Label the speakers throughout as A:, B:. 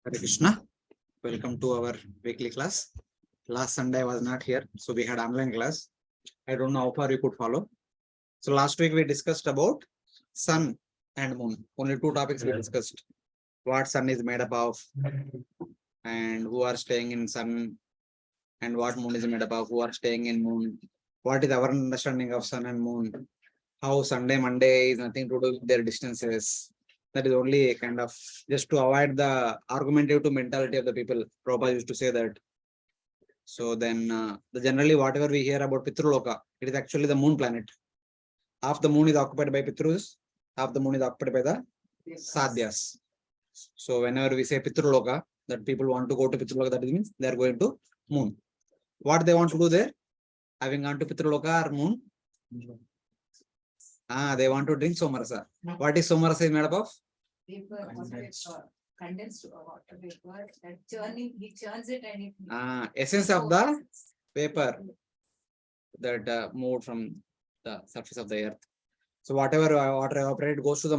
A: Hare Krishna. Welcome to our weekly class. Last Sunday I was not here, so we had online class. I don't know how far you could follow. So last week we discussed about sun and moon. Only two topics we discussed. What sun is made up of, and who are staying in sun, and what moon is made up of, who are staying in moon. What is our understanding of sun and moon? How Sunday, Monday is nothing to do with their distances. That is only a kind of just to avoid the argumentative mentality of the people. Prabhupada used to say that. So then, generally, whatever we hear about Pitruloka, it is actually the moon planet. Half the moon is occupied by Pitrus, half the moon is occupied by the Sadhyas. So whenever we say Pitruloka, that people want to go to Pitruloka, that means they are going to moon. What they want to do there? Having gone to Pitruloka or moon? They want to drink Somarasa. What is Somarasa made up of?
B: Paper, condensed water vapor, that churning, he churns it and it.
A: Essence of the vapor that moved from the surface of the earth. So whatever water evaporated goes to the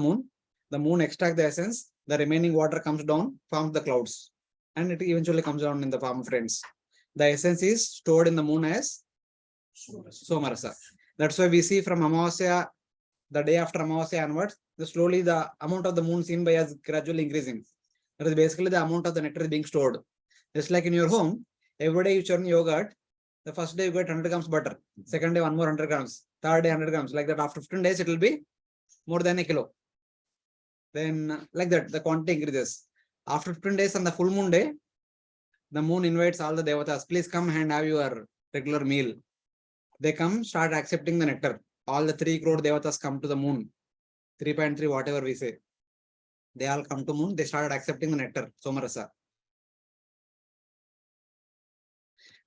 A: moon extracts the essence, the remaining water comes down, forms the clouds, and it eventually comes down in the form of rains. The essence is stored in the moon as Somarasa. That's why we see from Amavasya, the day after Amavasya onwards, slowly the amount of the moon seen by us is gradually increasing. That is basically the amount of the nectar is being stored. Just like in your home, every day you churn yogurt, the first day you get 100 grams butter, second day one more 100 grams, third day 100 grams, like that. After 15 days, it will be more than a kilo. Then like that, the quantity increases. After 15 days on the full moon day, the moon invites all the devatas, please come and have your regular meal. They come, start accepting the nectar. All the 3 crore devatas come to the moon. 3.3, whatever we say. They all come to moon, they started accepting the nectar, Somarasa.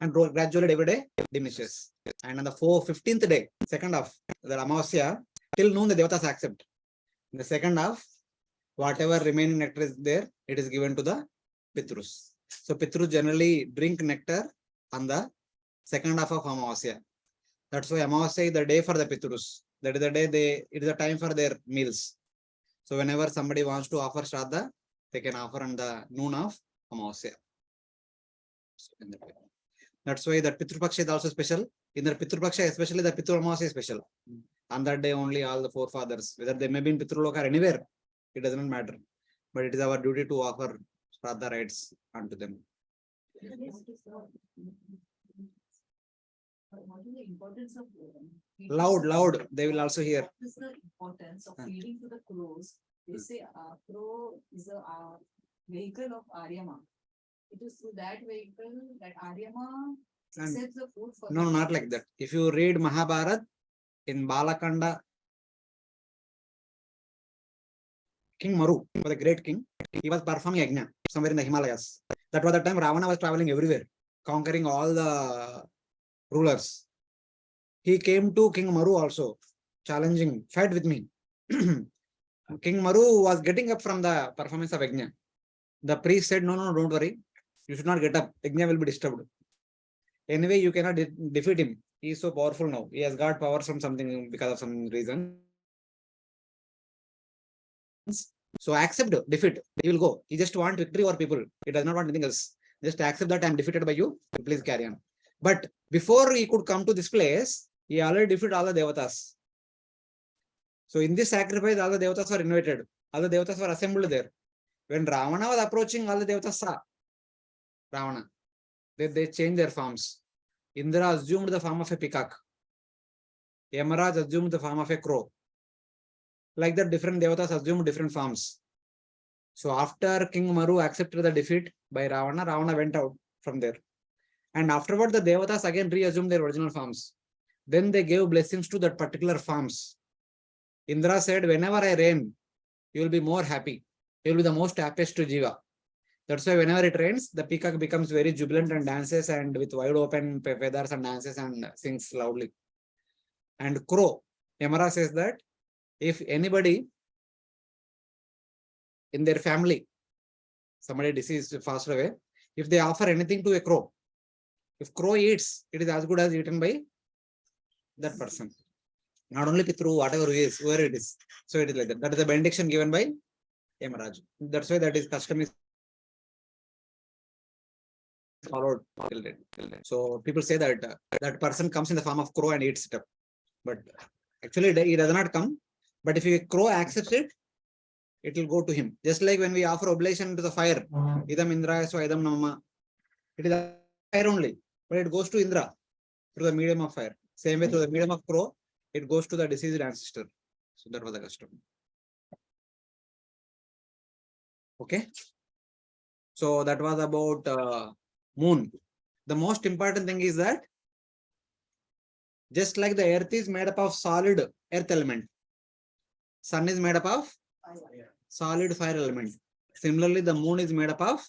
A: And gradually every day diminishes. And on the 15th day, second half, the Amavasya, till noon the devatas accept. In the second half, whatever remaining nectar is there, it is given to the Pitrus. So Pitrus generally drink nectar on the second half of Amavasya. That's why Amavasya is the day for the Pitrus. That is the day it is a time for their meals. So whenever somebody wants to offer Shraddha, they can offer on the noon of Amavasya. That's why that Pitru Paksha is also special. In the Pitru Paksha, especially the Pitru Amavasya is special. On that day only all the forefathers, whether they may be in Pitruloka or anywhere, it doesn't matter. But it is our duty to offer Shraddha rites unto them.
B: What is the importance of
A: Loud, they will also hear.
B: What is the importance of feeding to the crows? They say crow is a vehicle of Aryama. It is through that vehicle that Aryama accepts the food for.
A: No, not like that. If you read Mahabharata in Balakanda, King Maru was a great king. He was performing yajna somewhere in the Himalayas. That was the time Ravana was traveling everywhere, conquering all the rulers. He came to King Maru also, challenging, fight with me. King Maru was getting up from the performance of yajna. The priest said, no, don't worry. You should not get up. Yajna will be disturbed. Anyway, you cannot defeat him. He is so powerful now. He has got powers from something because of some reason. So accept defeat. He will go. He just wants victory over people. He does not want anything else. Just accept that I am defeated by you. Please carry on. But before he could come to this place, he already defeated all the devatas. So in this sacrifice, all the devatas were invited. All the devatas were assembled there. When Ravana was approaching, all the devatas saw Ravana. They changed their forms. Indra assumed the form of a peacock. Yamaraj assumed the form of a crow. Like that, different devatas assumed different forms. So after King Maru accepted the defeat by Ravana, Ravana went out from there. And afterward, the devatas again reassumed their original forms. Then they gave blessings to that particular forms. Indra said, whenever I reign, you will be more happy. You will be the most happiest to Jiva. That's why whenever it rains, the peacock becomes very jubilant and dances and with wide open feathers and dances and sings loudly. And crow, Yamara says that if anybody in their family, somebody deceased passed away, if they offer anything to a crow, if crow eats, it is as good as eaten by that person. Not only Pitru, whatever it is, whoever it is. So it is like that. That is the benediction given by Yamaraj. That's why that is custom is followed till date. So people say that that person comes in the form of crow and eats it up, but actually he does not come. But if a crow accepts it, it will go to him. Just like when we offer oblation to the fire, idam Indra, so idam Namma, it is fire only, but it goes to Indra through the medium of fire. Same way through the medium of crow, it goes to the deceased ancestor. So that was the custom. Okay. So that was about moon. The most important thing is that just like the earth is made up of solid earth element, sun is made up of solid fire element. Similarly, the moon is made up of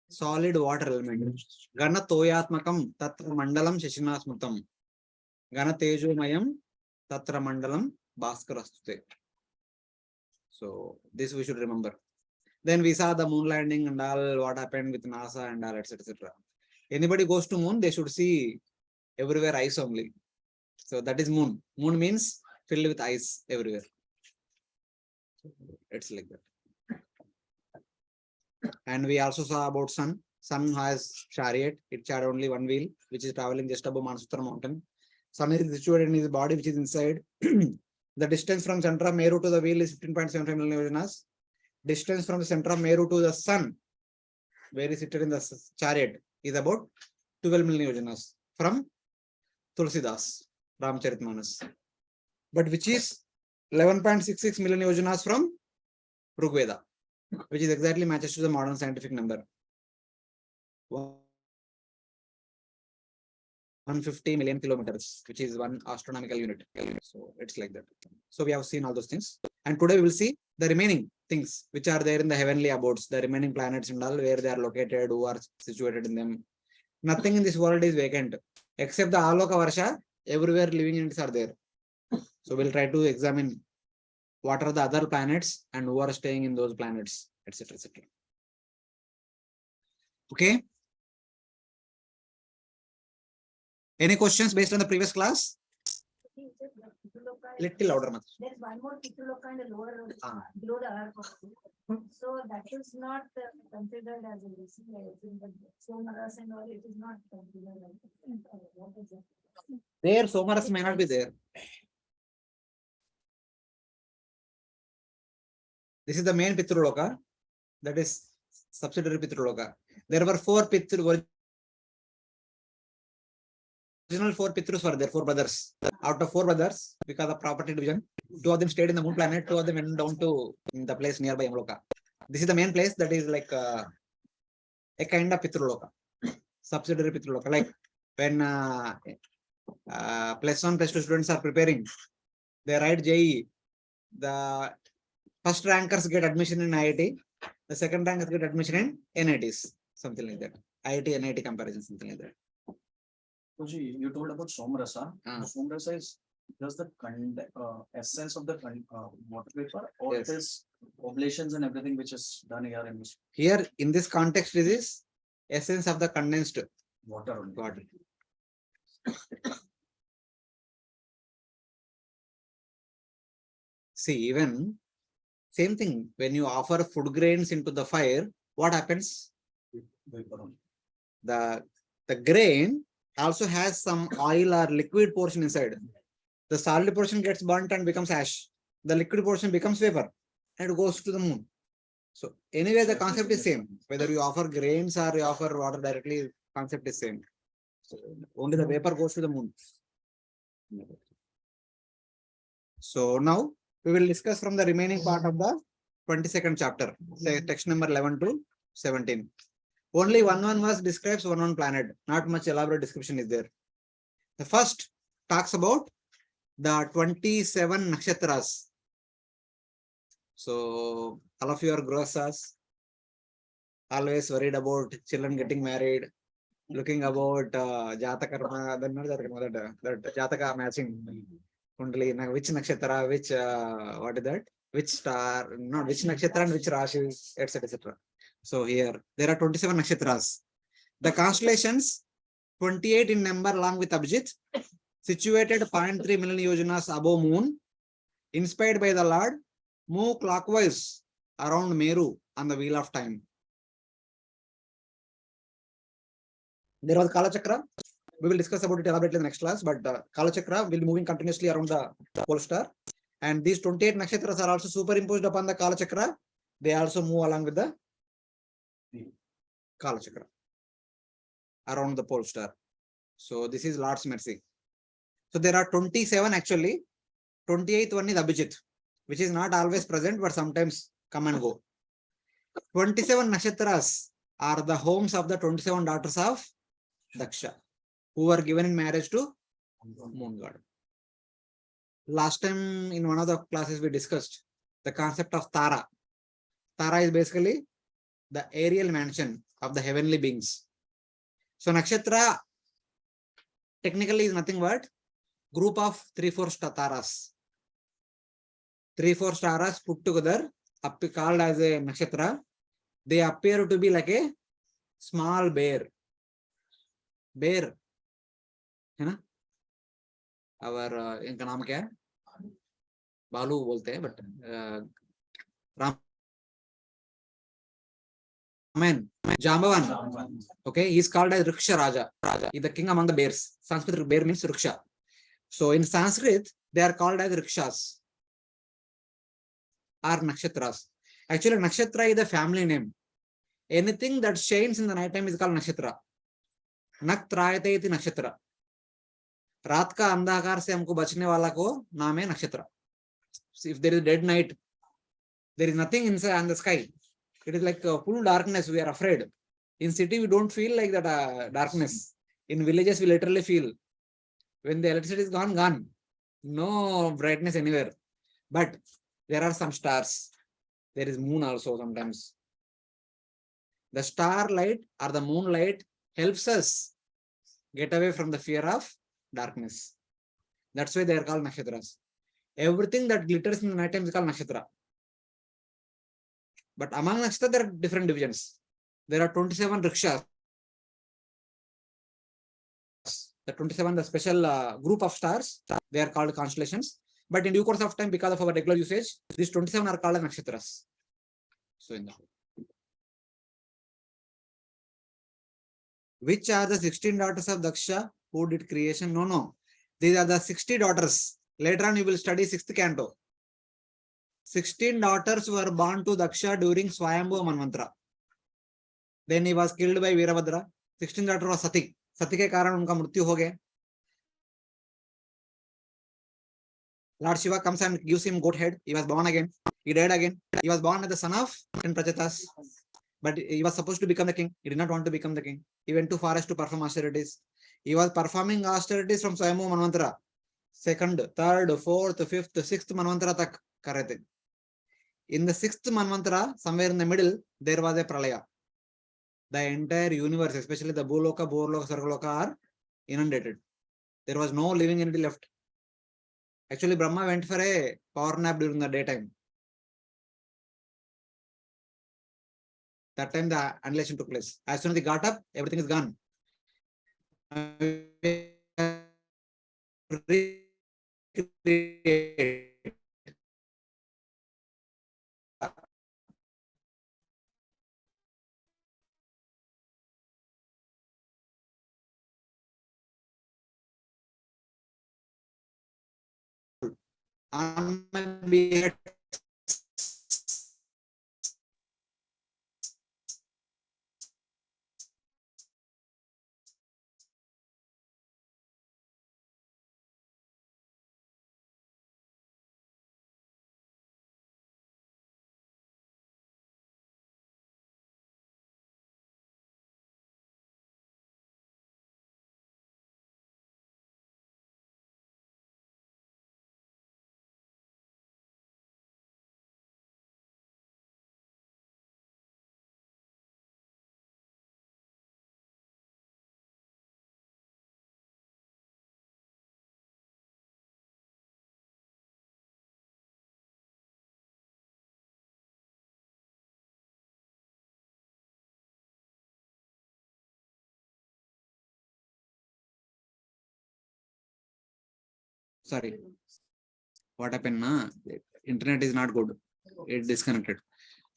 A: solid water element. Gana toyatmakam tatra mandalam shashinasmutam. Gana tejomayam tatra mandalam bhaskarastute. So this we should remember. Then we saw the moon landing and all what happened with NASA and all, etc. Anybody goes to moon, they should see everywhere ice only. So that is moon. Moon means filled with ice everywhere. It's like that. And we also saw about sun. Sun has chariot. It had only one wheel, which is traveling just above Mansutra mountain. Sun is situated in his body, which is inside. The distance from center of Meru to the wheel is 15.75 million yojanas. Distance from the center of Meru to the sun, where is seated in the chariot, is about 12 million yojanas from Tulsidas, Ramcharitmanas. But which is 11.66 million yojanas from Rigveda, which is exactly matches to the modern scientific number. 150 million kilometers, which is one astronomical unit. So it's like that. So we have seen all those things. And today we will see the remaining things which are there in the heavenly abodes, the remaining planets and all, where they are located, who are situated in them. Nothing in this world is vacant, except the Aloka Varsha, everywhere living entities are there. So we'll try to examine what are the other planets and who are staying in those planets, etc. etc. Okay. Any questions based on the previous class? Little louder.
C: There's one more Pitruloka in the lower,
A: Ah.
C: below the earth. So that is not considered as a blessing, but Somaras and all, it is not considered as what is it?
A: There, Somaras may not be there. This is the main Pitruloka, that is subsidiary Pitruloka. There were original four Pitrus were there, 4 brothers. Out of 4 brothers, because of property division, 2 of them stayed in the moon planet, 2 of them went down to the place nearby Yamloka. This is the main place that is like a kind of Pitruloka, subsidiary Pitruloka. Like when +1, +2 students are preparing, they write JE. The first rankers get admission in IIT, the second rankers get admission in NITs, something like that. IIT, NIT comparison, something like that.
D: You told about Somrasa. Somrasa is just the essence of the water vapor, or
A: Yes.
D: it is oblations and everything which is done here in this
A: Here, in this context, it is essence of the condensed
D: water only.
A: water. See, even same thing, when you offer food grains into the fire, what happens?
D: Vapor only.
A: The grain also has some oil or liquid portion inside. The solid portion gets burnt and becomes ash. The liquid portion becomes vapor and it goes to the moon. So anyway, the concept is same. Whether you offer grains or you offer water directly, concept is same. So only the vapor goes to the moon. So now we will discuss from the remaining part of the 22nd chapter, say text number 11 to 17. Only one verse describes one planet. Not much elaborate description is there. The first talks about the 27 nakshatras. So all of you are grosas, always worried about children getting married, looking about Jatakarma, that Jataka matching. Kundali, which nakshatra, which what is that? Which star, not which nakshatra and which rashi, etc. etc. So here there are 27 nakshatras. The constellations, 28 in number along with Abhijit, situated 0.3 million yojanas above moon, inspired by the Lord, move clockwise around Meru on the wheel of time. There was Kala Chakra. We will discuss about it elaborately in the next class, but Kala Chakra will be moving continuously around the pole star. And these 28 nakshatras are also superimposed upon the Kala Chakra. They also move along with the Kala Chakra around the pole star. So this is Lord's mercy. So there are 27 actually. 28th one is Abhijit, which is not always present, but sometimes come and go. 27 nakshatras are the homes of the 27 daughters of Daksha, who were given in marriage to moon god. Last time in one of the classes we discussed the concept of Tara. Tara is basically the aerial mansion of the heavenly beings. So nakshatra technically is nothing but group of 3-4 taras. 3-4 taras put together, called as a nakshatra. They appear to be like a small bear. Bear, है ना? Our इनका नाम क्या है? बालू बोलते हैं, but Raman, Jambavan. Okay, he is called as Riksha Raja. He is the king among the bears. Sanskrit bear means Riksha. So in Sanskrit, they are called as Rikshas or Nakshatras. Actually, Nakshatra is the family name. Anything that shines in the night time is called Nakshatra. Naktrayate iti Nakshatra. रात का अंधकार से हमको बचने वाला को नाम है नक्षत्र. If there is dead night, there is nothing inside on the sky. It is like full darkness. We are afraid. In city, we don't feel like that darkness. In villages, we literally feel when the electricity is gone, no brightness anywhere. But there are some stars. There is moon also sometimes. The starlight or the moonlight helps us get away from the fear of darkness. That's why they are called nakshatras. Everything that glitters in the night time is called nakshatra. But among nakshatra, there are different divisions. There are 27 rikshas. The 27, the special group of stars, they are called constellations. But in due course of time, because of our regular usage, these 27 are called nakshatras. So in the which are the 16 daughters of Daksha who did creation? No. These are the 60 daughters. Later on, you will study 6th canto. 16 daughters were born to Daksha during Swayambhu Manvantara. Then he was killed by Veerabhadra. 16th daughter was Sati. Sati के कारण उनका मृत्यु हो गया. Lord Shiva comes and gives him goat head. He was born again. He died again. He was born as the son of 10 Prajatas. But he was supposed to become the king. He did not want to become the king. He went to forest to perform austerities. He was performing austerities from Swayambhu Manvantara. 2nd, 3rd, 4th, 5th, 6th Manvantara tak kar rahe the. In the 6th Manvantara, somewhere in the middle, there was a pralaya. The entire universe, especially the Bhuloka, Bhurloka, Sargaloka are inundated. There was no living entity left. Actually, Brahma went for a power nap during the daytime. That time the annihilation took place. As soon as he got up, everything is gone. On my behalf, sorry, what happened? Na? Internet is not good. It disconnected.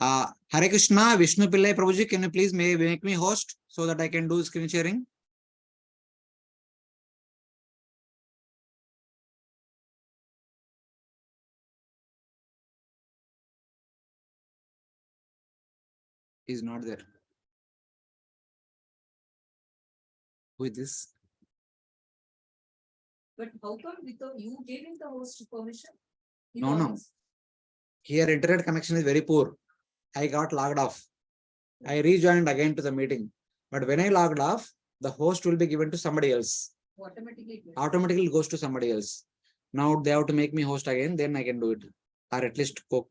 A: Hare Krishna, Vishnu Pillai Prabhuji, can you please make me host so that I can do screen sharing? is not there. Who is this?
B: But how come without you giving the host permission?
A: No, no. Here internet connection is very poor. I got logged off. I rejoined again to the meeting. But when I logged off, the host will be given to somebody else. Automatically it goes to somebody else. Now they have to make me host again, then I can do it. Or at least cook.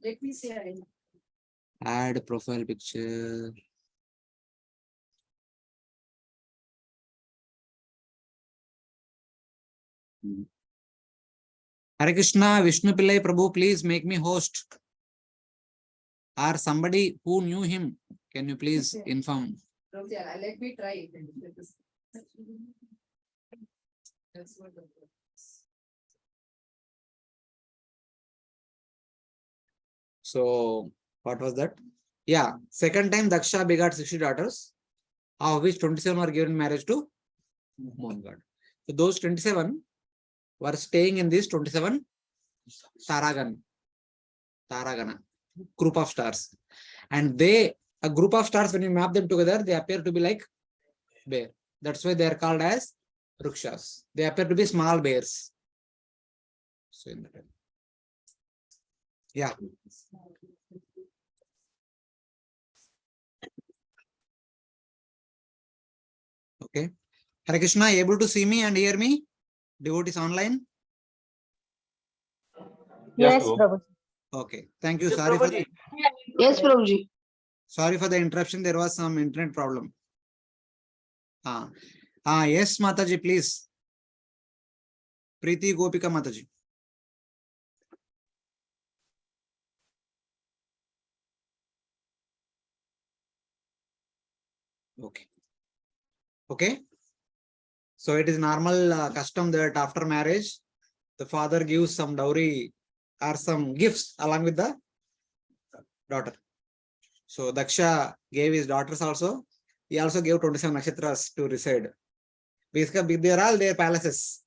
B: Let me see.
A: Add profile picture. Hare Krishna, Vishnu Pillai Prabhu, please make me host. Or somebody who knew him, can you please inform?
B: Let me try it. That's what the-
A: So, what was that? Yeah, second time Daksha begot 60 daughters, of which 27 were given marriage to moon god. So, those 27 were staying in this 27 Taragana group of stars. And a group of stars, when you map them together, they appear to be like bear. That's why they are called as Rukshas. They appear to be small bears. So, in that, yeah. Okay. Hare Krishna, able to see me and hear me? Devotees online?
E: Yes, Prabhu.
A: Okay. Thank you. Sorry for the,
E: Yes, Prabhuji.
A: sorry for the interruption. There was some internet problem. Yes, Mataji, please. Preeti Gopika Mataji. Okay. Okay. So it is normal custom that after marriage, the father gives some dowry or some gifts along with the daughter. So Daksha gave his daughters also. He also gave 27 nakshatras to reside. Basically, they are all their palaces.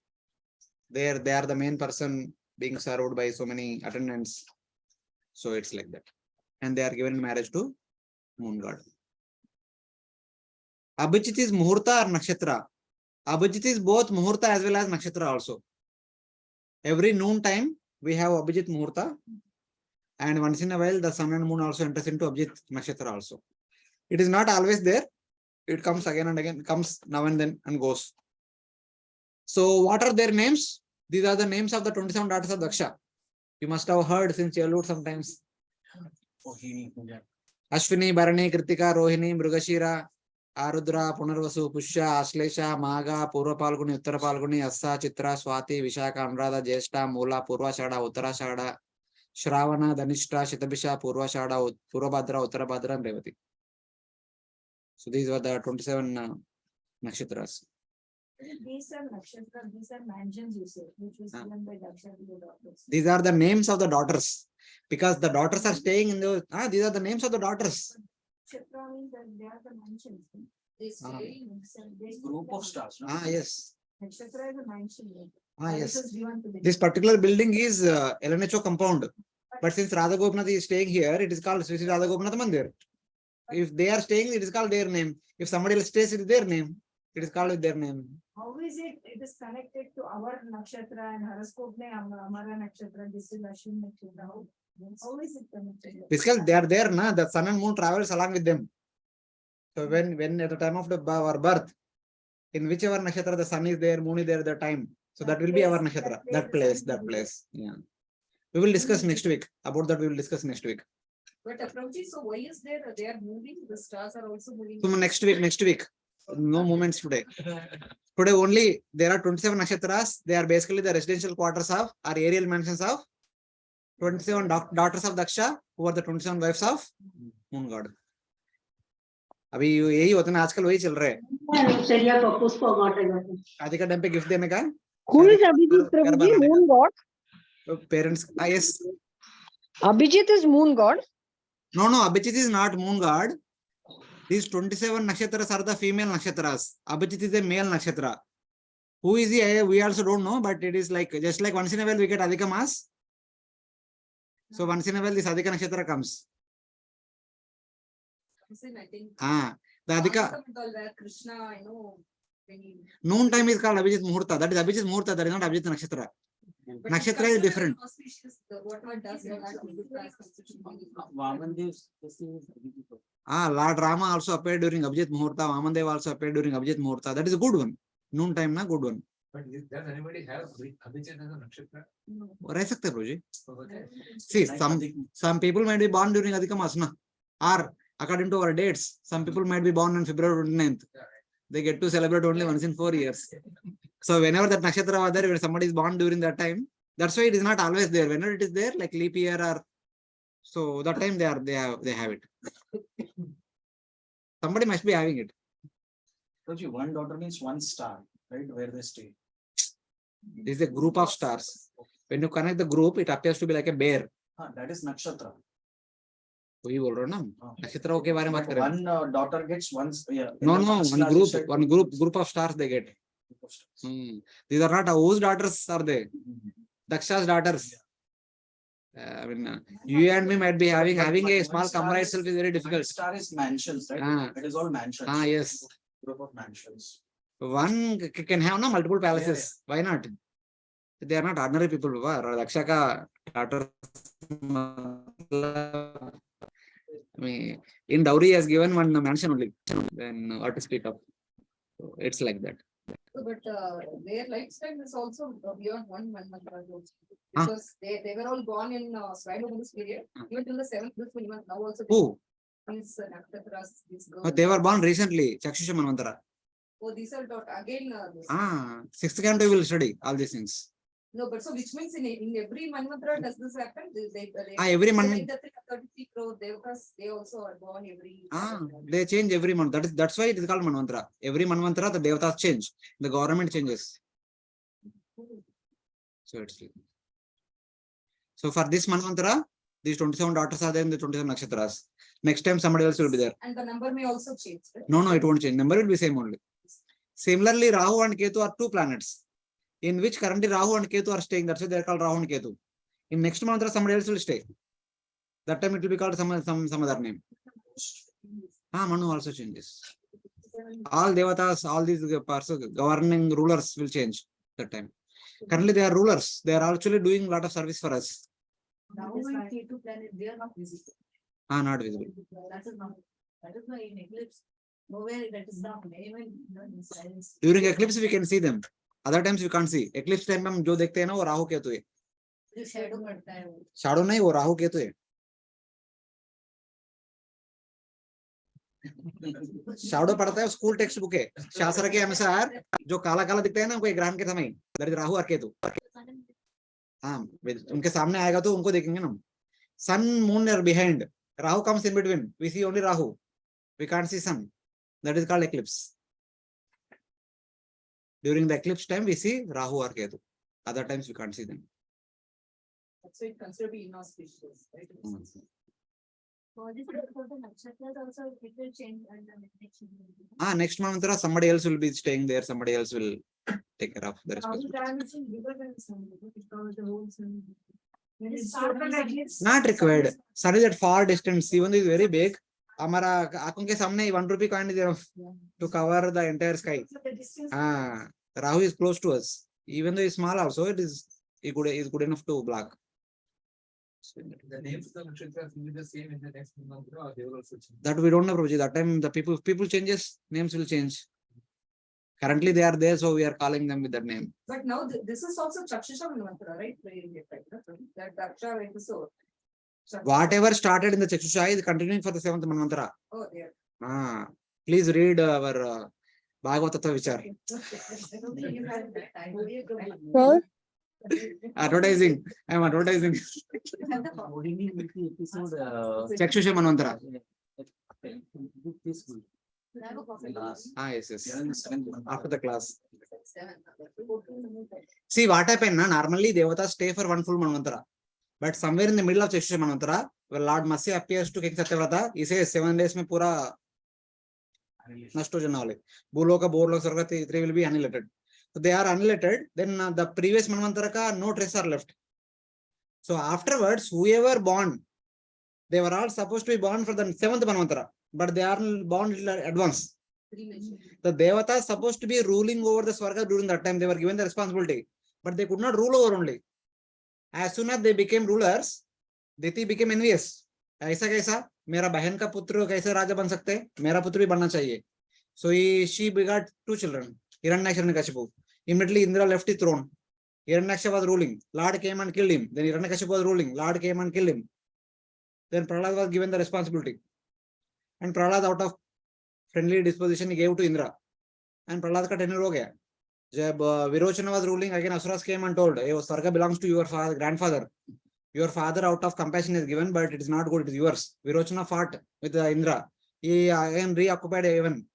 A: They are the main person being served by so many attendants. So it's like that. And they are given marriage to moon god. Abhijit is Muhurta or Nakshatra? Abhijit is both Muhurta as well as Nakshatra also. Every noon time, we have Abhijit Muhurta. And once in a while, the sun and moon also enters into Abhijit Nakshatra also. It is not always there. It comes again and again, comes now and then and goes. So what are their names? These are the names of the 27 daughters of Daksha. You must have heard since childhood sometimes. Ashwini, Bharani, Kritika, Rohini, Mrugashira, Arudra, Punarvasu, Pushya, Aslesha, Maga, Purva Palguni, Uttara Palguni, Assa, Chitra, Swati, Vishaka, Anuradha, Jyeshta, Mula, Purva Shada, Uttara Shada, Shravana, Danishta, Shitabisha, Purva Shada, Purva Bhadra, Uttara Bhadra, and Revati. So these were the 27 nakshatras.
C: These are nakshatra, these are mansions, you say, which was given by Daksha to the daughters.
A: These are the names of the daughters. Because the daughters are staying in those. These are the names of the daughters.
C: Nakshatra means that they are the mansions.
B: They stay in
D: Group of stars. No?
A: Yes.
C: Nakshatra is a mansion.
A: Yes.
C: This is given to the-
A: This particular building is LNHO compound. But since Radha Gopinath is staying here, it is called Sri Radha Gopinath Mandir. If they are staying, it is called their name. If somebody else stays, it is their name. It is called with their name.
C: How is it? It is connected to our nakshatra and horoscope ne Amara nakshatra. This is Ashwin nakshatra. How is it connected?
A: Basically, they are there, na? The sun and moon travels along with them. So when at the time of our birth, in whichever nakshatra the sun is there, moon is there at the time. So that will be our nakshatra. That place. Yeah. We will discuss next week. About that, we will discuss next week.
B: But approaching, so why is there? They are moving. The stars are also moving.
A: So next week. No movements today. Today only there are 27 nakshatras. They are basically the residential quarters of or aerial mansions of 27 daughters of Daksha, who are the 27 wives of moon god. अभी यही होता है आजकल वही चल रहा है आदि का टाइम पे गिफ्ट देने का
E: Who is Abhijit Prabhuji? Moon god?
A: Parents yes.
E: Abhijit is moon god.
A: No, Abhijit is not moon god. These 27 nakshatras are the female nakshatras. Abhijit is a male nakshatra. Who is he? We also don't know, but it is like just like once in a while we get Adhika Mas. So once in a while this Adhika nakshatra comes.
B: I think.
A: The Adhika
B: Where Krishna, when he.
A: noon time is called Abhijit Muhurta. That is Abhijit Muhurta. That is not Abhijit Nakshatra.
B: But
A: Nakshatra is different.
B: Auspicious, whatever does that will be as constitution.
A: Lord Rama also appeared during Abhijit Muhurta. Vamandev also appeared during Abhijit Muhurta. That is a good one. Noon time na good one.
F: But does anybody have Abhijit as a nakshatra?
A: रह सकते हैं Prabhuji.
F: Okay.
A: See, some people might be born during Adhika Mas, na? Or according to our dates, some people might be born on February 29th. They get to celebrate only once in 4 years. So whenever that nakshatra was there, when somebody is born during that time, that's why it is not always there. Whenever it is there, like leap year or so, that time they have it. Somebody must be having it.
D: Prabhuji, one daughter means one star, right? Where they stay.
A: This is a group of stars. When you connect the group, it appears to be like a bear.
D: That is nakshatra.
A: वही बोल रहा हूँ ना नक्षत्रों के बारे में बात
D: But
A: कर रहे हैं
D: one daughter gets one. Yeah.
A: no one group of stars they get. These are not whose daughters are they? Daksha's daughters. I mean, you and me might be having a small camera itself is very difficult.
D: Star is mansions, right? It is all mansions.
A: Yes.
D: Group of mansions.
A: One can have multiple palaces. Why not? They are not ordinary people. Daksha ka daughter. I mean, in dowry he has given one mansion only. Then what to speak of? So it's like that.
B: But their lifestyle is also beyond 1 month. Because they were all born in Swahili period. Even till the 7th month now also.
A: Who?
B: These nakshatras, these girls.
A: They were born recently. Chakshusha Manvantara.
B: Oh, these are taught again.
A: 6th canto will study all these things.
B: No, but so which means in every manvantara does this happen?
A: Every month.
B: 33 crore devatas, they also are born every.
A: They change every month. That's why it is called Manvantara. Every Manvantara, the devatas change. The government changes. So it's like. So for this Manvantara, these 27 daughters are there in the 27 nakshatras. Next time somebody else will be there.
B: And the number may also change. Right?
A: No, it won't change. Number will be same only. Similarly, Rahu and Ketu are two planets in which currently Rahu and Ketu are staying. That's why they are called Rahu and Ketu. In next Manvantara, somebody else will stay. That time it will be called some other name. Manu also changes. All devatas, all these governing rulers will change that time. Currently they are rulers. They are actually doing a lot of service for us.
B: Now in K2 planet, they are not visible.
A: Not visible.
B: That is why in eclipse, nowhere that is not. Even in silence.
A: During eclipse we can see them. Other times we can't see. Eclipse time हम जो देखते हैं ना वो राहु केतु है.
B: जो shadow पड़ता है वो.
A: Shadow नहीं वो राहु केतु है. Shadow पड़ता है स्कूल टेक्स्ट बुक है. शास्त्र के अनुसार जो काला काला दिखता है ना कोई ग्रहण के समय that is राहु और केतु. उनके सामने आएगा तो उनको देखेंगे ना. Sun, moon are behind. Rahu comes in between. We see only Rahu. We can't see sun. That is called eclipse. During the eclipse time, we see Rahu or Ketu. Other times we can't see them.
B: So it considered to be inauspicious, right?
C: For this for the nakshatras also it will change and the
A: Next month somebody else will be staying there. Somebody else will take care of the responsibility. Not required. Sun is at far distance. Even though it is very big. हमारा आंखों के सामने 1 rupee coin is enough to cover the entire sky. Rahu is close to us. Even though it's small also, it is good enough to block.
F: The names of the nakshatras will be the same in the next month, or they will also change.
A: That we don't know, Prabhuji. That time the people changes, names will change. Currently they are there, so we are calling them with that name.
B: But now this is also Chakshusha Manvantara, right? That Daksha episode.
A: Whatever started in the Chakshusha is continuing for the 7th Manvantara.
B: Oh, there.
A: Please read our Bhagavatattva Vichar.
E: Sir,
A: Advertising. I am advertising. Chakshusha Manvantara. Yes. After the class. See what happened, normally Devatas stay for 1 full Manvantara. But somewhere in the middle of Chakshusha Manvantara, where Lord Matsya appears to King Satyavrata, he says 7 days mein pura nashto janale. Bhuloka, Borloka, Sargati, 3 will be annihilated. So they are annihilated, then the previous Manvantara ka no trace are left. So afterwards, whoever born, they were all supposed to be born for the 7th Manvantara. but they are born little advanced.
B: Premature.
A: The Devatas supposed to be ruling over the Swarga during that time. They were given the responsibility, but they could not rule over only. As soon as they became rulers, Diti became envious. ऐसा कैसा मेरा बहन का पुत्र कैसे राजा बन सकते हैं, मेरा पुत्र भी बनना चाहिए. So she begot two children, Hiranyaksha and Kashipu. Immediately Indra left his throne. Hiranyaksha was ruling, Lord came and killed him. Then Hiranyakashipu was ruling, Lord came and killed him. Then Prahlad was given the responsibility, and Prahlad out of friendly disposition he gave to Indra, and Prahlad ka tenure ho gaya. जब Virochana was ruling, again Asuras came and told, hey, Swarga belongs to your father, grandfather. Your father out of compassion is given, but it is not good, it is yours. Virochana fought with Indra. He again reoccupied heaven.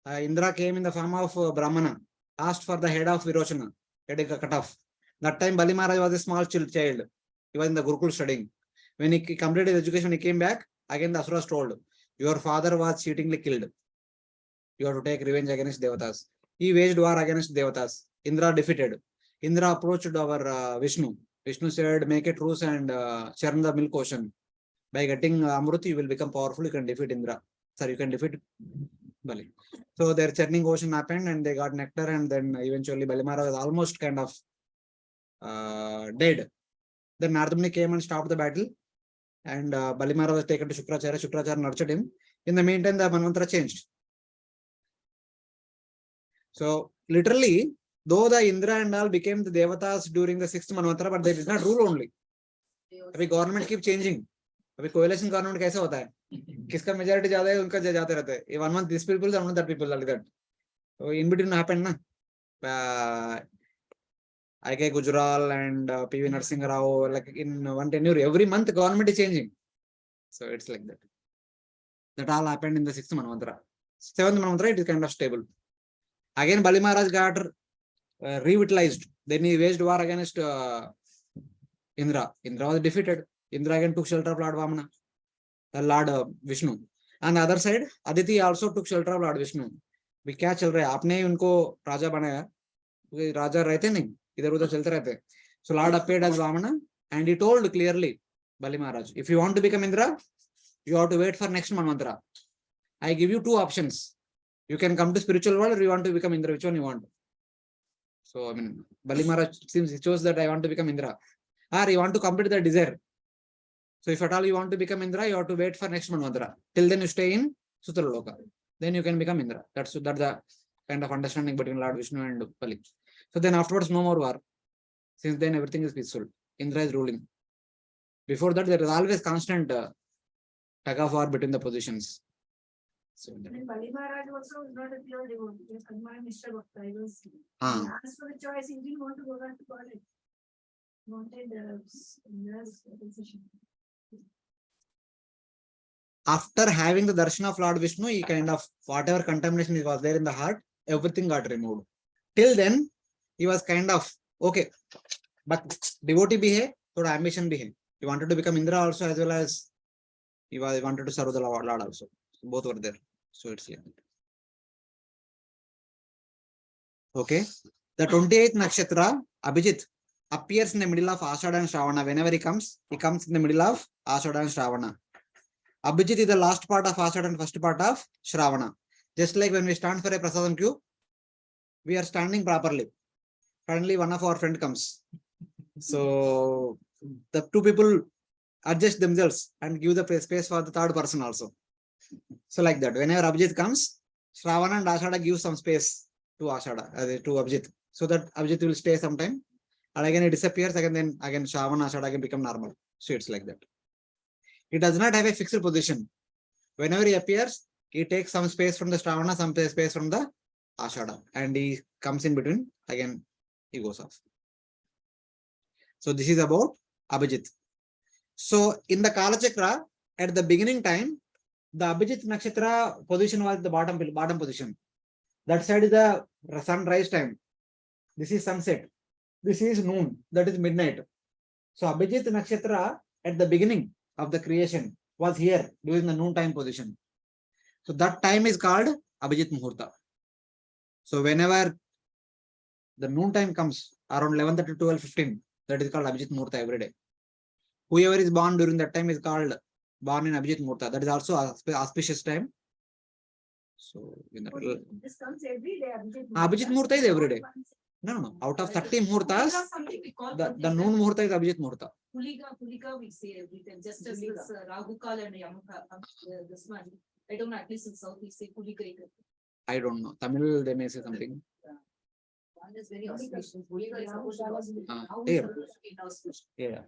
A: Indra came in the form of Brahmana, asked for the head of Virochana, head cut off. That time Bali Maharaj was a small child. He was in the Gurukul studying. When he completed his education, he came back. Again, the Asuras told, your father was cheatingly killed. You have to take revenge against Devatas. He waged war against Devatas. Indra defeated. Indra approached our Vishnu. Vishnu said, make a truce and churn the milk ocean. By getting Amrut, you will become powerful. You can defeat Indra. Sorry, you can defeat Bali. So their churning ocean happened and they got nectar, and then eventually Bali Maharaj was almost kind of dead. Then Nardamuni came and stopped the battle, and Bali Maharaj was taken to Shukracharya. Shukracharya nurtured him. In the meantime, the Manvantara changed. So literally, though the Indra and all became the Devatas during the 6th Manvantara, but they did not rule only. अभी government keep changing. अभी coalition government कैसा होता है? किसका majority ज्यादा है उनका जाते रहते हैं. ये 1 month this people, 1 month that people like that. So in between happened na. I.K. Gujral and P.V. Narasimha Rao, like in one tenure, every month government is changing. So it's like that. That all happened in the 6th Manvantara. 7th Manvantara, it is kind of stable. Again, Bali Maharaj got revitalized. Then he waged war against Indra. Indra was defeated. Indra again took shelter of Lord Vamana, the Lord Vishnu. On the other side, Aditi also took shelter of Lord Vishnu. भी क्या चल रहा है, आपने उनको राजा बनाया, राजा रहते नहीं, इधर उधर चलते रहते. So Lord appeared as Vamana and he told clearly, Bali Maharaj, if you want to become Indra, you have to wait for next Manvantara. I give you two options. You can come to spiritual world or you want to become Indra, which one you want? So I mean, Bali Maharaj seems he chose that I want to become Indra. Or you want to complete the desire. So if at all you want to become Indra, you have to wait for next Manvantara. Till then you stay in Sutraloka. Then you can become Indra. That's the kind of understanding between Lord Vishnu and Bali. So then afterwards, no more war. Since then everything is peaceful. Indra is ruling. Before that, there is always constant tug of war between the positions. So,
C: And Bali Maharaj also was not a pure devotee. He was Kanmaya Mishra Bhakta. He was he asked for the choice. He didn't want to go back to college. He wanted Indra's position.
A: after having the darshan of Lord Vishnu, he kind of whatever contamination was there in the heart, everything got removed. Till then, he was kind of okay, but devotee bhi hai, thoda ambition bhi hai. He wanted to become Indra also, as well as he wanted to serve the Lord also. Both were there. So it's like okay. The 28th nakshatra, Abhijit, appears in the middle of Ashada and Shravana. Whenever he comes in the middle of Ashada and Shravana. Abhijit is the last part of Ashada and first part of Shravana. Just like when we stand for a prasadam queue, we are standing properly. Suddenly one of our friend comes. So the two people adjust themselves and give the space for the third person also. So like that, whenever Abhijit comes, Shravana and Ashada give some space to Ashada, to Abhijit, so that Abhijit will stay sometime, and again it disappears again. Then again Shravana, Ashada can become normal. So it's like that. He does not have a fixed position. Whenever he appears, he takes some space from the Shravana, some space from the Ashada, and he comes in between. Again, he goes off. So this is about Abhijit. So in the Kala Chakra, at the beginning time, the Abhijit Nakshatra position was the bottom position. That side is the sunrise time. This is sunset. This is noon. That is midnight. So Abhijit Nakshatra at the beginning of the creation was here during the noon time position. So that time is called Abhijit Muhurta. So whenever the noon time comes around 11:30 to 12:15, that is called Abhijit Muhurta every day. Whoever is born during that time is called born in Abhijit Muhurta. That is also auspicious time. So,
C: This comes every day.
A: Abhijit Muhurta is every day. No. Out of 30 Muhurtas,
B: Something we call
A: the noon Muhurta is Abhijit Muhurta.
B: Kulika we say every time, just as this Rahukal and Yamuka, this one. I don't know, at least in South we say Kulika.
A: I don't know. Tamil, they may say something.
B: One is very auspicious. Kulika is supposed to be auspicious. Now
A: yeah.
B: it's supposed to be inauspicious.
A: Yeah.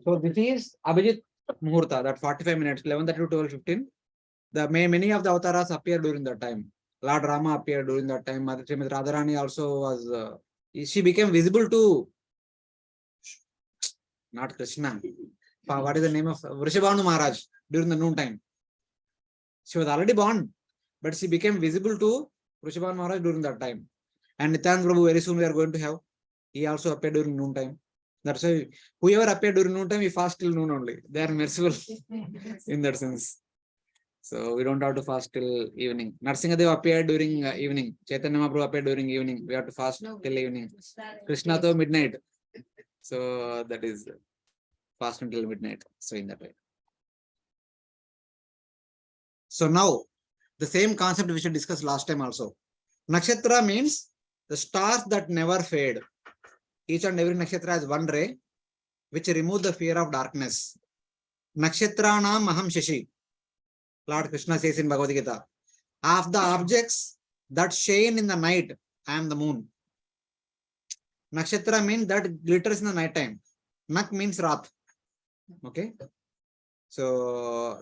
A: So this is Abhijit Muhurta, that 45 minutes, 11:30 to 12:15. Many of the avatars appear during that time. Lord Rama appeared during that time. Mother Radharani also was, she became visible to, not Krishna. What is the name of Vrishabhanu Maharaj during the noon time? She was already born, but she became visible to Vrishabhanu Maharaj during that time. And Nityananda Prabhu, very soon we are going to have. He also appeared during noon time. That's why whoever appeared during noon time, we fast till noon only. They are merciful in that sense. So we don't have to fast till evening. Narsingadev appeared during evening. Chaitanya Mahaprabhu appeared during evening. We have to fast till evening. Krishna to midnight. So that is fast until midnight. So in that way. So now the same concept we should discuss last time also. Nakshatra means the stars that never fade. Each and every nakshatra has one ray which remove the fear of darkness. Nakshatranam maham shashi. Lord Krishna says in Bhagavad Gita, of the objects that shine in the night, I am the moon. Nakshatra means that glitters in the night time. Nak means Rath. Okay. So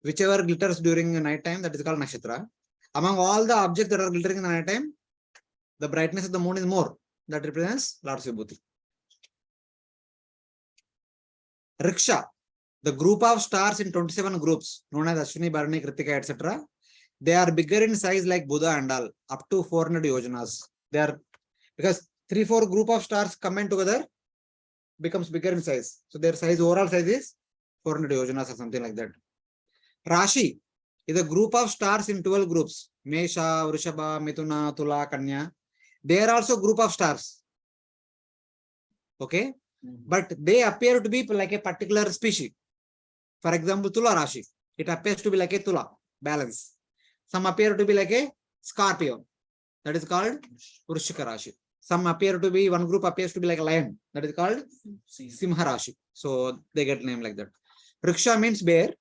A: whichever glitters during the night time, that is called nakshatra. Among all the objects that are glittering in the night time, the brightness of the moon is more. That represents Lord Vibhuti. Riksha, the group of stars in 27 groups, known as Ashwini, Bharani, Kritika, etc. They are bigger in size like Buddha and all, up to 400 yojanas. They are, because 3-4 group of stars combined together becomes bigger in size. So their size, overall size is 400 yojanas or something like that. Rashi is a group of stars in 12 groups. Mesha, Vrishabha, Mithuna, Tula, Kanya. They are also group of stars. Okay. But they appear to be like a particular species. For example, Tula Rashi. It appears to be like a Tula, balance. Some appear to be like a Scorpio. That is called Vrishika Rashi. Some appear to be, one group appears to be like a lion. That is called Simha Rashi. So they get name like that. Riksha means bear.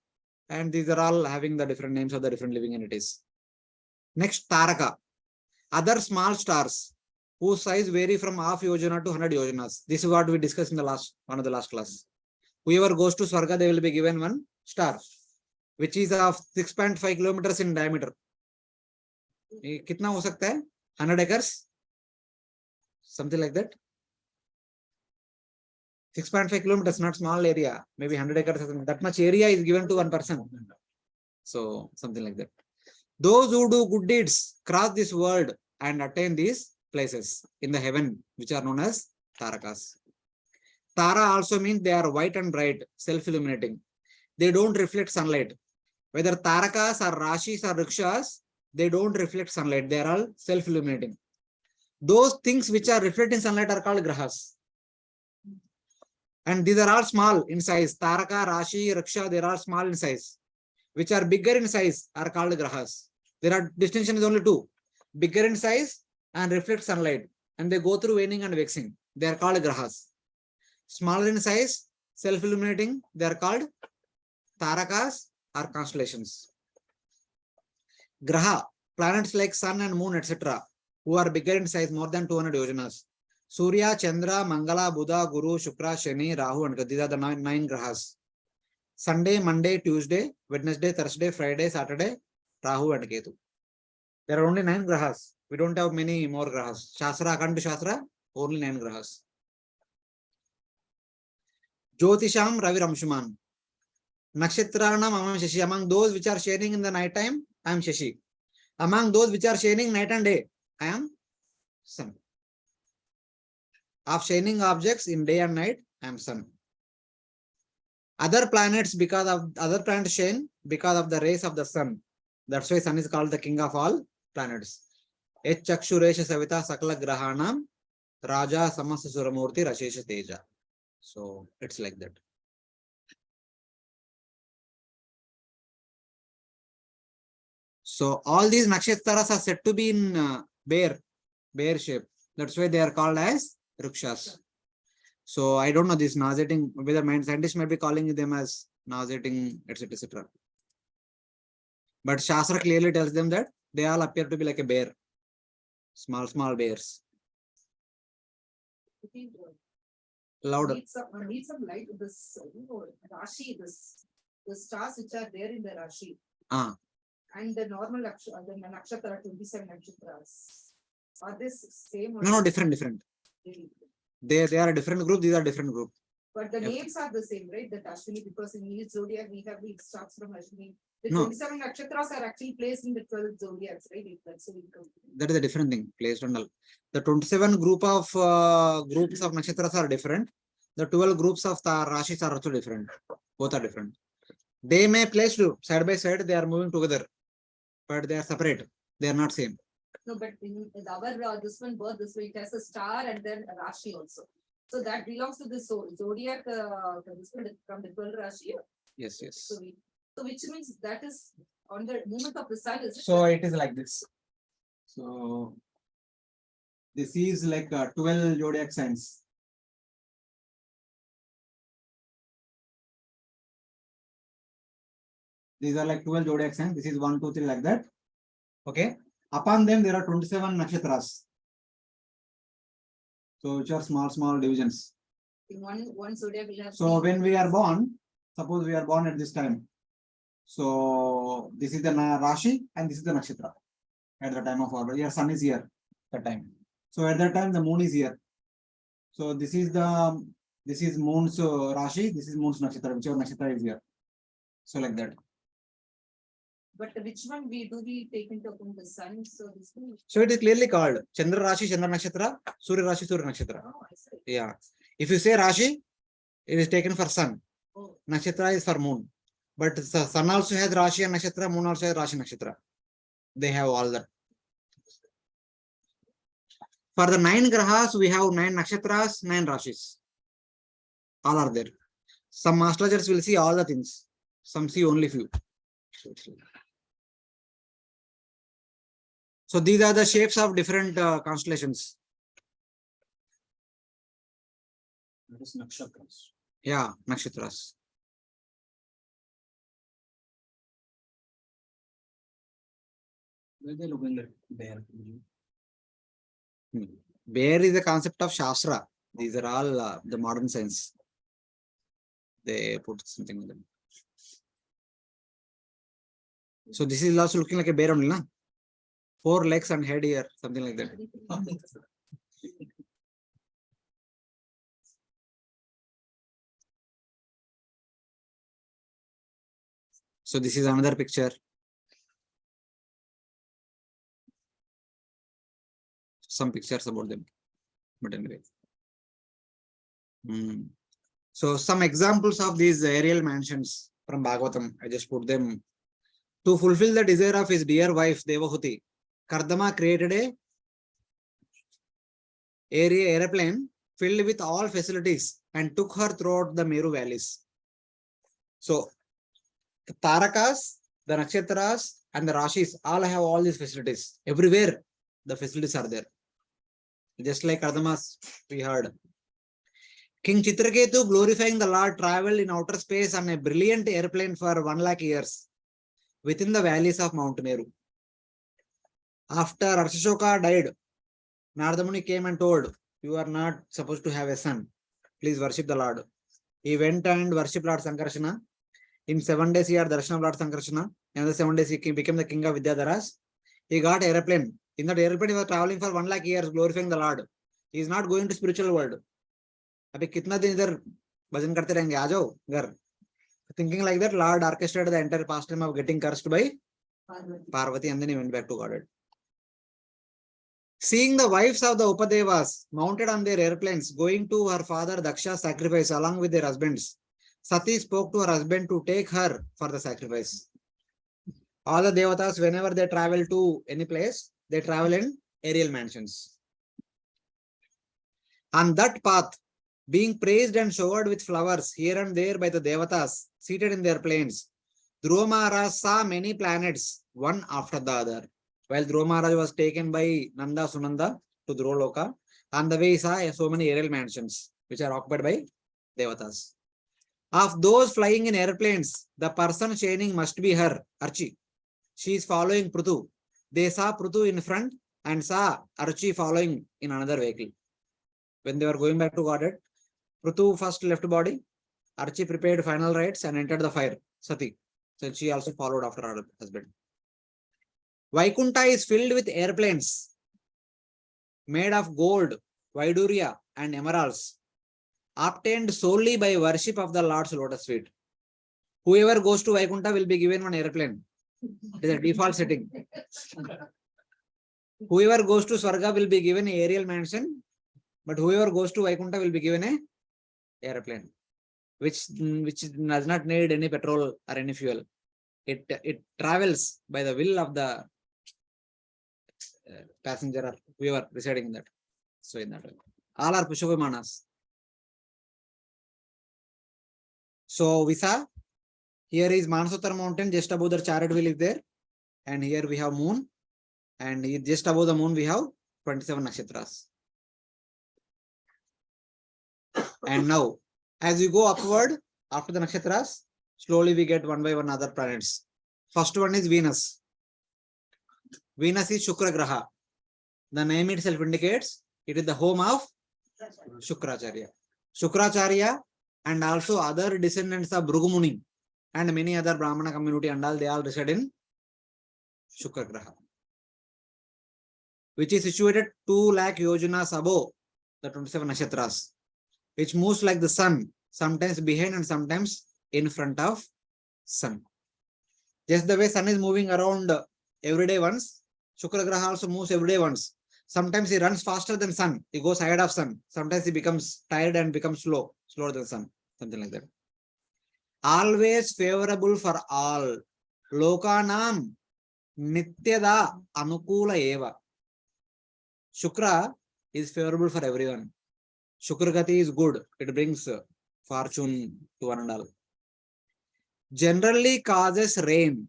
A: And these are all having the different names of the different living entities. Next, Taraka. Other small stars whose size vary from half yojana to 100 yojanas. This is what we discussed in the one of the last class. Whoever goes to Swarga, they will be given one star, which is of 6.5 kilometers in diameter. Kitna ho sakta hai? 100 acres? Something like that. 6.5 kilometers, not small area. Maybe 100 acres. That much area is given to one person. So something like that. Those who do good deeds cross this world and attain these places in the heaven, which are known as Tarakas. Tara also means they are white and bright, self-illuminating. They don't reflect sunlight. Whether Tarakas or Rashis or Rikshas, they don't reflect sunlight. They are all self-illuminating. Those things which are reflecting sunlight are called Grahas. And these are all small in size. Taraka, Rashi, Riksha, they are all small in size. Which are bigger in size are called Grahas. There are distinction is only two. Bigger in size and reflect sunlight. And they go through waning and waxing. They are called Grahas. Smaller in size, self-illuminating, they are called Tarakas or constellations. Graha, planets like Sun and Moon, etc., who are bigger in size, more than 200 yojanas. Surya, Chandra, Mangala, Buddha, Guru, Shukra, Shani, Rahu, and these are the nine Grahas. Sunday, Monday, Tuesday, Wednesday, Thursday, Friday, Saturday, Rahu and Ketu. There are only 9 Grahas. We don't have many more Grahas. Shastra, according to Shastra, only 9 Grahas. Jyotisham Ravi Ramshuman. Nakshatranam Amam Shashi. Among those which are shining in the night time, I am Shashi. Among those which are shining night and day, I am Sun. Of shining objects in day and night, I am Sun. Other planets, because of other planets shine because of the rays of the sun. That's why Sun is called the king of all planets. Et Chakshuresha Savita Sakala Grahanam Raja Samasa Suramurti Rashesha Teja. So it's like that. So all these nakshatras are said to be in bear shape. That's why they are called as rukshas. So I don't know this nauseating, whether mind scientists might be calling them as nauseating, etc. etc. But Shastra clearly tells them that they all appear to be like a bear, small bears. Louder.
B: Need some light. This, Rashi, the stars which are there in the Rashi. And the normal the nakshatra, 27 nakshatras. Are this same? Or
A: No, different. They are a different group. These are different group.
B: But the names are the same, right? The Ashwini, because in each zodiac we have the stars from Ashwini. The
A: No.
B: 27 nakshatras are actually placed in the 12 zodiacs, right?
A: That is a different thing placed on the 27 group of groups of nakshatras are different. The 12 groups of rashis are also different. Both are different. They may place side by side. They are moving together, but they are separate. They are not same.
B: No, but in our this one birth this way it has a star and then a Rashi also. So that belongs to the zodiac this one from the 12 Rashi.
A: Yes.
B: So which means that is on the movement of the sun.
A: So it is like this. So this is like 12 zodiac signs. These are like 12 zodiac signs. This is 1, 2, 3 like that. Okay. Upon them there are 27 nakshatras. So which are small divisions.
B: In one zodiac will have.
A: So when we are born, suppose we are born at this time. So this is the Rashi and this is the nakshatra. At the time of our your sun is here. That time. So at that time the moon is here. So this is moon's Rashi. This is moon's nakshatra. Whichever nakshatra is here. So like that.
B: But which one we take into account the sun? So this one.
A: So it is clearly called Chandra Rashi, Chandra Nakshatra, Surya Rashi, Surya Nakshatra.
B: Oh, I see.
A: Yeah. If you say Rashi, it is taken for sun.
B: Oh.
A: Nakshatra is for moon. But the sun also has Rashi and Nakshatra, moon also has Rashi Nakshatra. They have all that. For the 9 grahas, we have 9 nakshatras, 9 rashis. All are there. Some astrologers will see all the things. Some see only few. So these are the shapes of different constellations.
D: That is nakshatras.
A: Yeah, nakshatras.
D: Where they look in the bear?
A: Bear is the concept of Shastra. These are all the modern science. They put something in them. So this is also looking like a bear only, na? 4 legs and head here, something like that. So this is another picture. Some pictures about them. But anyway. So some examples of these aerial mansions from Bhagavatam. I just put them. To fulfill the desire of his dear wife Devahuti, Kardama created a airplane filled with all facilities and took her throughout the Meru valleys. So the Tarakas, the Nakshatras and the Rashis all have all these facilities. Everywhere the facilities are there. Just like Kardama's we heard. King Chitraketu, glorifying the Lord, traveled in outer space on a brilliant airplane for 1 lakh years within the valleys of Mount Meru. After Arshoka died, Narada Muni came and told, you are not supposed to have a son. Please worship the Lord. He went and worshipped Lord Sankarsana. In 7 days, he had darshan of Lord Sankarsana. In the 7 days, he became the king of Vidyadharas. He got airplane. In that airplane, he was traveling for 1 lakh years, glorifying the Lord. He is not going to spiritual world. Abhi kitna din idhar bhajan karte rahenge, aa jao ghar. Thinking like that, Lord orchestrated the entire pastime of getting cursed by Parvati, and then he went back to Godhead. Seeing the wives of the Upadevas mounted on their airplanes going to her father Daksha's sacrifice along with their husbands, Sati spoke to her husband to take her for the sacrifice. All the Devatas, whenever they travel to any place, they travel in aerial mansions. On that path, being praised and showered with flowers here and there by the Devatas seated in their planes, Dhruva Maharaj saw many planets, one after the other. While Dhruva Maharaj was taken by Nanda Sunanda to Dhruva on the way he saw so many aerial mansions, which are occupied by Devatas. Of those flying in airplanes, the person chaining must be her, Archi. She is following Prutu. They saw Prutu in front and saw Archi following in another vehicle. When they were going back to Godhead, Prutu first left body, Archi prepared final rites and entered the fire, Sati. So she also followed after her husband. Vaikunta is filled with airplanes made of gold, Vaiduria, and emeralds, obtained solely by worship of the Lord's lotus feet. Whoever goes to Vaikunta will be given one airplane. It is a default setting. Whoever goes to Swarga will be given an aerial mansion, but whoever goes to Vaikunta will be given a airplane, which does not need any petrol or any fuel. It travels by the will of the passenger or whoever residing in that. So in that way, all are Pushpavimanas. So Visa, here is Manasottar mountain, just above the chariot wheel is there, and here we have moon, and just above the moon we have 27 nakshatras. And now, as we go upward after the nakshatras, slowly we get one by one other planets. First one is Venus. Venus is Shukra Graha. The name itself indicates it is the home of Shukracharya. Shukracharya and also other descendants of Bhrugumuni and many other Brahmana community and all, they all reside in Shukra Graha, which is situated 2 lakh yojanas above the 27 nakshatras, which moves like the sun, sometimes behind and sometimes in front of sun. Just the way sun is moving around every day once, Shukra Graha also moves every day once. Sometimes he runs faster than sun, he goes ahead of sun. Sometimes he becomes tired and becomes slower than sun, something like that. Always favorable for all. Lokanam nityada anukula eva. Shukra is favorable for everyone. Shukragati is good. It brings fortune to one and all. Generally causes rain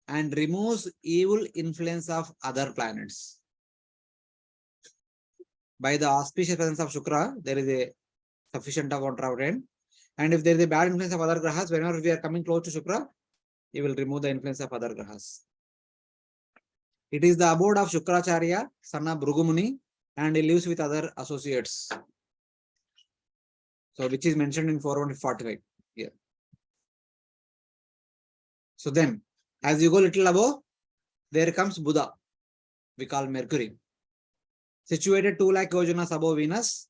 A: and removes evil influence of other planets. By the auspicious presence of Shukra, there is a sufficient amount of rain. And if there is a bad influence of other grahas, whenever we are coming close to Shukra, he will remove the influence of other grahas. It is the abode of Shukracharya, son of Bhrugumuni, and he lives with other associates. So, which is mentioned in 445 here. So then, as you go little above, there comes Buddha, we call Mercury. Situated 2 lakh yojanas above Venus,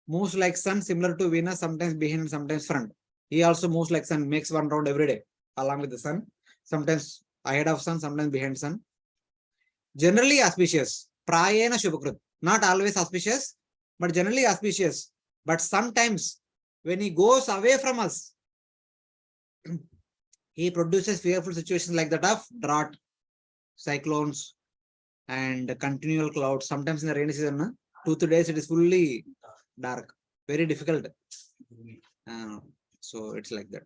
A: moves like sun, similar to Venus, sometimes behind and sometimes front. He also moves like sun, makes one round every day along with the sun, sometimes ahead of sun, sometimes behind sun. Generally auspicious, prayena shubhakrut, not always auspicious, but generally auspicious. But sometimes when he goes away from us, he produces fearful situations like that of drought, cyclones, and continual clouds. Sometimes in the rainy season, 2-3 days it is fully dark, very difficult. So it's like that.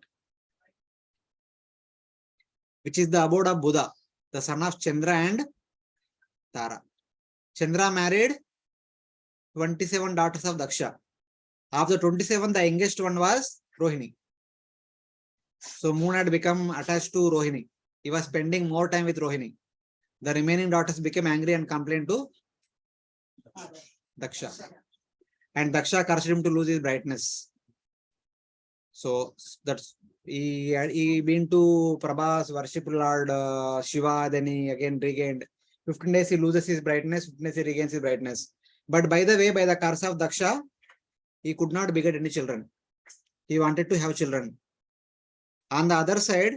A: Which is the abode of Buddha, the son of Chandra and Tara. Chandra married 27 daughters of Daksha. Of the 27, the youngest one was Rohini. So moon had become attached to Rohini. He was spending more time with Rohini. The remaining daughters became angry and complained to Daksha. And Daksha cursed him to lose his brightness. So that's he been to Prabhas, worship Lord Shiva, then he again regained. 15 days he loses his brightness, 15 days he regains his brightness. But by the way, by the curse of Daksha, he could not beget any children. He wanted to have children. On the other side,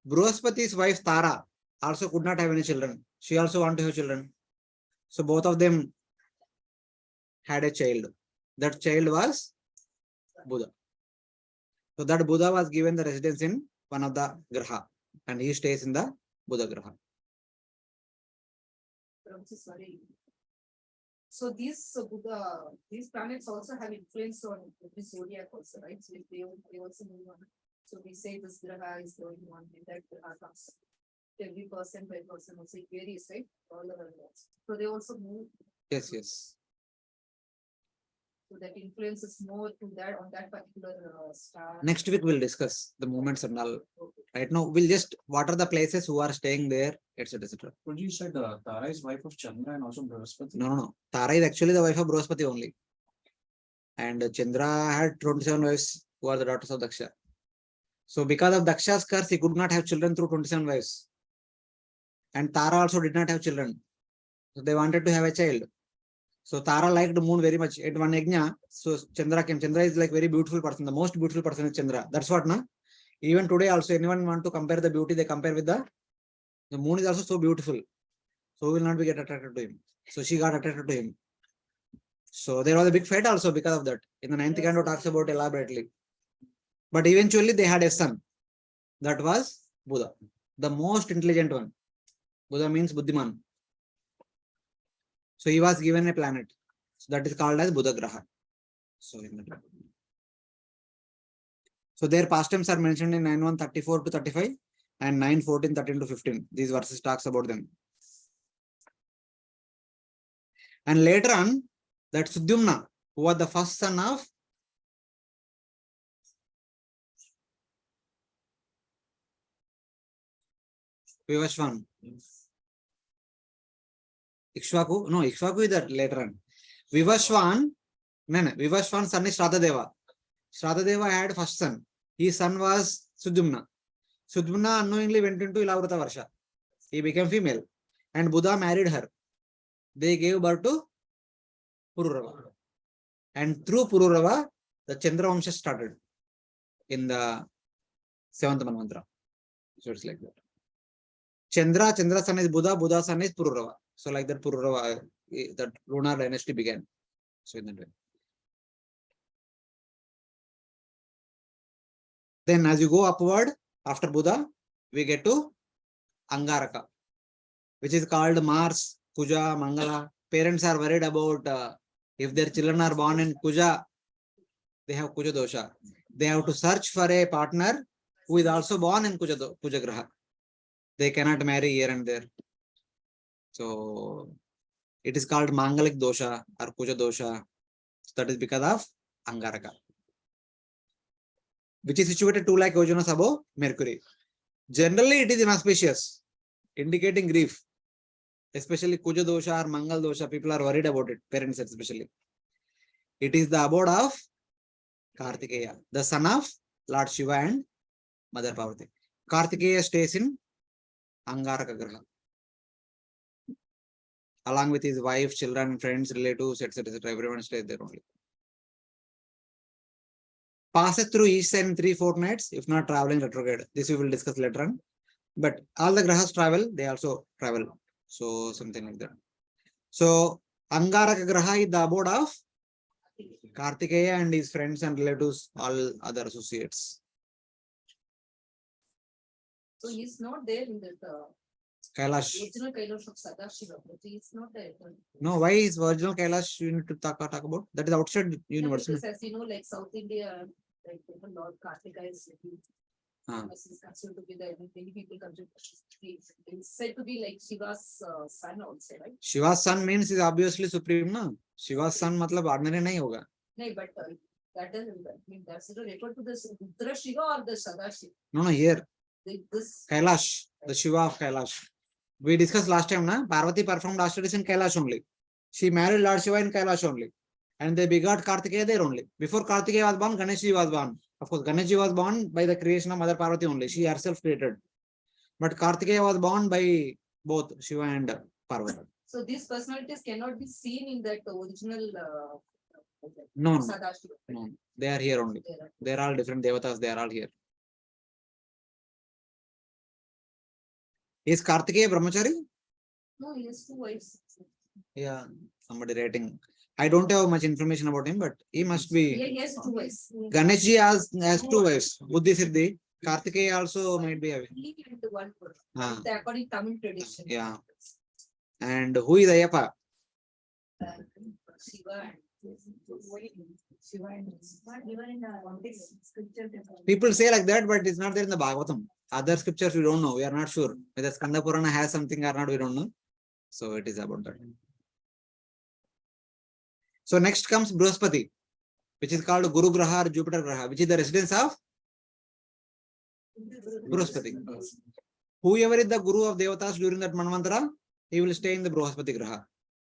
A: Bruhaspati's wife Tara also could not have any children. She also wanted to have children. So both of them had a child. That child was Buddha. So that Buddha was given the residence in one of the graha, and he stays in the Buddha graha.
B: Sorry. So these these planets also have influence on the zodiac also, right? So they also move on. So we say this graha is going on in that graha comes. Every person by person also it varies, right? All the worlds. So they also move,
A: Yes, yes.
B: so that influences more to that on that particular star.
A: Next week we'll discuss the movements and all. Right now, we'll just what are the places who are staying there, etc. etc.
D: But you said Tara is wife of Chandra and also Brihaspati.
A: No, no, no. Tara is actually the wife of Brihaspati only. And Chandra had 27 wives who are the daughters of Daksha. So because of Daksha's curse, he could not have children through 27 wives. And Tara also did not have children. So they wanted to have a child. So Tara liked the moon very much. At one yajna, so Chandra came. Chandra is like very beautiful person. The most beautiful person is Chandra. That's what, na? Even today also, anyone want to compare the beauty, they compare with the moon is also so beautiful. So will not be get attracted to him. So she got attracted to him. So there was a big fight also because of that. In the 9th canto talks about elaborately. But eventually they had a son. That was Buddha, the most intelligent one. Buddha means Buddhiman. So he was given a planet. So that is called as Buddha Graha. So their pastimes are mentioned in 9:1:34 to 35 and 9:14:13 to 15. These verses talks about them. And later on, that Sudyumna, who was the first son of Vivashwan. Ikshvaku? No, Ikshvaku is that later on. Vivashwan, Vivashwan's son is Shradadeva. Shradadeva had first son. His son was Sudyumna. Sudyumna unknowingly went into Ilavrata Varsha. He became female. And Buddha married her. They gave birth to Pururava. And through Pururava, the Chandra Vamsha started in the 7th Manvantara. So it's like that. Chandra's son is Buddha, Buddha's son is Pururava. So like that Pururava, that lunar dynasty began. So in that way. Then as you go upward, after Buddha, we get to Angaraka, which is called Mars, Kuja, Mangala. Parents are worried about if their children are born in Kuja, they have Kuja dosha. They have to search for a partner who is also born in Kuja Graha. They cannot marry here and there. So it is called Mangalik dosha or Kuja dosha. That is because of Angaraka, which is situated 2 lakh yojanas above Mercury. Generally, it is inauspicious, indicating grief. Especially Kuja dosha or Mangal dosha, people are worried about it, parents especially. It is the abode of Kartikeya, the son of Lord Shiva and Mother Parvati. Kartikeya stays in Angaraka Graha, along with his wife, children, friends, relatives, etc. Everyone stays there only. Passes through each sign in 3 fortnights, if not traveling retrograde. This we will discuss later on. But all the grahas travel, they also travel. So something like that. So Angaraka Graha is the abode of Kartikeya and his friends and relatives, all other associates.
B: So he's not there in that
A: Kailash.
B: original Kailash of Sadashiva, but he's not there.
A: No, why is original Kailash you need to talk about? That is outside
B: Yeah,
A: universe.
B: because as you know, like South India, like Lord Kartika is considered to be the many people consider it's said to be like Shiva's son also, right?
A: Shiva's son means is obviously supreme, na? Shiva's son matlab ordinary nahi hoga.
B: No, but that doesn't mean that's refer to the Rudra Shiva or the Sadashiva.
A: No, here.
B: This
A: Kailash, the Shiva of Kailash. We discussed last time, na? Parvati performed austerities in Kailash only. She married Lord Shiva in Kailash only. And they begot Kartikeya there only. Before Kartikeya was born, Ganeshji was born. Of course, Ganeshji was born by the creation of Mother Parvati only. She herself created. But Kartikeya was born by both Shiva and Parvati.
B: So these personalities cannot be seen in that original
A: No,
B: Sadashiva.
A: no. They are here only. They are all different devatas. They are all here. Is Kartikeya Brahmachari?
B: No, he has 2 wives.
A: Yeah, somebody writing. I don't have much information about him, but he must be.
B: Yeah, he has 2 wives.
A: Ganeshji has 2 wives. Buddhi Siddhi. Kartikeya also might be having.
B: He and one
A: Ah.
B: according to Tamil tradition.
A: Yeah. And who is Ayappa?
B: Shiva and Shiva and
C: Not given in the scripture.
A: People say like that, but it's not there in the Bhagavatam. Other scriptures we don't know. We are not sure whether Skanda Purana has something or not. We don't know. So it is about that. So next comes Bruhaspati, which is called Guru Graha or Jupiter Graha, which is the residence of Bruhaspati. Whoever is the Guru of Devatas during that Manvantara, he will stay in the Bruhaspati Graha.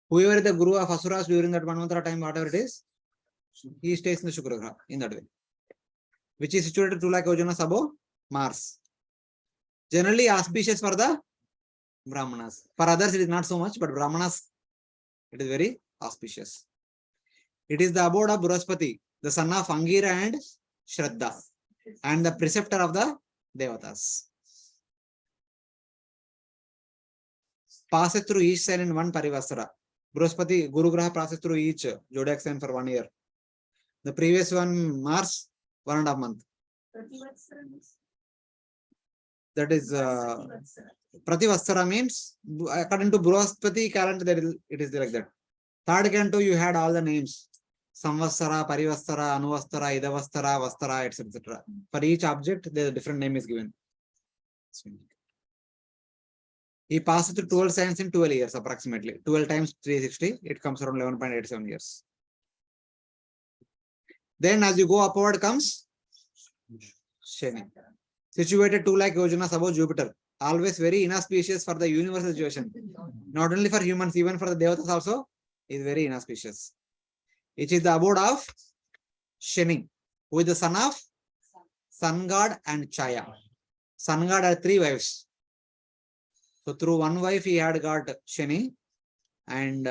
A: Whoever is the Guru of Asuras during that Manvantara time, whatever it is, he stays in the Shukra Graha in that way, which is situated 2 lakh yojanas above Mars. Generally auspicious for the Brahmanas. For others, it is not so much, but Brahmanas, it is very auspicious. It is the abode of Bruhaspati, the son of Angira and Shraddha, and the preceptor of the Devatas. Passes through each sign in one Parivasara. Bruhaspati, Guru Graha passes through each zodiac sign for 1 year. The previous one, Mars, 1.5 months. That is Prativasara means, according to Bruhaspati calendar, it is like that. Third canto, you had all the names. Samvatsara, Parivastara, Anuvastara, Idavastara, Vastara, etc. For each object, the different name is given. He passed through 12 signs in 12 years approximately. 12 times 360, it comes around 11.87 years. Then as you go upward comes Shani. Situated 2 lakh yojanas above Jupiter. Always very inauspicious for the universal situation. Not only for humans, even for the Devatas also, is very inauspicious. It is the abode of Shani, who is the son of Sun God and Chaya. Sun God had 3 wives. So through one wife he had got Shani, and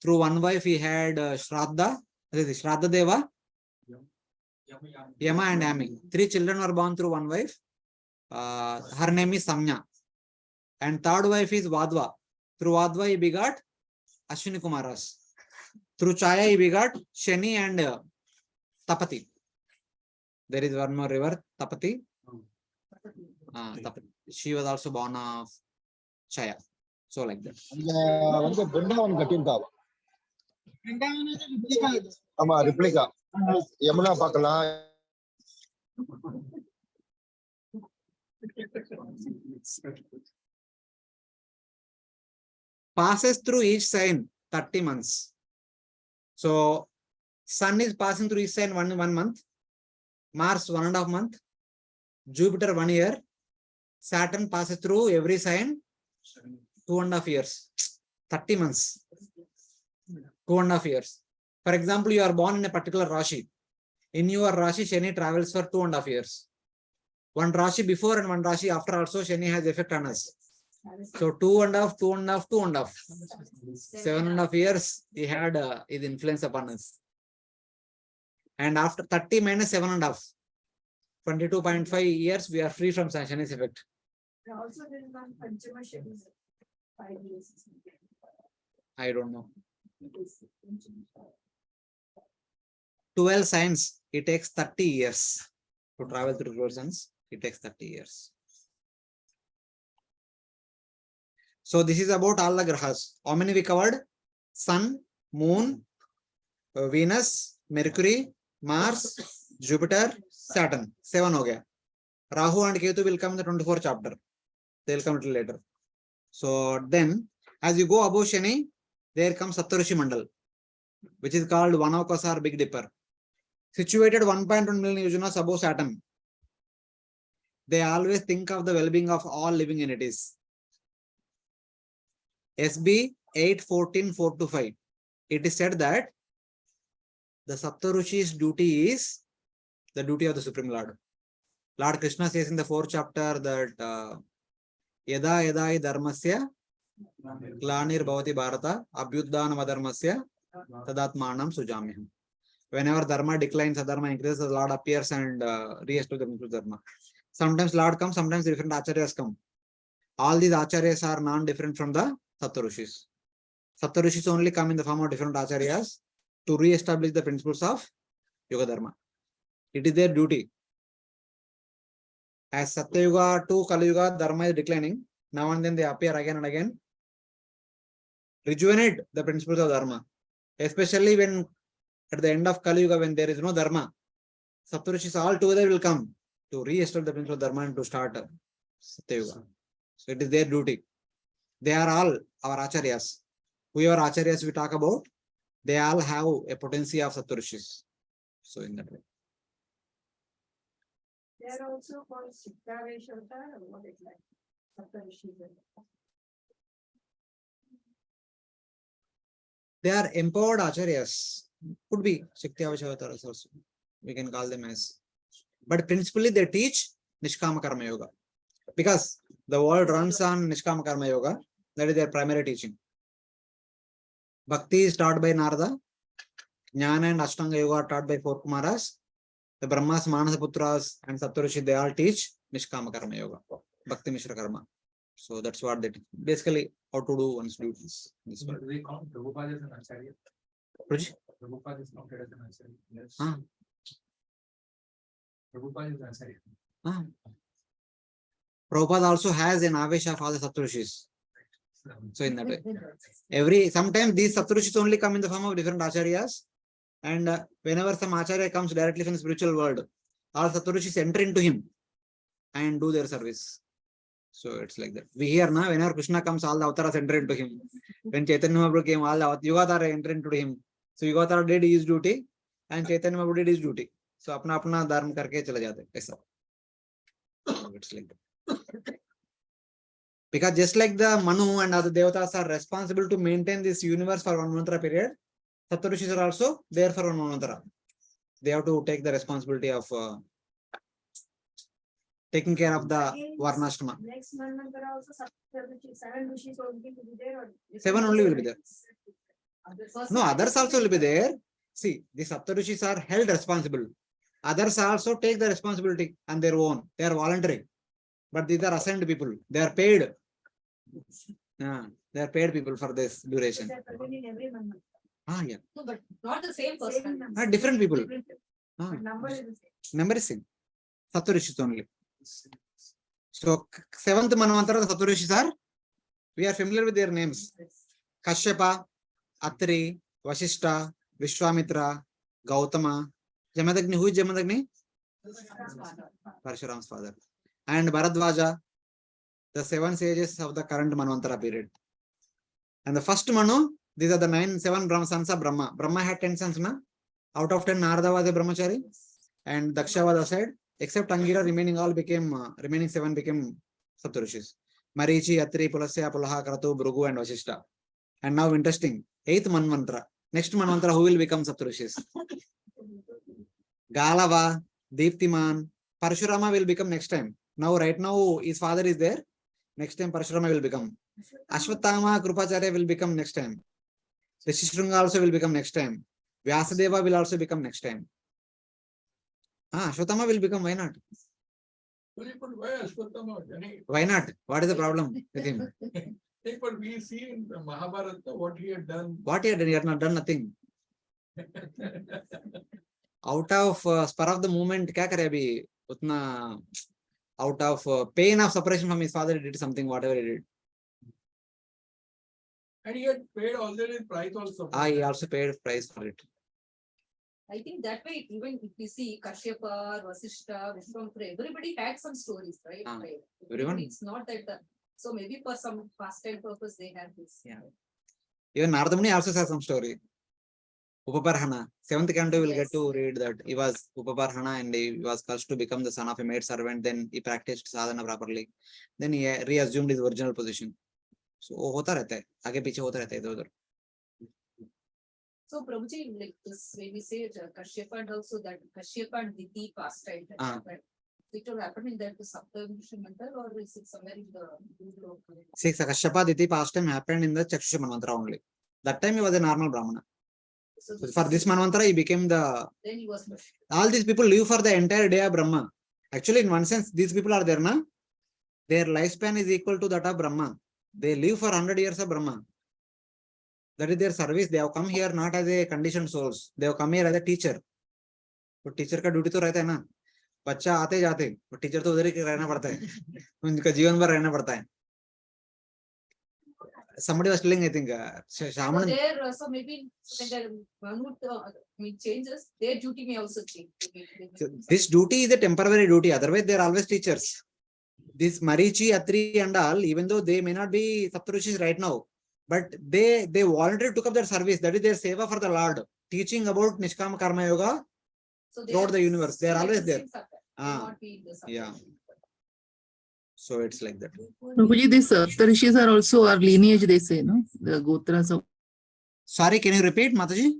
A: through one wife he had Shraddha, Shraddha Deva, Yama and Ami. 3 children were born through one wife. Her name is Samya. And third wife is Vadva. Through Vadva he begot Ashwini Kumaras. Through Chaya he begot Shani and Tapati. There is one more river, Tapati. Tapati. She was also born of Chaya. So like that.
G: Brindavan கட்டியிருக்காவா ஆமா replica Yamuna பார்க்கலாம்.
A: Passes through each sign 30 months. So Sun is passing through each sign 1 month, Mars 1.5 month, Jupiter 1 year, Saturn passes through every sign 2.5 years. 30 months, 2.5 years. For example, you are born in a particular Rashi. In your Rashi, Shani travels for 2.5 years. One Rashi before and one Rashi after also, Shani has effect on us. So 2.5, 2.5, 2.5. 7.5 years he had his influence upon us. And after 30 minus 7.5, 22.5 years, we are free from Shani's effect.
C: Also, there is one Panchama Shani, 5 years.
A: I don't know. 12 signs, it takes 30 years to travel through 12 signs. It takes 30 years. So this is about all the grahas. How many we covered? Sun, Moon, Venus, Mercury, Mars, Jupiter, Saturn. 7 ho gaya. Rahu and Ketu will come in the 24th chapter. They'll come a little later. So then, as you go above Shani, there comes Saptarishi Mandal, which is called Vanavakasa or Big Dipper. Situated 1.1 million yojanas above Saturn. They always think of the well-being of all living entities. SB 8.14.4-5. It is said that the Saptarushi's duty is the duty of the Supreme Lord. Lord Krishna says in the 4th chapter that Yada Yada Dharmasya Glanir Bhavati Bharata Abhyudhanam Adharmasya Tadatmanam Sujamyam. Whenever Dharma declines, Adharma increases, the Lord appears and reestablishes the Dharma. Sometimes Lord comes, sometimes different acharyas come. All these acharyas are non-different from the Saptarushis. Saptarushis only come in the form of different acharyas to re-establish the principles of Yoga Dharma. It is their duty. As Satya Yuga to Kali Yuga, Dharma is declining. Now and then they appear again and again. Rejuvenate the principles of Dharma. Especially when at the end of Kali Yuga, when there is no dharma, Saptarishis all together will come to re-establish the principle of dharma and to start Satya Yuga. So it is their duty. They are all our acharyas. Whoever acharyas we talk about, they all have a potency of Saptarishis. So in that way.
C: They are also called Siddhaveshwara or what is like? Saptarishis.
A: They are empowered acharyas. Could be Shakti Avashavataras also. We can call them as. But principally they teach Nishkama Karma Yoga. Because the world runs on Nishkama Karma Yoga. That is their primary teaching. Bhakti is taught by Narada. Jnana and Ashtanga Yoga are taught by four Kumaras. The Brahmas, Manasaputras and Saptarishi, they all teach Nishkama Karma Yoga. Bhakti Mishra Karma. So that's what they teach. Basically, how to do one's duties. This
F: Do they count Prabhupada as an acharya?
A: Prabhuji?
F: Prabhupada is counted as an acharya. Yes.
A: Ah.
F: Prabhupada is an acharya.
A: Ah. Prabhupada also has an Avesha of all the Saptarishis. So in that way, sometimes these Saptarishis only come in the form of different acharyas, and whenever some acharya comes directly from the spiritual world, all Saptarishis enter into him and do their service. So it's like that. We hear now, whenever Krishna comes, all the avatars enter into him. When Chaitanya Mahaprabhu came, all the Yugatara enter into him. So Yugatara did his duty, and Chaitanya Mahaprabhu did his duty. So apna dharma karke chala jate. Aisa. So it's like that. Because just like the Manu and other devatas are responsible to maintain this universe for 1 mantra period, Saptarishis are also there for 1 mantra. They have to take the responsibility of taking care of the Varnashtama.
C: Next month, also 7 rishis will be there. Or
A: 7 only will be there.
B: Others
A: No, others also will be there. See, the Saptarishis are held responsible. Others also take the responsibility on their own. They are voluntary. But these are assigned people. They are paid. They are paid people for this duration.
C: They are present in every month.
A: Yeah.
B: No, but not the same person.
A: Different people.
C: Different. But number is the same.
A: Number is same. Saptarishis only. So 7th Manvantara, the Saptarishis are, we are familiar with their names. Kashyapa, Atri, Vasishta, Vishwamitra, Gautama. Jamadagni, who is Jamadagni? Parshuram's father. And Bharadwaja, the 7 sages of the current Manvantara period. And the first Manu, these are the 7 sons of Brahma. Brahma had 10 sons, na? Out of 10, Narada was a brahmachari, and Daksha was aside. Except Angira, remaining 7 became Saptarishis. Marichi, Atri, Pulasya, Pulaha, Kratu, Bhrugu, and Vasishta. And now interesting, 8th Manvantara. Next Manvantara, who will become Saptarishis? Galava, Deeptiman, Parshurama will become next time. Now, right now, his father is there. Next time, Parshurama will become. Ashwatthama, Krupacharya will become next time. Rishishrunga also will become next time. Vyasadeva will also become next time. Ashwatthama will become, why not? Why not? What is the problem with him?
F: But we see in the Mahabharata what he had done.
A: What he had done? He had not done nothing. Out of spur of the moment, kya kare abhi? Utna, out of pain of separation from his father, he did something, whatever he did.
F: And he had paid already price also.
A: He also paid price for it.
B: I think that way, even if we see Kashyapa, Vasishta, Vishwamitra, everybody had some stories, right? Right.
A: Everyone.
B: It's not that so maybe for some pastime purpose they have this.
A: Yeah. Even Narada Muni also has some story. Upaparhana. 7th canto will get to read that he was Upaparhana and he was cursed to become the son of a maid servant. Then he practiced sadhana properly. Then he reassumed his original position. So hota rehta hai. Aage piche hota rehta hai idhar udhar.
B: So Prabhuji, like this, when we say Kashyapa and also that Kashyapa and Diti pastime, right? It will happen in that Saptarishi mantra or is it somewhere in the
A: See, Kashyapa Diti pastime happened in the Chakshusha Manvantara only. That time he was a normal Brahmana. So for this Manvantara, he became the.
B: Then he was.
A: All these people live for the entire day of Brahma. Actually, in one sense, these people are there, na? Their lifespan is equal to that of Brahma. They live for 100 years of Brahma. That is their service. They have come here not as a conditioned souls. They have come here as a teacher. तो teacher का duty तो रहता है ना, बच्चा आते जाते, तो टीचर तो उधर ही रहना पड़ता है, उनका जीवन भर रहना पड़ता है. somebody was telling, I think,
B: So
A: Shaman.
B: there, so maybe when the Manut changes, their duty may also change.
A: This duty is a temporary duty. Otherwise, they are always teachers. This Marichi, Atri, and all, even though they may not be Saptarishis right now, but they voluntarily took up their service. That is their seva for the Lord, teaching about Nishkama Karma Yoga
B: So
A: throughout the universe. They are
B: still
A: always there.
B: existing Sapta, may
A: Ah,
B: not be in the Sapta.
A: yeah. So it's like that.
H: Prabhuji, these Saptarishis are also our lineage, they say, no? The Gotras of.
A: Sorry, can you repeat, Mataji?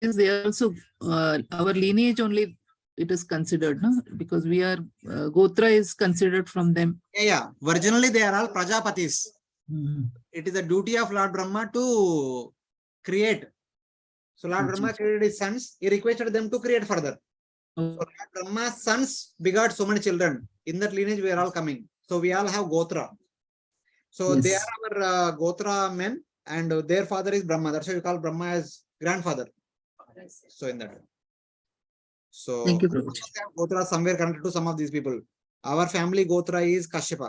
H: Yes, they are also our lineage only. It is considered, no? Because we are Gotra is considered from them.
A: Yeah. Originally, they are all Prajapatis.
H: Mhm.
A: It is the duty of Lord Brahma to create. So Lord Brahma created his sons. He requested them to create further. So Lord Brahma's sons begot so many children. In that lineage, we are all coming. So we all have Gotra. So they
H: Yes.
A: are our Gotra men, and their father is Brahma. That's why we call Brahma as grandfather. So in that way. So
H: Thank you, Prabhuji.
A: Gotra somewhere connected to some of these people. Our family Gotra is Kashyapa.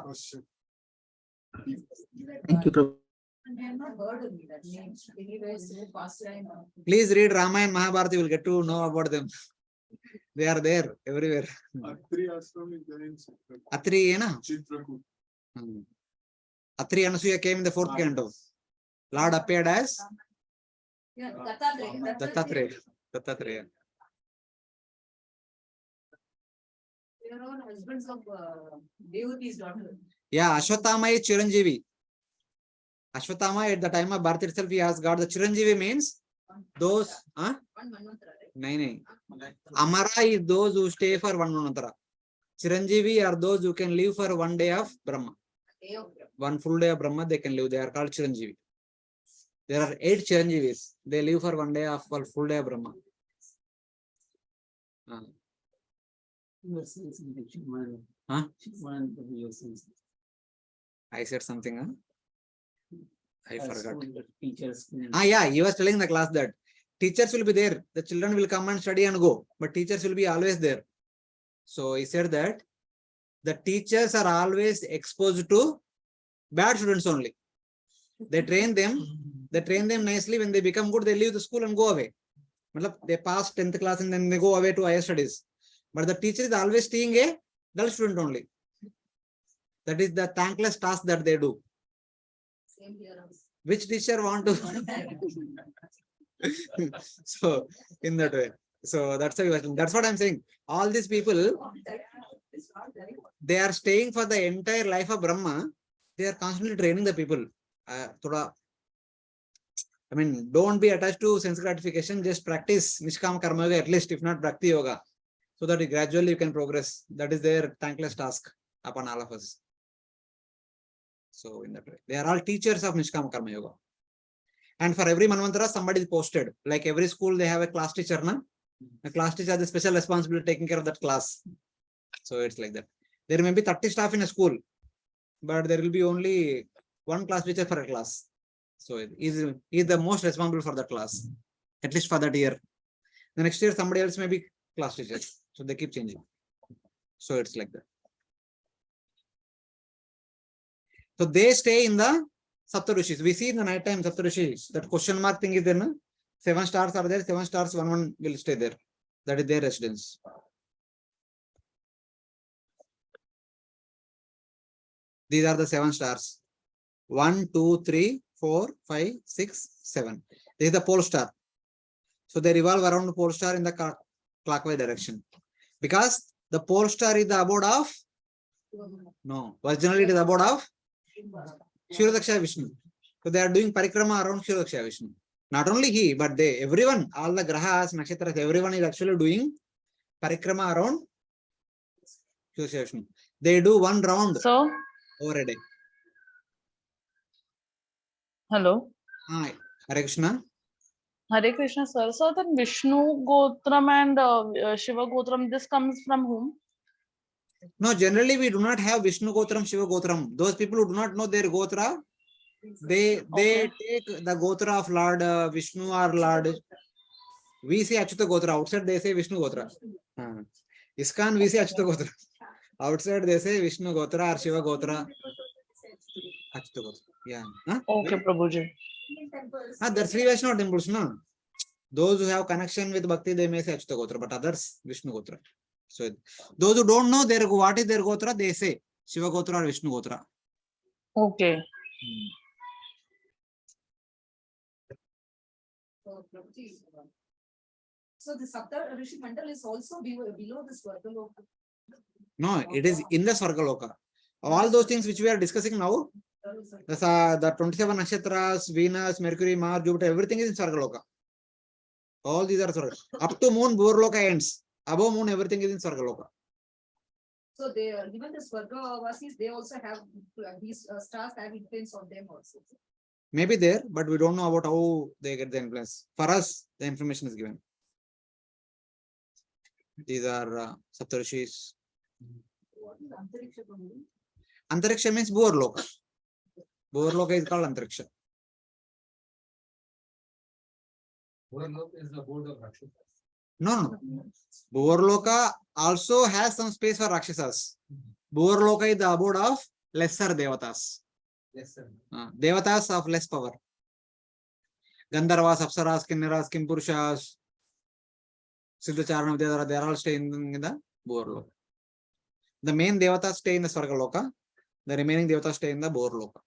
H: Thank you, Prabhuji.
B: And I have not heard of that name. Anyway, so past time.
A: Please read Ramayana and Mahabharata. You will get to know about them. They are there everywhere. Atri, you know? Atri Anasuya came in the 4th canto. Lord appeared as
B: Yeah, Dattatreya.
A: Dattatreya.
B: They are all husbands of Devuti's daughter.
A: Yeah, Ashwatthama is Chiranjeevi. Ashwatthama at the time of birth itself, he has got the Chiranjeevi means those,
B: One Manvantara, right?
A: Nine. Amara is those who stay for one Manvantara. Chiranjeevi are those who can live for one day of Brahma.
B: Day of Brahma.
A: One full day of Brahma, they can live. They are called Chiranjeevi. There are 8 Chiranjeevis. They live for one day of one full day of Brahma. Huh? I said something. Huh? I forgot. Yeah, he was telling the class that teachers will be there. The children will come and study and go, but teachers will be always there. So he said that the teachers are always exposed to bad students only. They train them nicely. When they become good, they leave the school and go away. They pass 10th class and then they go away to higher studies. But the teacher is always seeing a dull student only. That is the thankless task that they do.
B: Same here also.
A: Which teacher want to? So in that way. So that's what I'm saying. All these people, they are staying for the entire life of Brahma. They are constantly training the people. I mean, don't be attached to sense gratification. Just practice Nishkama Karma Yoga, at least, if not Bhakti Yoga, so that gradually you can progress. That is their thankless task upon all of us. So in that way, they are all teachers of Nishkama Karma Yoga. And for every Manvantara, somebody is posted. Like every school, they have a class teacher. Na? The class teacher has the special responsibility taking care of that class. So it's like that. There may be 30 staff in a school, but there will be only one class teacher for a class. So he is the most responsible for that class, at least for that year. The next year, somebody else may be class teacher. So they keep changing. So it's like that. So they stay in the Saptarishis. We see in the night time Saptarishis, that question mark thing is there. No? 7 stars are there, 7 stars, one will stay there. That is their residence. These are the 7 stars. 1, 2, 3, 4, 5, 6, 7. This is the pole star. So they revolve around the pole star in the clockwise direction. Because the pole star is the abode of? No. Originally it is the abode of Kshirodakshaya Vishnu. So they are doing parikrama around Kshirodakshaya Vishnu. Not only he, but they, everyone, all the grahas, nakshatras, everyone is actually doing parikrama around Kshirodakshaya Vishnu. They do 1 round over a day.
I: Hello.
A: Hi, Hare Krishna.
I: Hare Krishna, sir. So then Vishnu Gotram and Shiva Gotram, this comes from whom?
A: No, generally we do not have Vishnu Gotram, Shiva Gotram. Those people who do not know their Gotra, they take the Gotra of Lord Vishnu or Lord. We say Achyuta Gotra. Outside they say Vishnu Gotra. ISKCON we say Achyuta Gotra. Outside they say Vishnu Gotra or Shiva Gotra. Yeah. Huh?
I: Okay, Prabhuji.
C: Indian temples.
A: That's three Vaishnava temples, no? Those who have connection with Bhakti, they may say Achyuta Gotra, but others Vishnu Gotra. So those who don't know their what is their Gotra, they say Shiva Gotra or Vishnu Gotra.
I: Okay.
B: So, Prabhuji, so the Sapta Rishi Mandal is also below this Vargaloka.
A: No, it is in the Svargaloka. All those things which we are discussing now, the 27 nakshatras, Venus, Mercury, Mars, Jupiter, everything is in Svargaloka. All these are Svargaloka. Up to moon, Bhurloka ends. Above moon, everything is in Svargaloka.
B: So they are given the Swarga Vasis, they also have these stars have influence on them also.
A: Maybe there, but we don't know about how they get the influence. For us, the information is given. These are Saptarishis.
B: What is Antariksha Prabhuji?
A: Antariksha means Bhurloka. Bhurloka is called Antariksha.
F: Bhurloka is the board of Rakshasas.
A: No. Bhurloka also has some space for Rakshasas. Bhurloka is the abode of lesser Devatas.
F: Yes, sir.
A: Devatas of less power. Gandharvas, Apsaras, Kinnaras, Kimpurushas, Siddhacharana, they are all staying in the Bhurloka. The main Devatas stay in the Svargaloka. The remaining Devatas stay in the Bhurloka.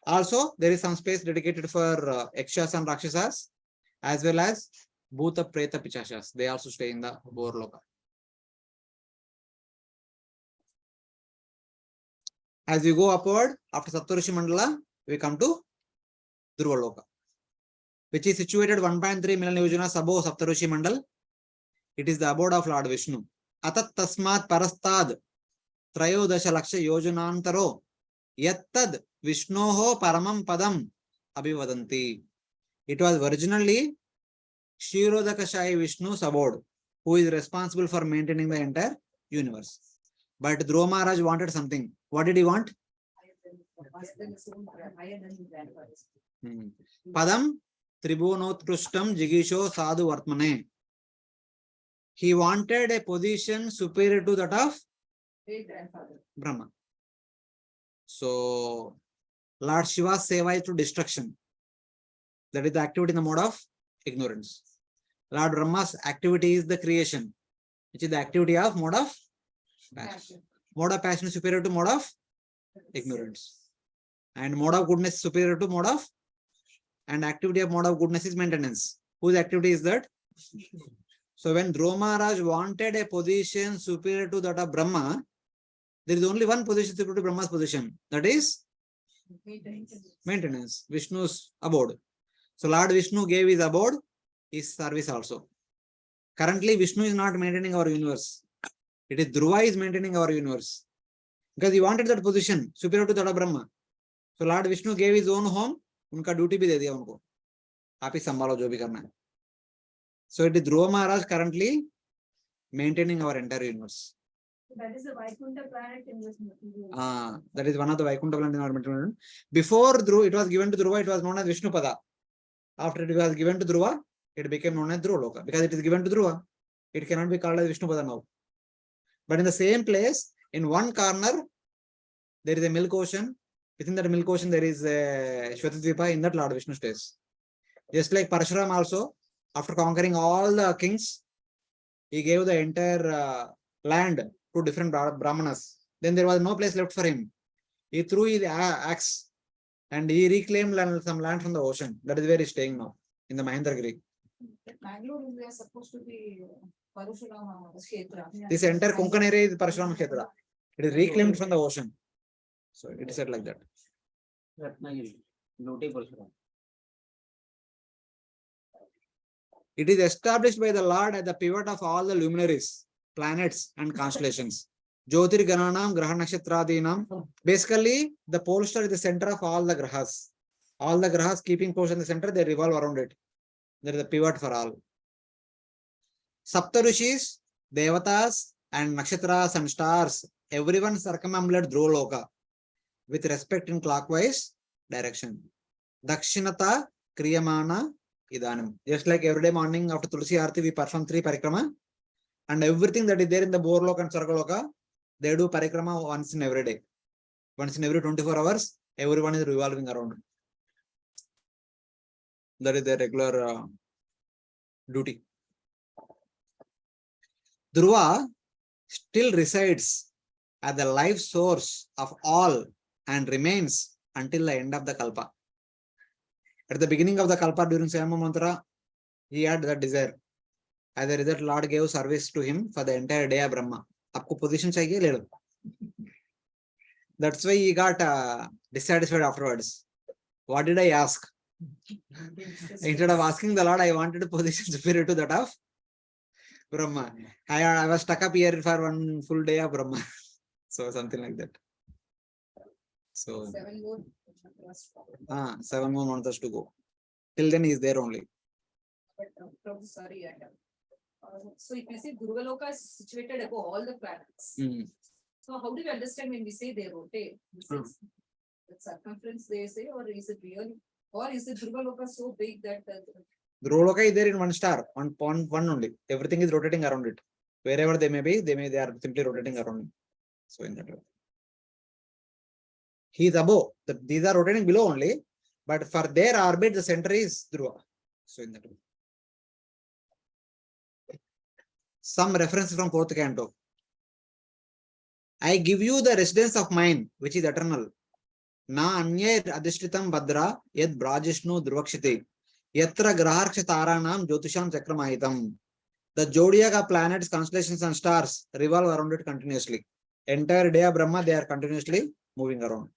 A: Also, there is some space dedicated for Yakshas and Rakshasas, as well as Bhuta, Preta, Pichashas. They also stay in the Bhurloka. As we go upward, after Saptarishi Mandala, we come to Dhruvaloka, which is situated 1.3 million yojanas above Saptarishi Mandal. It is the abode of Lord Vishnu. Atat tasmat parastad trayodasha laksha yojanantaro yattad Vishnoho paramam padam abhivadanti. It was originally Kshirodakashai Vishnu's abode, who is responsible for maintaining the entire universe. But Dhruva Maharaj wanted something. What did he want?
B: Higher than his grandfathers.
A: Padam Tribhunotkrushtam Jigisho Sadhu Vartmane. He wanted a position superior to that of
B: Great grandfather.
A: Brahma. So Lord Shiva's seva is to destruction. That is the activity in the mode of ignorance. Lord Brahma's activity is the creation, which is the activity of mode of passion. Mode of passion is superior to mode of ignorance. And mode of goodness is superior to mode of, and activity of mode of goodness is maintenance. Whose activity is that? So when Dhruva Maharaj wanted a position superior to that of Brahma, there is only one position superior to Brahma's position. That is maintenance. Vishnu's abode. So Lord Vishnu gave his abode, his service also. Currently, Vishnu is not maintaining our universe. It is Dhruva is maintaining our universe. Because he wanted that position superior to that of Brahma. So Lord Vishnu gave his own home. उनका duty भी दे दिया उनको. आप ही संभालो जो भी करना है. So it is Dhruva Maharaj currently maintaining our entire universe.
C: That is the Vaikuntha planet in this material.
A: That is one of the Vaikuntha planet in our material. Before Dhruva, it was given to Dhruva, it was known as Vishnu Pada. After it was given to Dhruva, it became known as Dhruva Loka. Because it is given to Dhruva, it cannot be called as Vishnu Pada now. But in the same place, in one corner, there is a milk ocean. Within that milk ocean, there is a Shvetadvipa. In that Lord Vishnu stays. Just like Parshuram also, after conquering all the kings, he gave the entire land to different Brahmanas. Then there was no place left for him. He threw his axe and he reclaimed some land from the ocean. That is where he is staying now, in the Mahendragiri.
B: Bangalore is supposed to be Parashurama Kshetra.
A: This entire Konkan area is Parashurama Kshetra. It is reclaimed from the ocean. So it is said like that. It is established by the Lord at the pivot of all the luminaries, planets and constellations. Jyotir Gananam, Graha Nakshatra. Basically, the pole star is the center of all the grahas. All the grahas keeping poles in the center, they revolve around it. There is a pivot for all. Saptarishis, Devatas, and Nakshatras and stars, everyone circumambulate Dhruva Loka with respect in clockwise direction. Dakshinata Kriyamana Idanam. Just like every day morning after Tulsi Arati, we perform 3 parikrama, and everything that is there in the Bhurloka and Sargaloka, they do parikrama once in every day. Once in every 24 hours, Everyone is revolving around. That is their regular duty. Dhruva still resides at the life source of all and remains until the end of the Kalpa. At the beginning of the Kalpa during Sayama Mantra, he had that desire. As a result, Lord gave service to him for the entire day of Brahma. Aapko position chahiye le lo. That's why he got dissatisfied afterwards. What did I ask? Instead of asking the Lord, I wanted a position superior to that of Brahma. I was stuck up here for one full day of Brahma. So something like that. So
B: 7 more.
A: 7 more months to go. Till then he is there only.
B: But Prabhu, sorry, I have. So if we say Durgaloka is situated above all the planets. So how do we understand when we say they rotate? This is the circumference they say, or is it really? Or is the Durgaloka so big that
A: Dhruva is there in one star, one only. Everything is rotating around it. Wherever they may be, they are simply rotating around it. So in that way. He is above. These are rotating below only, but for their orbit, the center is Dhruva. So in that way. Some references from 4th canto. I give you the residence of mine, which is eternal. Na anye adhishtritam badra yad brajishnu druvakshiti. Yatra graharksha taranam jyotisham chakramahitam. The zodiac of planets, constellations, and stars revolve around it continuously. Entire day of Brahma, they are continuously moving around.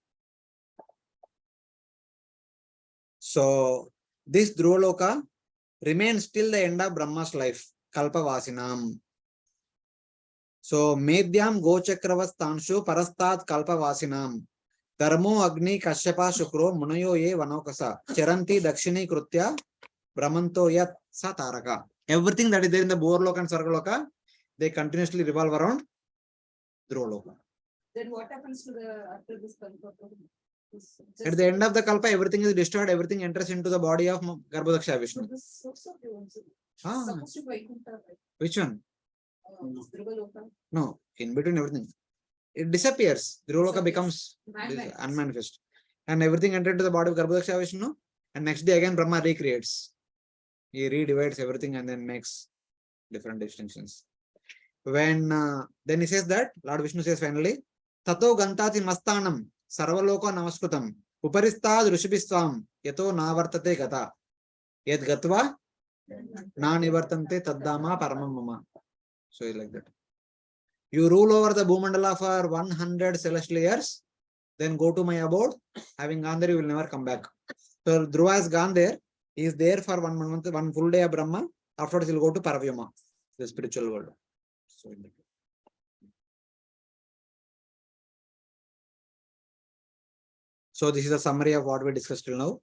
A: So this Dhruvaloka remains till the end of Brahma's life. Kalpa Vasinam. So Medhyam Gochakravas Parastat Kalpa Vasinam. Dharmo Agni Kashyapa Shukro Munayo Ye Vanokasa. Charanti Dakshini Krutya Brahmanto Yat Sataraka. Everything that is there in the Borloka and Sargaloka, they continuously revolve around Dhruvaloka.
B: then what happens to the after this Kalpa?
A: At the end of the Kalpa, everything is destroyed, everything enters into the body of Garbhodaksha Vishnu.
B: Supposed to Vaikuntha, right?
A: Which one?
B: Durgaloka.
A: No, in between everything. It disappears. Dhruvaloka becomes
B: Manifest.
A: unmanifest. And everything entered into the body of Garbhodaksha Vishnu. And next day again Brahma recreates. He redivides everything and then makes different distinctions. When then he says that, Lord Vishnu says finally, Tato Gantati Mastanam Sarvaloko Namaskrutam Uparistad Rushibhiswam Yato Navartate Gata Yad Gatva Na Nivartante Taddama Paramam Mama. So it's like that. You rule over the Bhumandala for 100 celestial years, then go to my abode. Having gone there, you will never come back. So Dhruva has gone there. He is there for 1 month, 1 full day of Brahma. Afterwards, he will go to Paravyama, the spiritual world. So, this is a summary of what we discussed till now.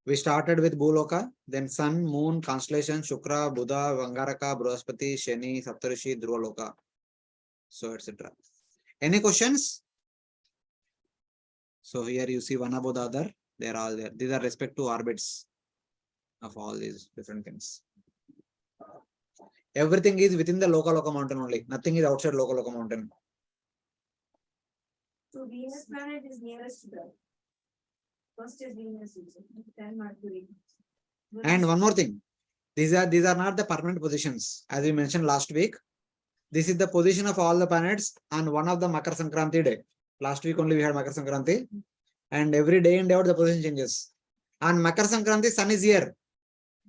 A: We started with Bhuloka, then Sun, Moon, constellation, Shukra, Buddha, Vangaraka, Brahaspati, Shani, Saptarishi, Dhruvaloka. So, etc. Any questions? So here you see one above the other. They are all there. These are respect to orbits of all these different things. Everything is within the Loka mountain only. Nothing is outside Loka mountain.
C: So Venus planet is nearest to the first is Venus, then Mercury.
A: And one more thing. These are not the permanent positions. As we mentioned last week, this is the position of all the planets on one of the Makar Sankranti day. Last week only we had Makar Sankranti. And every day and day out the position changes. On Makar Sankranti, sun is here.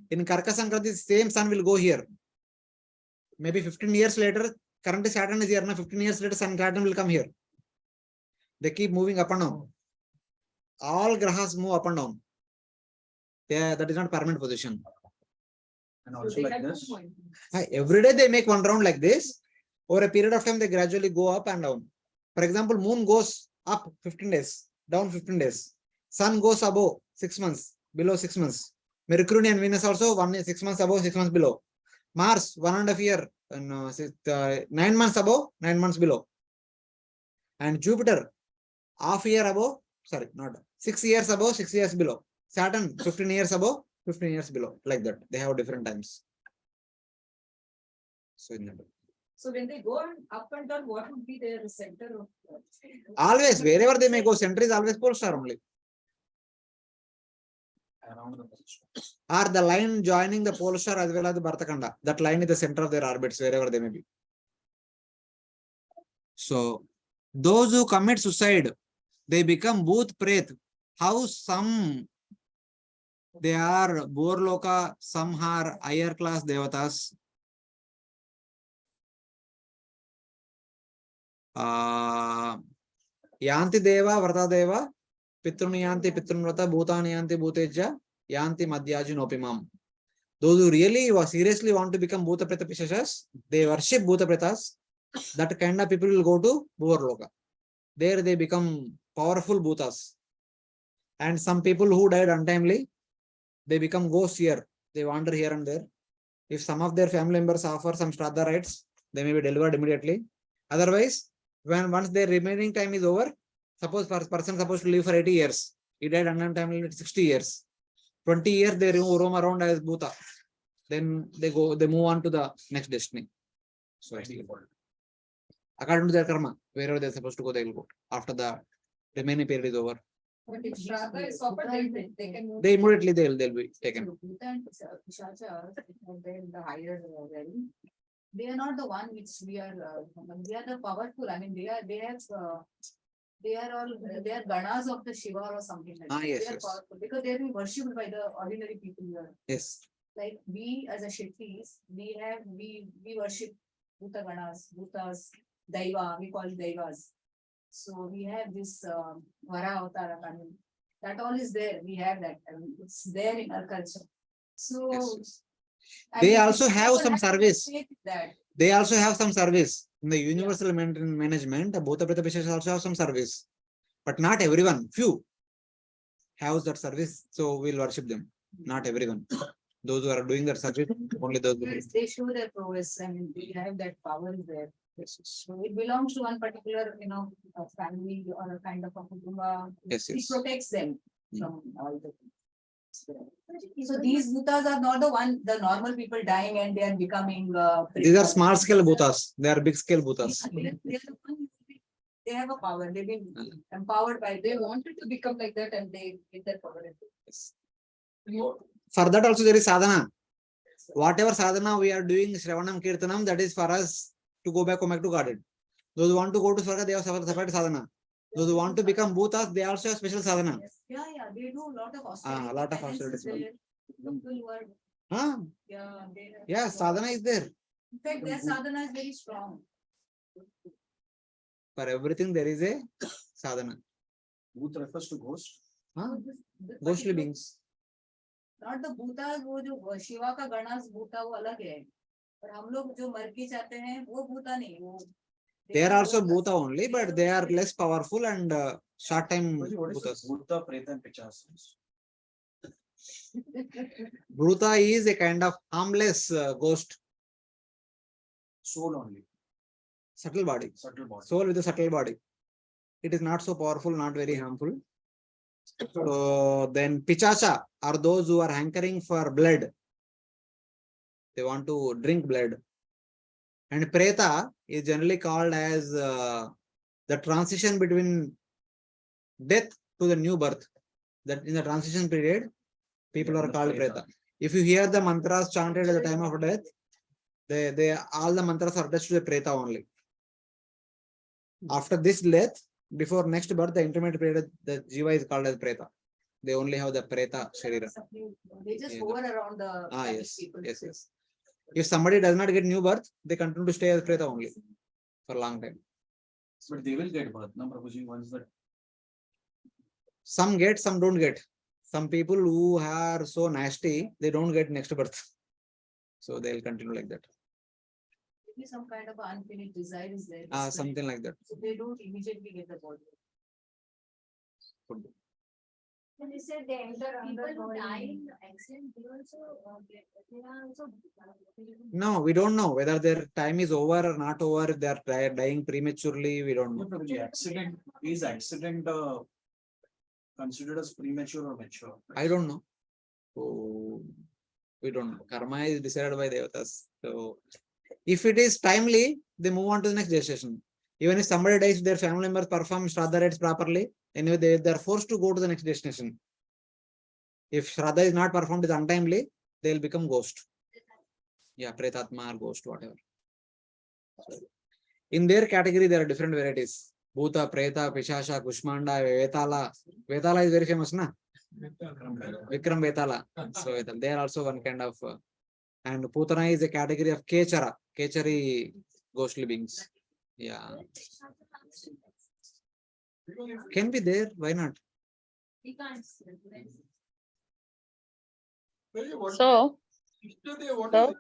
A: In Karka Sankranti, same sun will go here. Maybe 15 years later, currently Saturn is here. Now 15 years later, Saturn will come here. They keep moving up and down. All grahas move up and down. Yeah, that is not permanent position.
D: And also like this.
A: Every day they make one round like this. Over a period of time, they gradually go up and down. For example, moon goes up 15 days, down 15 days. Sun goes above 6 months, below 6 months. Mercury and Venus also 6 months above, 6 months below. Mars 1.5 years, 9 months above, 9 months below. And Jupiter half year above, 6 years above, 6 years below. Saturn 15 years above, 15 years below. Like that. They have different times.
B: So when they go up and down, what would be their center of?
A: Always, wherever they may go, center is always pole star only.
D: around the pole.
A: Or the line joining the pole star as well as the Bhartakanda. That line is the center of their orbits, wherever they may be. So, those who commit suicide, they become Bhoot Pret. How some they are Borloka, some are higher class devatas. Yanti Deva, Vrata Deva, Pitruni Yanti, Pitrunvrata, Bhutani Yanti, Bhuteja, Yanti Madhyaju Nopimam. Those who really seriously want to become Bhuta Preta Pishashas, they worship Bhuta Pretas. That kind of people will go to Bhuvarloka. There they become powerful Bhutas. And some people who died untimely, they become ghosts here. They wander here and there. If some of their family members offer some Shraddha rites, they may be delivered immediately. Otherwise, once their remaining time is over, suppose person supposed to live for 80 years. He died untimely at 60 years. 20 years they roam around as Bhuta. Then they move on to the next destiny. So according to their karma, wherever they're supposed to go, they will go. After the remaining period is over.
B: But if Shraddha is offered, they can move.
A: They immediately they'll be taken.
B: So Bhuta and Pishacha, they're in the higher realm. They are not the one which we are the powerful. I mean, they are ganas of the Shiva or something like that.
A: Yes,
B: They are
A: yes.
B: powerful because they are being worshipped by the ordinary people here.
A: Yes.
B: Like we as a Shettis, we worship Bhuta ganas, Bhutas, Daiva, we call it Daivas. So we have this Vara Avtara, I mean, that all is there. We have that. I mean, it's there in our culture. So
A: Yes.
B: I
A: They
B: mean,
A: also have
B: people
A: some service.
B: faith that.
A: They also have some service. In the universal management, the Bhuta Preta Pishas also have some service. But not everyone, few have that service. So we'll worship them. Not everyone. Those who are doing that service, only those who
B: Yes, they show their prowess. I mean, they have that power there.
A: Yes,
B: So it belongs to one particular, a family or a kind of a kutumba.
A: yes.
B: It
A: Yes.
B: protects them
A: Mm.
B: from all the things. So these bhutas are not the normal people dying and they are becoming.
A: These are small scale Bhutas. They are big scale Bhutas.
B: They have a power. They've been empowered by. They wanted to become like that, and they get that power.
A: Yes. For that also there is sadhana. Whatever sadhana we are doing, Shravanam Kirtanam, that is for us to go back to Godhead. Those who want to go to Swarga, they have separate sadhana. Those who want to become Bhutas, they also have special sadhana.
B: Yeah, they do a lot of austerity.
A: A lot of austerity.
B: Yeah,
A: Yeah, sadhana is there.
B: In fact, their sadhana is very strong.
A: For everything there is a sadhana.
D: Bhoot refers to ghost.
A: Ghostly beings.
B: Not the bhutas, वो जो शिवा का गणस भूता वो अलग है. पर हम लोग जो मर के जाते हैं वो भूता नहीं वो.
A: They are also Bhuta only, but they are less powerful and short time
D: What is
A: Bhutas.
D: Bhuta, Preta and Pichas?
A: Bhuta is a kind of harmless ghost,
D: Soul only,
A: subtle body,
D: subtle body.
A: soul with a subtle body. It is not so powerful, not very harmful. So then Pichacha are those who are hankering for blood. They want to drink blood. And Preta is generally called as the transition between death to the new birth. That in the transition period, people are called Preta. If you hear the mantras chanted at the time of death, they all the mantras are attached to the Preta only. After this death, before next birth, the intermediate period, the Jiva is called as Preta. They only have the Preta Sharira.
B: They just
A: Yeah.
B: hover around the
A: Yes,
B: people.
A: yes. If somebody does not get new birth, they continue to stay as Preta only for a long time.
D: But they will get birth, no, Prabhuji, once that.
A: Some get, some don't get. Some people who are so nasty, they don't get next birth. So they'll continue like that.
B: Maybe some kind of unfinished desire is there.
A: Something like that.
B: So they don't immediately get the body.
C: When they said they enter
B: People
C: under
B: who die
C: body.
B: in accident, they are also.
A: No, we don't know whether their time is over or not over. If they are dying prematurely, we don't
D: No,
A: know.
D: Prabhuji, is accident considered as premature or mature?
A: I don't know. So we don't know. Karma is decided by Devatas. So if it is timely, they move on to the next gestation. Even if somebody dies, their family members perform Shraddha rites properly. Anyway, they are forced to go to the next destination. If Shraddha is not performed is untimely, they will become ghost. Yeah, Pretatma or ghost, whatever. In their category, there are different varieties. Bhuta, Preta, Pishasha, Kushmanda, Vetala. Vetala is very famous, na? Vikram Vetala. So they are also one kind of. And Putana is a category of Kechara. Kechari ghostly beings. Yeah. Can be there. Why not?
B: We can't.
I: So,
F: What
I: so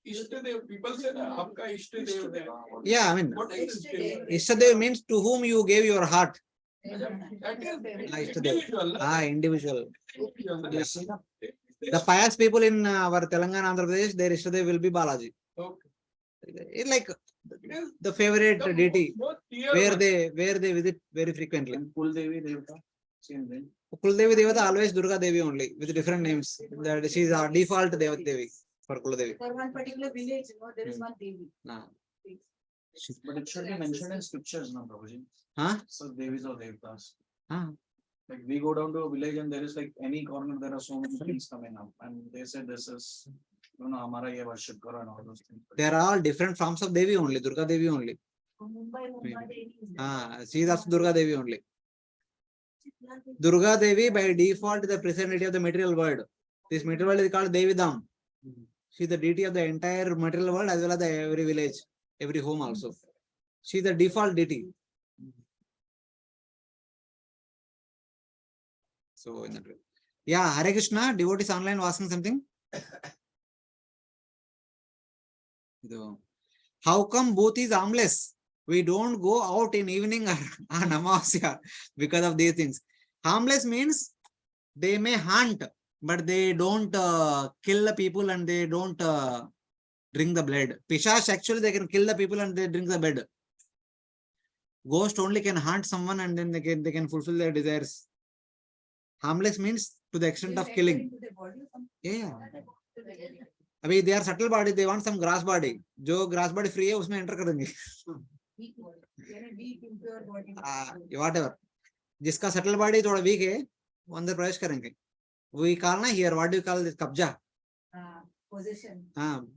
F: is Ishtadev? People say that Aapka Ishtadev hai.
A: Yeah, I mean,
F: What is Ishtadev?
A: Ishtadev means to whom you gave your heart.
F: That is
A: Ishtadev.
F: individual.
A: Individual.
F: Individual.
A: The pious people in our Telangana, Andhra Pradesh, their Ishtadev will be Balaji.
F: Okay.
A: It's like the favorite deity where they visit very frequently.
D: And Kuldevi Devata, same thing.
A: Kuldevi Devata always Durga Devi only with different names. That she is our default Devi for Kuldevi.
B: For one particular village, there is one Devi.
D: But it should be mentioned in scriptures, no, Prabhuji.
A: Huh?
D: So Devis or Devtas.
A: Huh?
D: Like we go down to a village and there is like any corner, there are so many things coming up. And they say this is, Hamara ye worship karo and all those things.
A: They are all different forms of Devi only, Durga Devi only.
C: Mumbai Devi is there.
A: She is also Durga Devi only. Durga Devi by default is the present deity of the material world. This material world is called Devidam. She is the deity of the entire material world as well as every village, every home also. She is the default deity. So in that way. Yeah, Hare Krishna, devotees online was asking something. How come both is harmless? We don't go out in evening or on Amavasya because of these things. Harmless means they may hunt, but they don't kill the people and they don't drink the blood. Pishash actually they can kill the people and they drink the blood. Ghost only can hunt someone and then they can fulfill their desires. Harmless means to the extent of killing. Yeah. अभी they are subtle body, they want some grass body. जो grass body free है उसमें enter कर देंगे. Whatever. जिसका subtle body थोड़ा weak है वो अंदर प्रवेश करेंगे. We call ना here, what do you call this? कब्जा.
B: Possession.
A: हाँ.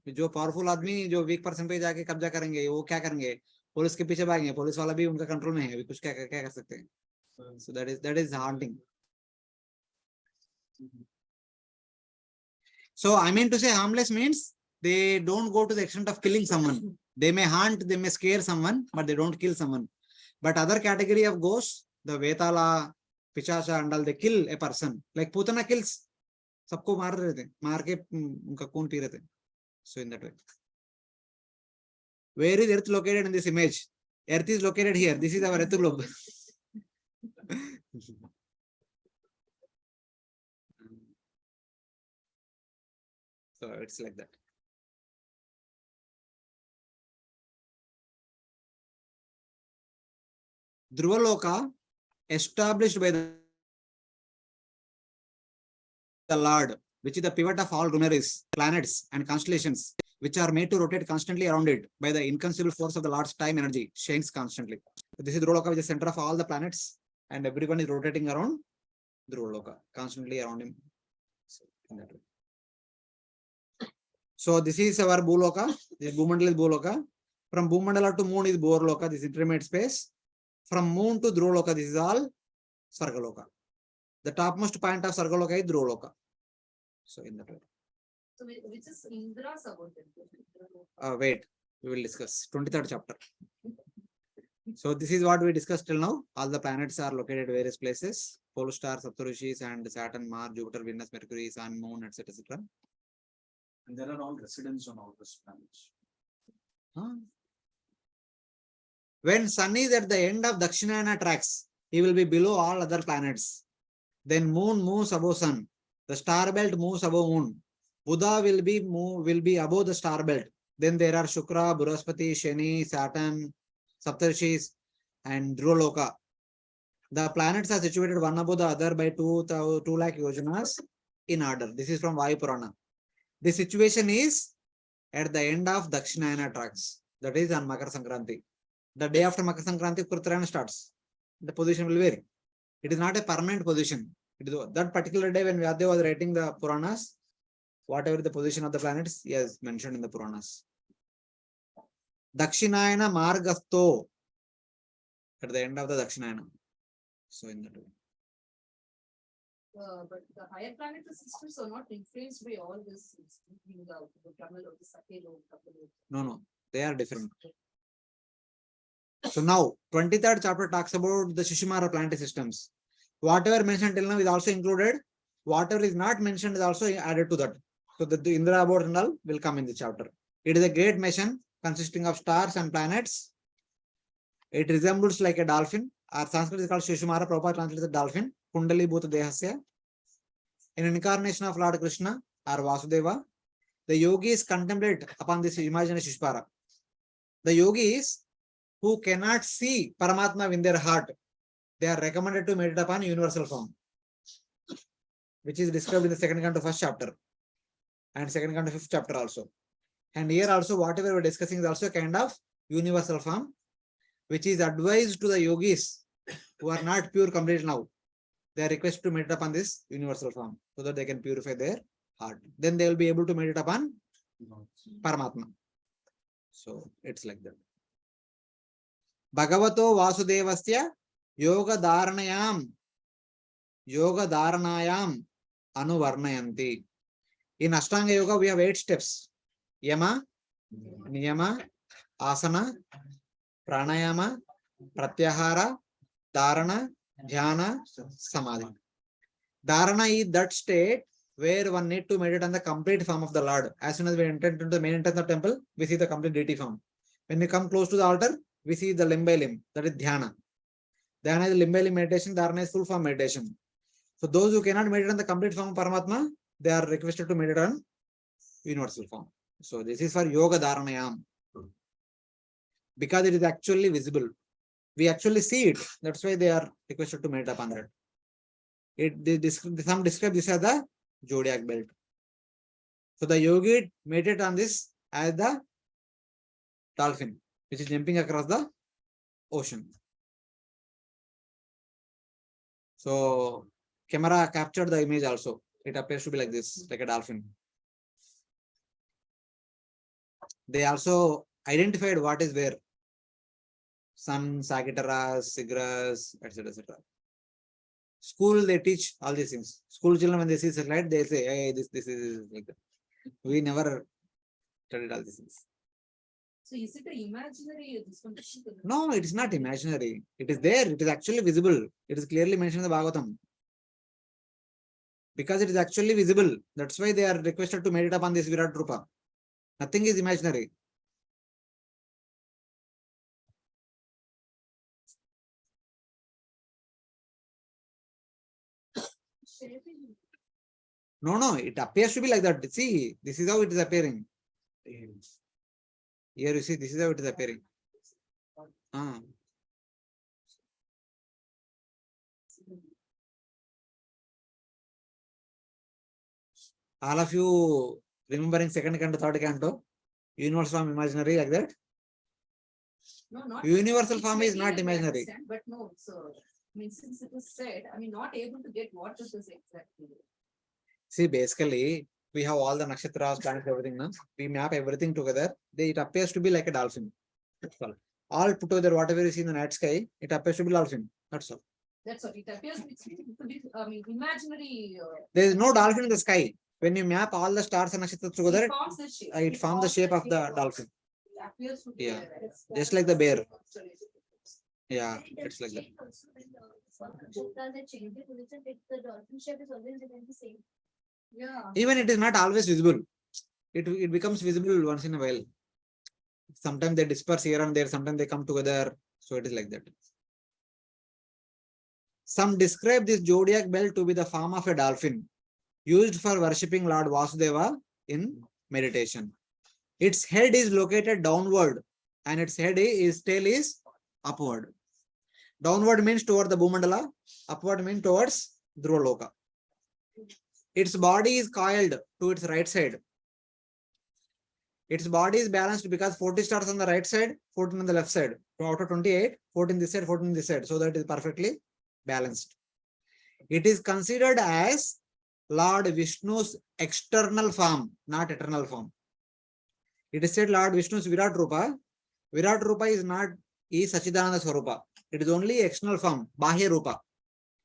A: जो powerful आदमी जो weak person पे जाके कब्जा करेंगे वो क्या करेंगे? पुलिस के पीछे भागेंगे. पुलिस वाला भी उनका कंट्रोल में है. अभी कुछ क्या कर सकते हैं. So that is haunting. So I mean to say harmless means they don't go to the extent of killing someone. They may hunt, they may scare someone, but they don't kill someone. But other category of ghosts, the Vetala, Pichasha and all, they kill a person. Like Putana kills. सबको मार रहे थे. मार के उनका खून P रहे थे. So in that way. Where is Earth located in this image? Earth is located here. This is our Earth globe. So it's like that. Dhruvaloka established by the Lord, which is the pivot of all luminaries, planets and constellations, which are made to rotate constantly around it by the inconceivable force of the Lord's time energy, shines constantly. So this is Dhruvaloka, which is the center of all the planets, and everyone is rotating around Dhruvaloka, constantly around him. So, in that way. So this is our Bhuloka. This Bhumandala is Bhuloka. From Bhumandala to Moon is Borloka, this intermediate space. From Moon to Dhruvaloka, this is all Sargaloka. The topmost point of Sargaloka is Dhruvaloka. So in that way.
B: So which is Indra's about it?
A: Wait, we will discuss 23rd chapter. So this is what we discussed till now. All the planets are located at various places. Pole stars, Saptarishis and Saturn, Mars, Jupiter, Venus, Mercury, Sun, Moon, etc. etc.
D: And there are all residents on all these planets.
A: When Sun is at the end of Dakshinayana tracks, he will be below all other planets. Then Moon moves above Sun. The star belt moves above Moon. Buddha will be above the star belt. Then there are Shukra, Buraspati, Shani, Saturn, Saptarshis, and Dhruvaloka. The planets are situated one above the other by 2 lakh yojanas in order. This is from Vayu Purana. The situation is at the end of Dakshinayana tracks. That is on Makar Sankranti. The day after Makar Sankranti, Uttarayana starts. The position will vary. It is not a permanent position. It is that particular day when Vyadeva was writing the Puranas, whatever the position of the planets, he has mentioned in the Puranas. Dakshinayana Margasto, at the end of the Dakshinayana. So in that way.
B: But the higher planetary systems are not influenced by all this, including the travel of the Sakelo.
A: No, they are different. So now, 23rd chapter talks about the Shishimara planetary systems. Whatever mentioned till now is also included. Whatever is not mentioned is also added to that. So the Indra board and all will come in the chapter. It is a great mission consisting of stars and planets. It resembles like a dolphin. Our Sanskrit is called Shishimara, Prabhupada translates as dolphin. Kundali Bhuta Dehasya. In incarnation of Lord Krishna or Vasudeva, the yogis contemplate upon this imaginary Shishipara. The yogis who cannot see Paramatma in their heart, they are recommended to meditate upon universal form, which is described in the second canto first chapter and second canto fifth chapter also. And here also whatever we're discussing is also a kind of universal form, which is advised to the yogis who are not pure complete now. They are requested to meditate upon this universal form so that they can purify their heart. Then they will be able to meditate upon Paramatma. So it's like that. Bhagavato Vasudevasya Yoga Dharanayam Anuvarnayanti. In Ashtanga Yoga, we have 8 steps. Yama, Niyama, Asana, Pranayama, Pratyahara, Dharana, Dhyana, Samadhi. Dharana is that state where one need to meditate on the complete form of the Lord. As soon as we enter into the main entrance of the temple, we see the complete deity form. When we come close to the altar, we see the limb by limb. That is Dhyana. Dhyana is limb by limb meditation. Dharana is full form meditation. So those who cannot meditate on the complete form of Paramatma, they are requested to meditate on universal form. So this is for Yoga Dharanayam. Because it is actually visible. We actually see it. That's why they are requested to meditate upon that. Some describe this as the zodiac belt. So the yogi meditate on this as the dolphin, which is jumping across the ocean. So camera captured the image also. It appears to be like this, like a dolphin. They also identified what is where. Sun, Sagittarius, Cygnus, etc. etc. School, they teach all these things. School children, when they see satellite, they say, hey, this is like that. We never studied all these things.
B: So is it an imaginary?
A: No, it is not imaginary. It is there. It is actually visible. It is clearly mentioned in the Bhagavatam. Because it is actually visible. That's why they are requested to meditate upon this Virat Rupa. Nothing is imaginary. No, it appears to be like that. See, this is how it is appearing. Here you see, this is how it is appearing. All of you remembering second canto, third canto, universal form imaginary like that?
B: No, not
A: universal form is not imaginary.
B: But no, so I mean, since it is said, I mean, not able to get what it is exactly.
A: See, basically, we have all the nakshatras, planets, everything. No? We map everything together. It appears to be like a dolphin. That's all put together, whatever you see in the night sky, it appears to be dolphin. That's all.
B: That's what it appears to be. I mean, imaginary.
A: There is no dolphin in the sky. When you map all the stars and nakshatras together, it forms the shape of the dolphin.
B: It appears to be.
A: Yeah, just like the bear. Yeah, it's like that.
B: Yeah.
A: Even it is not always visible. It becomes visible once in a while. Sometimes they disperse here and there, sometimes they come together. So it is like that. Some describe this zodiac belt to be the form of a dolphin used for worshipping Lord Vasudeva in meditation. Its head is located downward and its tail is upward. Downward means toward the Bhumandala, upward means towards Dhruvaloka. Its body is coiled to its right side. Its body is balanced because 40 stars on the right side, 14 on the left side. So out of 28, 14 this side, 14 this side. So that is perfectly balanced. It is considered as Lord Vishnu's external form, not eternal form. It is said Lord Vishnu's Virat Rupa. Virat Rupa is not is Sachidananda Swarupa. It is only external form, Bahya Rupa.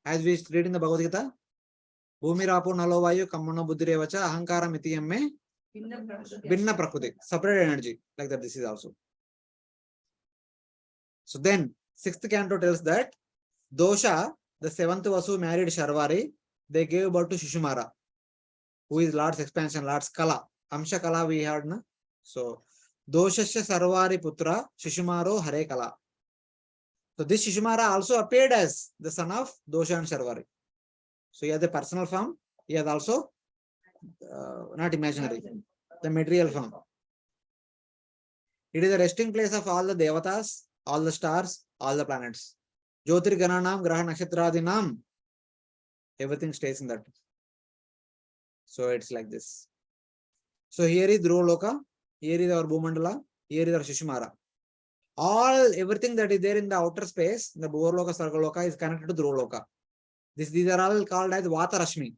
A: As we read in the Bhagavad Gita, Bhumi Rapo Nalovayu Kamano Buddhirevacha Ahankara Mitiyame Binna Prakriti, separate energy. Like that, this is also. So then, sixth canto tells that Dosha, the seventh Vasu married Sharvari, they gave birth to Shishumara, who is Lord's expansion, Lord's Kala. Amsha Kala we heard, na? So, Doshasya Sarvari Putra, Shishumaro Hare Kala. So, this Shishumara also appeared as the son of Dosha and Sharvari. So, he has the personal form, he has also, not imaginary, the material form. It is the resting place of all the Devatas, all the stars, all the planets. Jyotir Gananam, Graha Nakshatradinam, everything stays in that. So it's like this. So here is Dhruvaloka, here is our Bhumandala, here is our Shishumara. Everything that is there in the outer space, the Bhuvaloka, Sargaloka is connected to Dhruvaloka. These are all called as Vata Rashmi.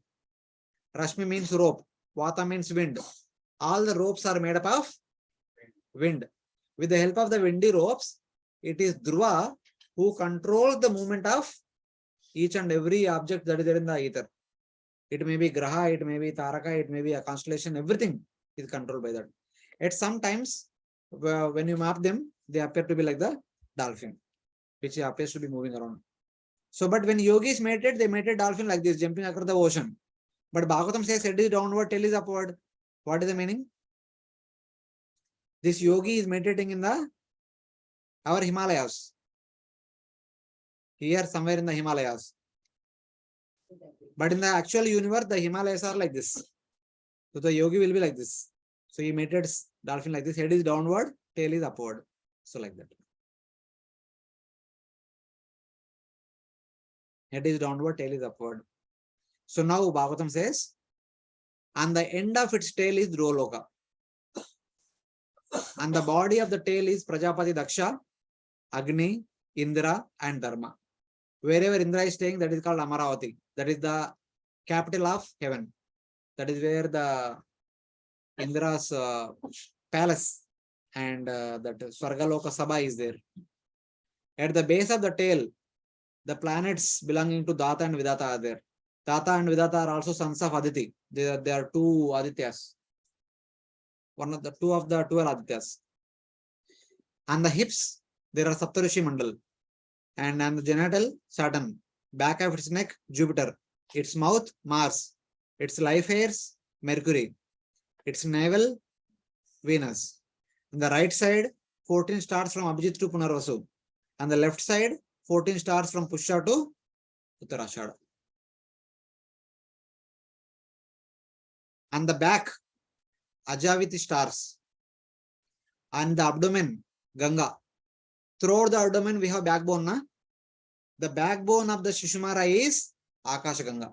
A: Rashmi means rope, Vata means wind. All the ropes are made up of wind. With the help of the windy ropes, it is Dhruva who controls the movement of each and every object that is there in the ether. It may be Graha, it may be Taraka, it may be a constellation, everything is controlled by that. At some times, when you map them, they appear to be like the dolphin, which appears to be moving around. So, but when yogis meditate, they meditate dolphin like this, jumping across the ocean. But Bhagavatam says head is downward, tail is upward. What is the meaning? This yogi is meditating in our Himalayas. Here, somewhere in the Himalayas. But in the actual universe, the Himalayas are like this. So the yogi will be like this. So he meditates dolphin like this. Head is downward, tail is upward. So like that. Head is downward, tail is upward. So now Bhagavatam says, and the end of its tail is Dhruvaloka. And the body of the tail is Prajapati Daksha, Agni, Indra, and Dharma. Wherever Indra is staying, that is called Amaravati. That is the capital of heaven. That is where the Indra's palace and that Swargaloka Sabha is there. At the base of the tail, the planets belonging to Data and Vidata are there. Data and Vidata are also sons of Aditi. They are two Adityas. One of the 12 Adityas. On the hips, there are Saptarishi Mandal. And on the genital, Saturn. Back of its neck, Jupiter. Its mouth, Mars. Its life hairs, Mercury. Its navel, Venus. On the right side, 14 stars from Abhijit to Punarvasu. On the left side, 14 stars from Pusha to Uttarashada. On the back, Ajaviti stars. On the abdomen, Ganga. Throughout the abdomen, we have backbone. Na? The backbone of the Shishumara is Akasha Ganga.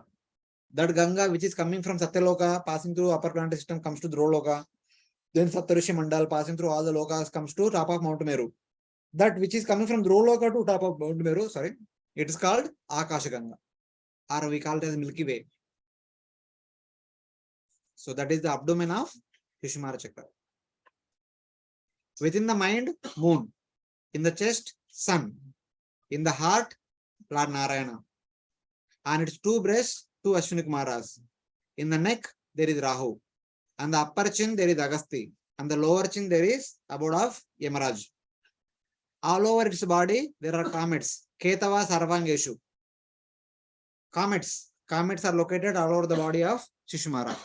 A: That Ganga, which is coming from Satyaloka, passing through upper planetary system, comes to Dhruvaloka. Then Saptarishi Mandal, passing through all the lokas, comes to top of Mount Meru. That which is coming from Dhruvaloka to top of Mount Meru, it is called Akasha Ganga. Or we call it as Milky Way. So that is the abdomen of Shishumara Chakra. Within the mind, moon. In the chest, sun. In the heart, Lord Narayana. On its two breasts, two Ashwini Kumaras. In the neck, there is Rahu. On the upper chin, there is Agasti. On the lower chin, there is abode of Yamaraj. All over its body, there are comets. Ketava Sarvangeshu. Comets. Comets are located all over the body of Shishumara.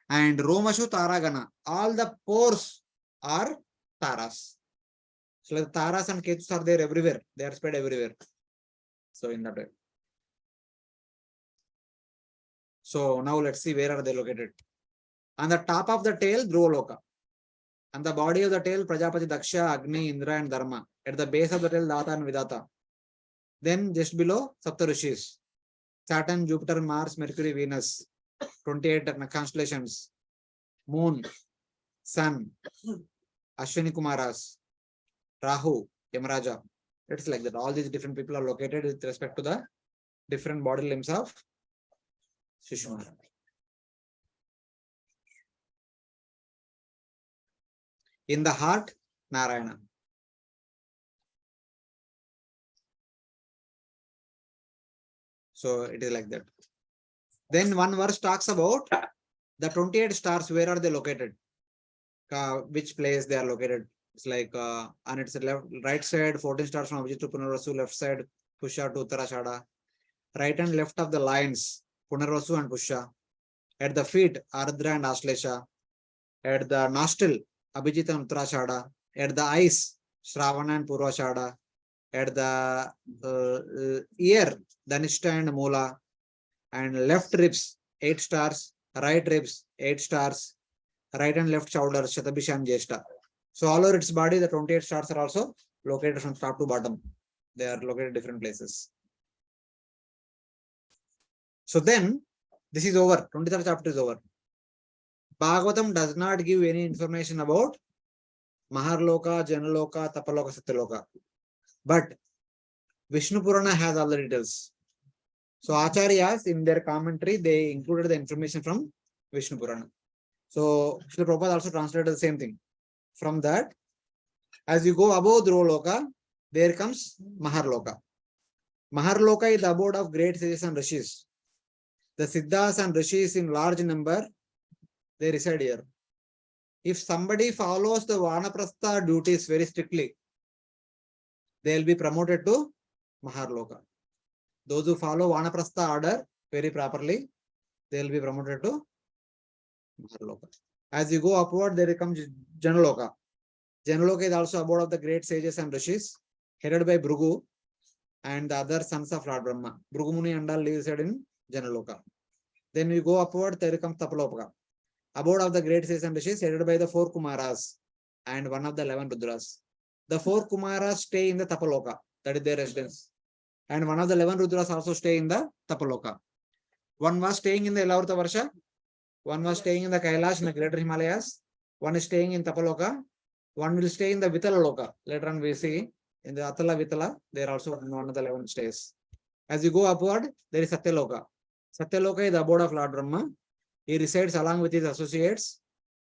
A: And Romashu Taragana. All the pores are Taras. So the Taras and Ketus are there everywhere. They are spread everywhere. So in that way. So now let's see where are they located. On the top of the tail, Dhruvaloka. On the body of the tail, Prajapati Daksha, Agni, Indra, and Dharma. At the base of the tail, Data and Vidata. Then just below, Saptarishis. Saturn, Jupiter, Mars, Mercury, Venus. 28 constellations. Moon, Sun, Ashwini Kumaras, Rahu, Yamaraja. It's like that. All these different people are located with respect to the different body limbs of Shishumara. In the heart, Narayana. So it is like that. Then one verse talks about the 28 stars. Where are they located? Which place they are located? It's like on its left, right side, 14 stars from Abhijit to Punarvasu. Left side, Pusha to Uttarashada. Right and left of the lines, Punarvasu and Pusha. At the feet, Ardra and Ashlesha. At the nostril, Abhijit and Uttarashada. At the eyes, Shravana and Purvashada. At the ear, Dhanishta and Mula. And left ribs, 8 stars. Right ribs, 8 stars. Right and left shoulders, Shatabhisha and Jeshta. So all over its body, the 28 stars are also located from top to bottom. They are located different places. So then, this is over. 23rd chapter is over. Bhagavatam does not give any information about Maharloka, Janaloka, Tapaloka, Satyaloka. But Vishnu Purana has all the details. So Acharyas, in their commentary, they included the information from Vishnu Purana. So Srila Prabhupada also translated the same thing. From that, as you go above Dhruvaloka, there comes Maharloka. Maharloka is the abode of great sages and rishis. The Siddhas and rishis in large number, they reside here. If somebody follows the Vanaprastha duties very strictly, they will be promoted to Maharloka. Those who follow Vanaprastha order very properly, they will be promoted to Maharloka. As you go upward, there comes Janaloka. Janaloka is also abode of the great sages and rishis, headed by Bhrigu and the other sons of Lord Brahma. Bhrigu Muni and all lives in Janaloka. Then we go upward, there comes Tapaloka. Abode of the great sages and rishis, headed by the 4 Kumaras and one of the 11 Rudras. The 4 Kumaras stay in the Tapaloka, that is their residence. And one of the 11 Rudras also stay in the Tapaloka. One was staying in the Elavrta Varsha, one was staying in the Kailash in the Greater Himalayas, one is staying in Tapaloka, one will stay in the Vitala Loka. Later on we see in the Atala Vitala, there also one of the 11 stays. As you go upward, there is Satyaloka. Satyaloka is the abode of Lord Brahma. He resides along with his associates.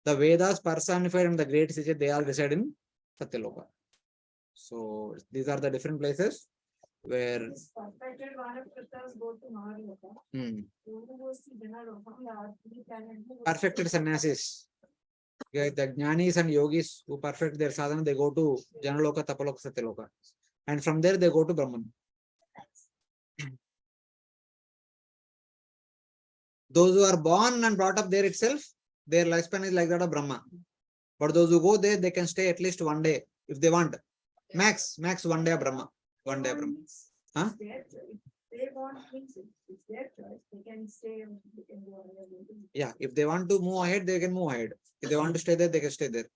A: The Vedas personified and the great sages, they all reside in Satyaloka. So these are the different places where
C: Perfected Vanaprasthas go to Maharloka. Who goes to Janaloka? The three planets.
A: perfected sannyasis. The jnanis and yogis who perfect their sadhana, they go to Janaloka, Tapaloka, Satyaloka. And from there they go to Brahman. Those who are born and brought up there itself, their lifespan is like that of Brahma. But those who go there, they can stay at least one day if they want. Max 1 day of Brahma. 1 day of Brahma. Huh?
C: They want things, it's their choice. They can stay and they can go ahead.
A: Yeah, if they want to move ahead, they can move ahead. If they want to stay there, they can stay there.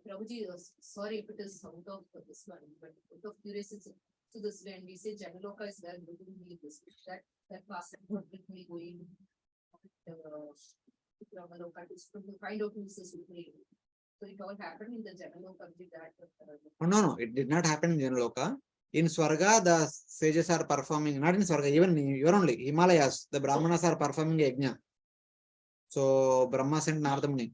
B: Prabhuji, sorry if it is out of this one, but out of curiosity, so this when we say Janaloka is where this that path would be going Brahmaloka to find out who is supreme. So it all happened in the Janaloka.
A: Oh, no, it did not happen in Janaloka. In Swarga, the sages are performing, not in Swarga, even here only, Himalayas, the Brahmanas are performing yajna. So Brahma sent Narada Muni.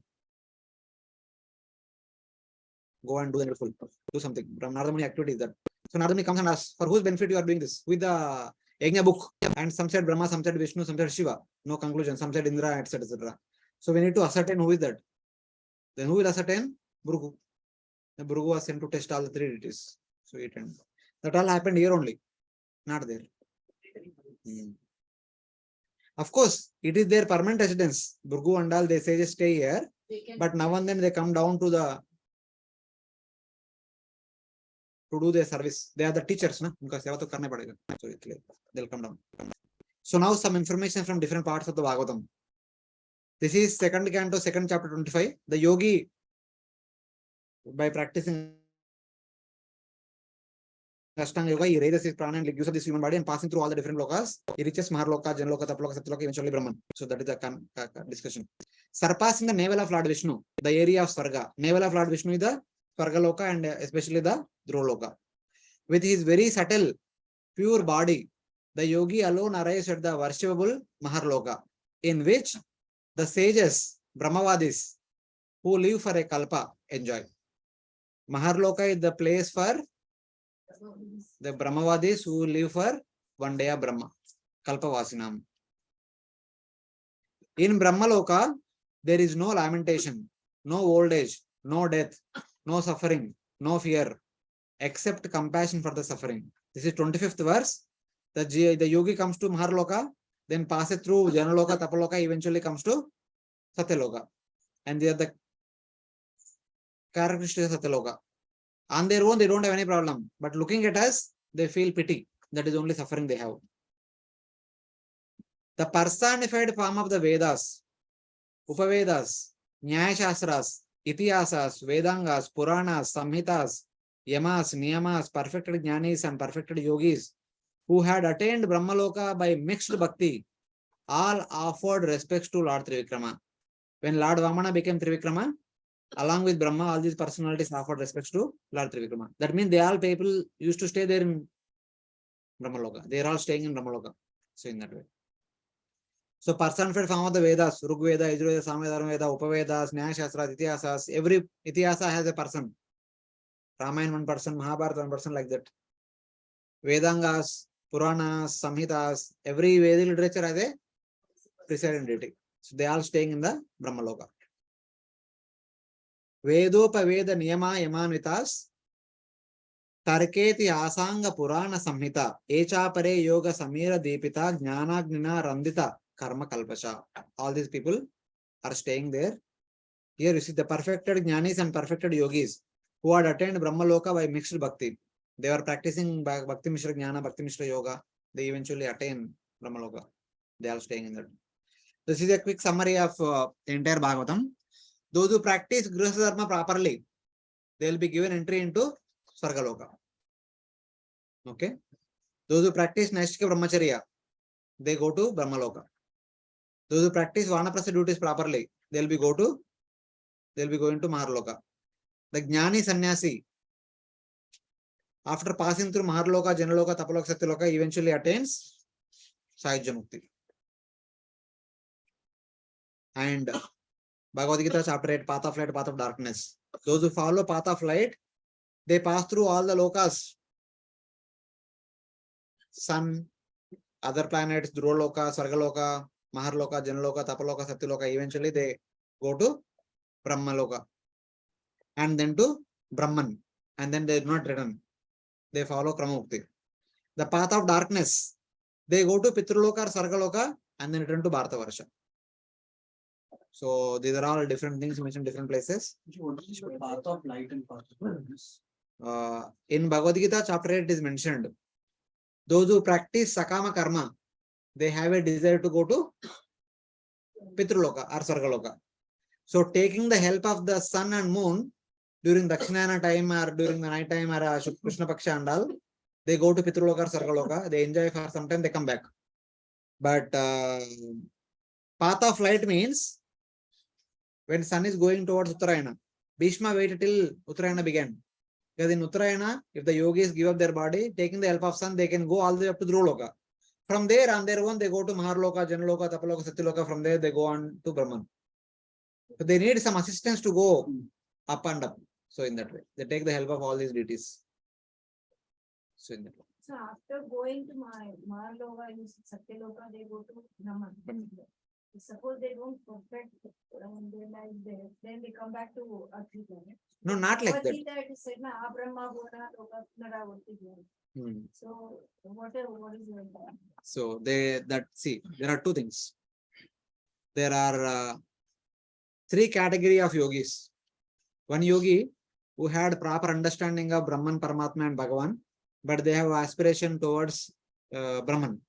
A: Go and do something. Narada Muni activity is that. So Narada Muni comes and asks, for whose benefit you are doing this? With the yajna book. And some said Brahma, some said Vishnu, some said Shiva. No conclusion. Some said Indra, etc. etc. So we need to ascertain who is that. Then who will ascertain? Bhrigu. The Bhrigu was sent to test all the 3 deities. So it ended. That all happened here only, not there. Of course, it is their permanent residence. Bhrigu and all, they say just stay here. But now and then they come down to do their service. They are the teachers, na? So they'll come down. So now some information from different parts of the Bhagavatam. This is 2nd canto, 2nd chapter 25. The yogi, by practicing Ashtanga Yoga, he raises his prana and gives up this human body and passing through all the different lokas. He reaches Maharloka, Janaloka, Tapaloka, Satyaloka, eventually Brahman. So that is the discussion. Surpassing the navel of Lord Vishnu, the area of Swarga. Navel of Lord Vishnu is the Swarga Loka and especially the Dhruvaloka. With his very subtle, pure body, the yogi alone arrives at the worshipable Maharloka, in which the sages, Brahmavadis, who live for a kalpa, enjoy. Maharloka is the place for the Brahmavadis who live for one day of Brahma, Kalpavasinam. In Brahmaloka, there is no lamentation, no old age, no death, no suffering, no fear, except compassion for the suffering. This is 25th verse. The yogi comes to Maharloka, then passes through Janaloka, Tapaloka, eventually comes to Satyaloka. And they are the characteristics of Satyaloka. On their own, they don't have any problem. But looking at us, they feel pity. That is only suffering they have. The personified form of the Vedas, Upavedas, Nyaya Shastras, Itihasas, Vedangas, Puranas, Samhitas, Yamas, Niyamas, perfected Jnanis and perfected Yogis who had attained Brahmaloka by mixed bhakti, all offered respects to Lord Trivikrama. When Lord Vamana became Trivikrama, along with Brahma, all these personalities offered respects to Lord Trivikrama. That means they all people used to stay there in Brahmaloka. They are all staying in Brahmaloka. So in that way. So personified form of the Vedas, Rigveda, Yajurveda, Samveda, Arunveda, Upavedas, Nyaya Shastras, Itihasas, every Itihasa has a person. Ramayana one person, Mahabharata one person, like that. Vedangas, Puranas, Samhitas, every Vedic literature has a presiding deity. So they are all staying in the Brahmaloka. Vedopaveda Niyama Yamanvitas, Tarketi Asanga Purana Samhita, Echapare Yoga Samira Deepita, Jnana Gnina Randita, Karma Kalpasha. All these people are staying there. Here you see the perfected Jnanis and perfected Yogis who had attained Brahmaloka by mixed bhakti. They were practicing Bhakti Mishra Jnana, Bhakti Mishra Yoga. They eventually attain Brahmaloka. They are staying in that. This is a quick summary of the entire Bhagavatam. Those who practice Grihastha Dharma properly, they will be given entry into Svargaloka. Okay. Those who practice Naishtika Brahmacharya, they go to Brahmaloka. Those who practice Vanaprastha duties properly, they will be going to Maharloka. The Jnani Sannyasi, after passing through Maharloka, Janaloka, Tapaloka, Satyaloka, eventually attains Sahajya Mukti. And Bhagavad Gita chapter 8, path of light, path of darkness. Those who follow path of light, they pass through all the lokas. Sun, other planets, Dhruvaloka, Sargaloka, Maharloka, Janaloka, Tapaloka, Satyaloka. Eventually they go to Brahmaloka. And then to Brahman. And then they do not return. They follow Kramamukti. The path of darkness, they go to Pitraloka or Sargaloka and then return to Bharatavarsha. So these are all different things mentioned in different places.
D: Path of light and path of darkness.
A: In Bhagavad Gita chapter 8 it is mentioned. Those who practice Sakama Karma, they have a desire to go to Pitraloka or Sargaloka. So taking the help of the sun and moon during Dakshinayana time or during the night time or Krishna Paksha and all, they go to Pitraloka or Sargaloka, they enjoy for some time, they come back. But path of light means when sun is going towards Uttarayana, Bhishma waited till Uttarayana began. Because in Uttarayana, if the yogis give up their body, taking the help of sun, they can go all the way up to Dhruvaloka. From there, on their own, they go to Maharloka, Janaloka, Tapaloka, Satyaloka. From there, they go on to Brahman. So they need some assistance to go up and up. So in that way, they take the help of all these deities. So in that way.
C: So after going to my Maharloka and Satyaloka, they go to Brahman. Suppose they don't perfect their life there, then they come back to Earth.
A: No, not like that.
C: It is said, So what is your point?
A: So there are two things. There are three categories of yogis. One yogi who had proper understanding of Brahman, Paramatma and Bhagavan, but they have aspiration towards Brahman.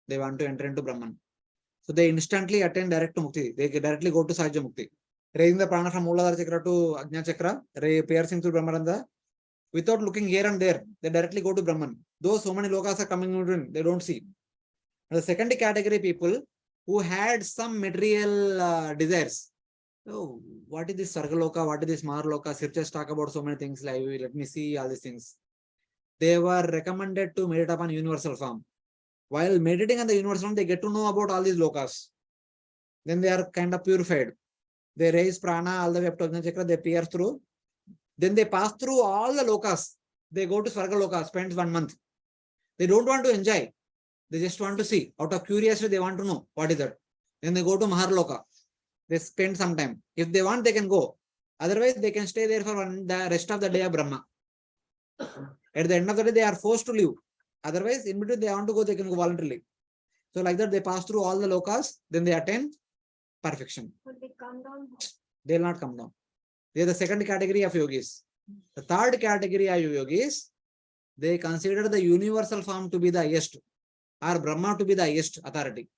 A: They want to enter into Brahman. So they instantly attain direct to Mukti. They directly go to Sahajya Mukti. Raising the prana from Muladhara Chakra to Ajna Chakra, piercing through Brahmaranda, without looking here and there, they directly go to Brahman. Though so many lokas are coming in, they don't see. And the second category people who had some material desires. Oh, what is this Sargaloka? What is this Maharloka? Scriptures talk about so many things. Like, let me see all these things. They were recommended to meditate upon universal form. While meditating on the universal one, they get to know about all these lokas. Then they are kind of purified. They raise prana all the way up to Ajna Chakra, they pierce through. Then they pass through all the lokas. They go to Svarga Loka, spends 1 month. They don't want to enjoy. They just want to see. Out of curiosity, they want to know what is that. Then they go to Maharloka. They spend some time. If they want, they can go. Otherwise, they can stay there for the rest of the day of Brahma. At the end of the day, they are forced to leave. Otherwise, in between, they want to go, they can go voluntarily. So like that, they pass through all the lokas, then they attain perfection.
C: But they come down.
A: They will not come down. They are the second category of yogis. The third category of yogis, they consider the universal form to be the highest, or Brahma to be the highest authority.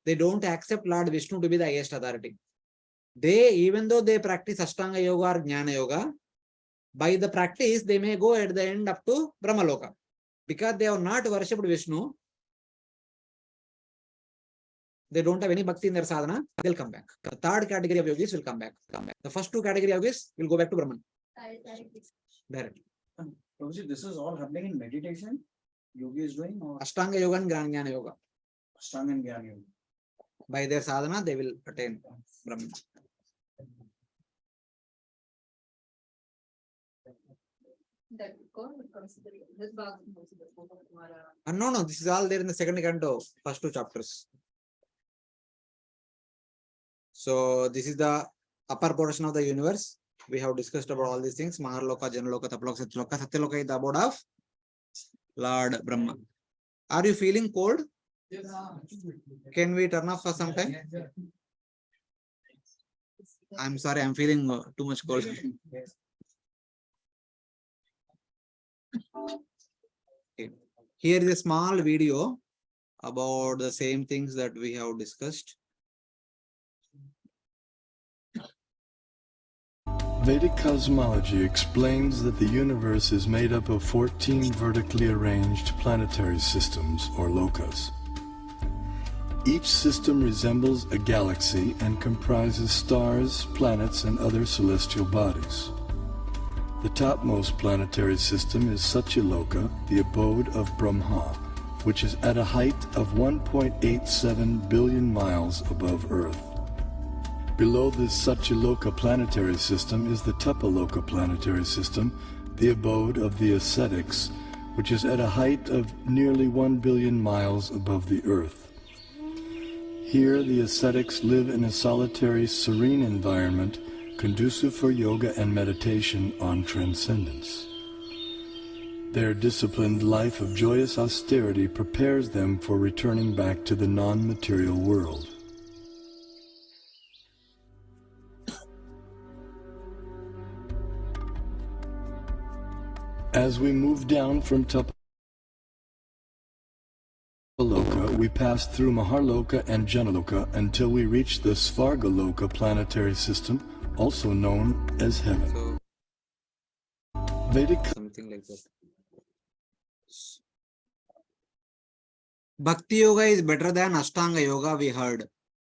A: They don't accept Lord Vishnu to be the highest authority. They, even though they practice Ashtanga Yoga or Jnana Yoga, by the practice, they may go at the end up to Brahmaloka. Because they have not worshipped Vishnu, they don't have any bhakti in their sadhana, they'll come back. The third category of yogis will come back. The first two category of yogis will go back to Brahman. Directly.
D: Prabhuji, this is all happening in meditation. Yogi is doing or
A: Ashtanga Yoga and Jnana Yoga.
D: Ashtanga and Jnana Yoga.
A: By their sadhana, they will attain Brahman.
B: That consider this bag
A: No, this is all there in the second canto, first two chapters. So this is the upper portion of the universe. We have discussed about all these things. Maharloka, Janaloka, Tapaloka, Satyaloka. Satyaloka is the abode of Lord Brahma. Are you feeling cold? Can we turn off for some time? I'm sorry, I'm feeling too much cold. Okay. Here is a small video about the same things that we have discussed.
J: Vedic cosmology explains that the universe is made up of 14 vertically arranged planetary systems, or lokas. Each system resembles a galaxy and comprises stars, planets, and other celestial bodies. The topmost planetary system is Satyaloka, the abode of Brahma, which is at a height of 1.87 billion miles above Earth. Below this Satyaloka planetary system is the Tapaloka planetary system, the abode of the ascetics, which is at a height of nearly 1 billion miles above the Earth. Here the ascetics live in a solitary, serene environment conducive for yoga and meditation on transcendence. Their disciplined life of joyous austerity prepares them for returning back to the non-material world. As we move down from Tapaloka, we pass through Maharloka and Janaloka until we reach the Svargaloka planetary system, also known as heaven.
A: So,
J: Vedic
A: something like that. Bhakti Yoga is better than Ashtanga Yoga, we heard.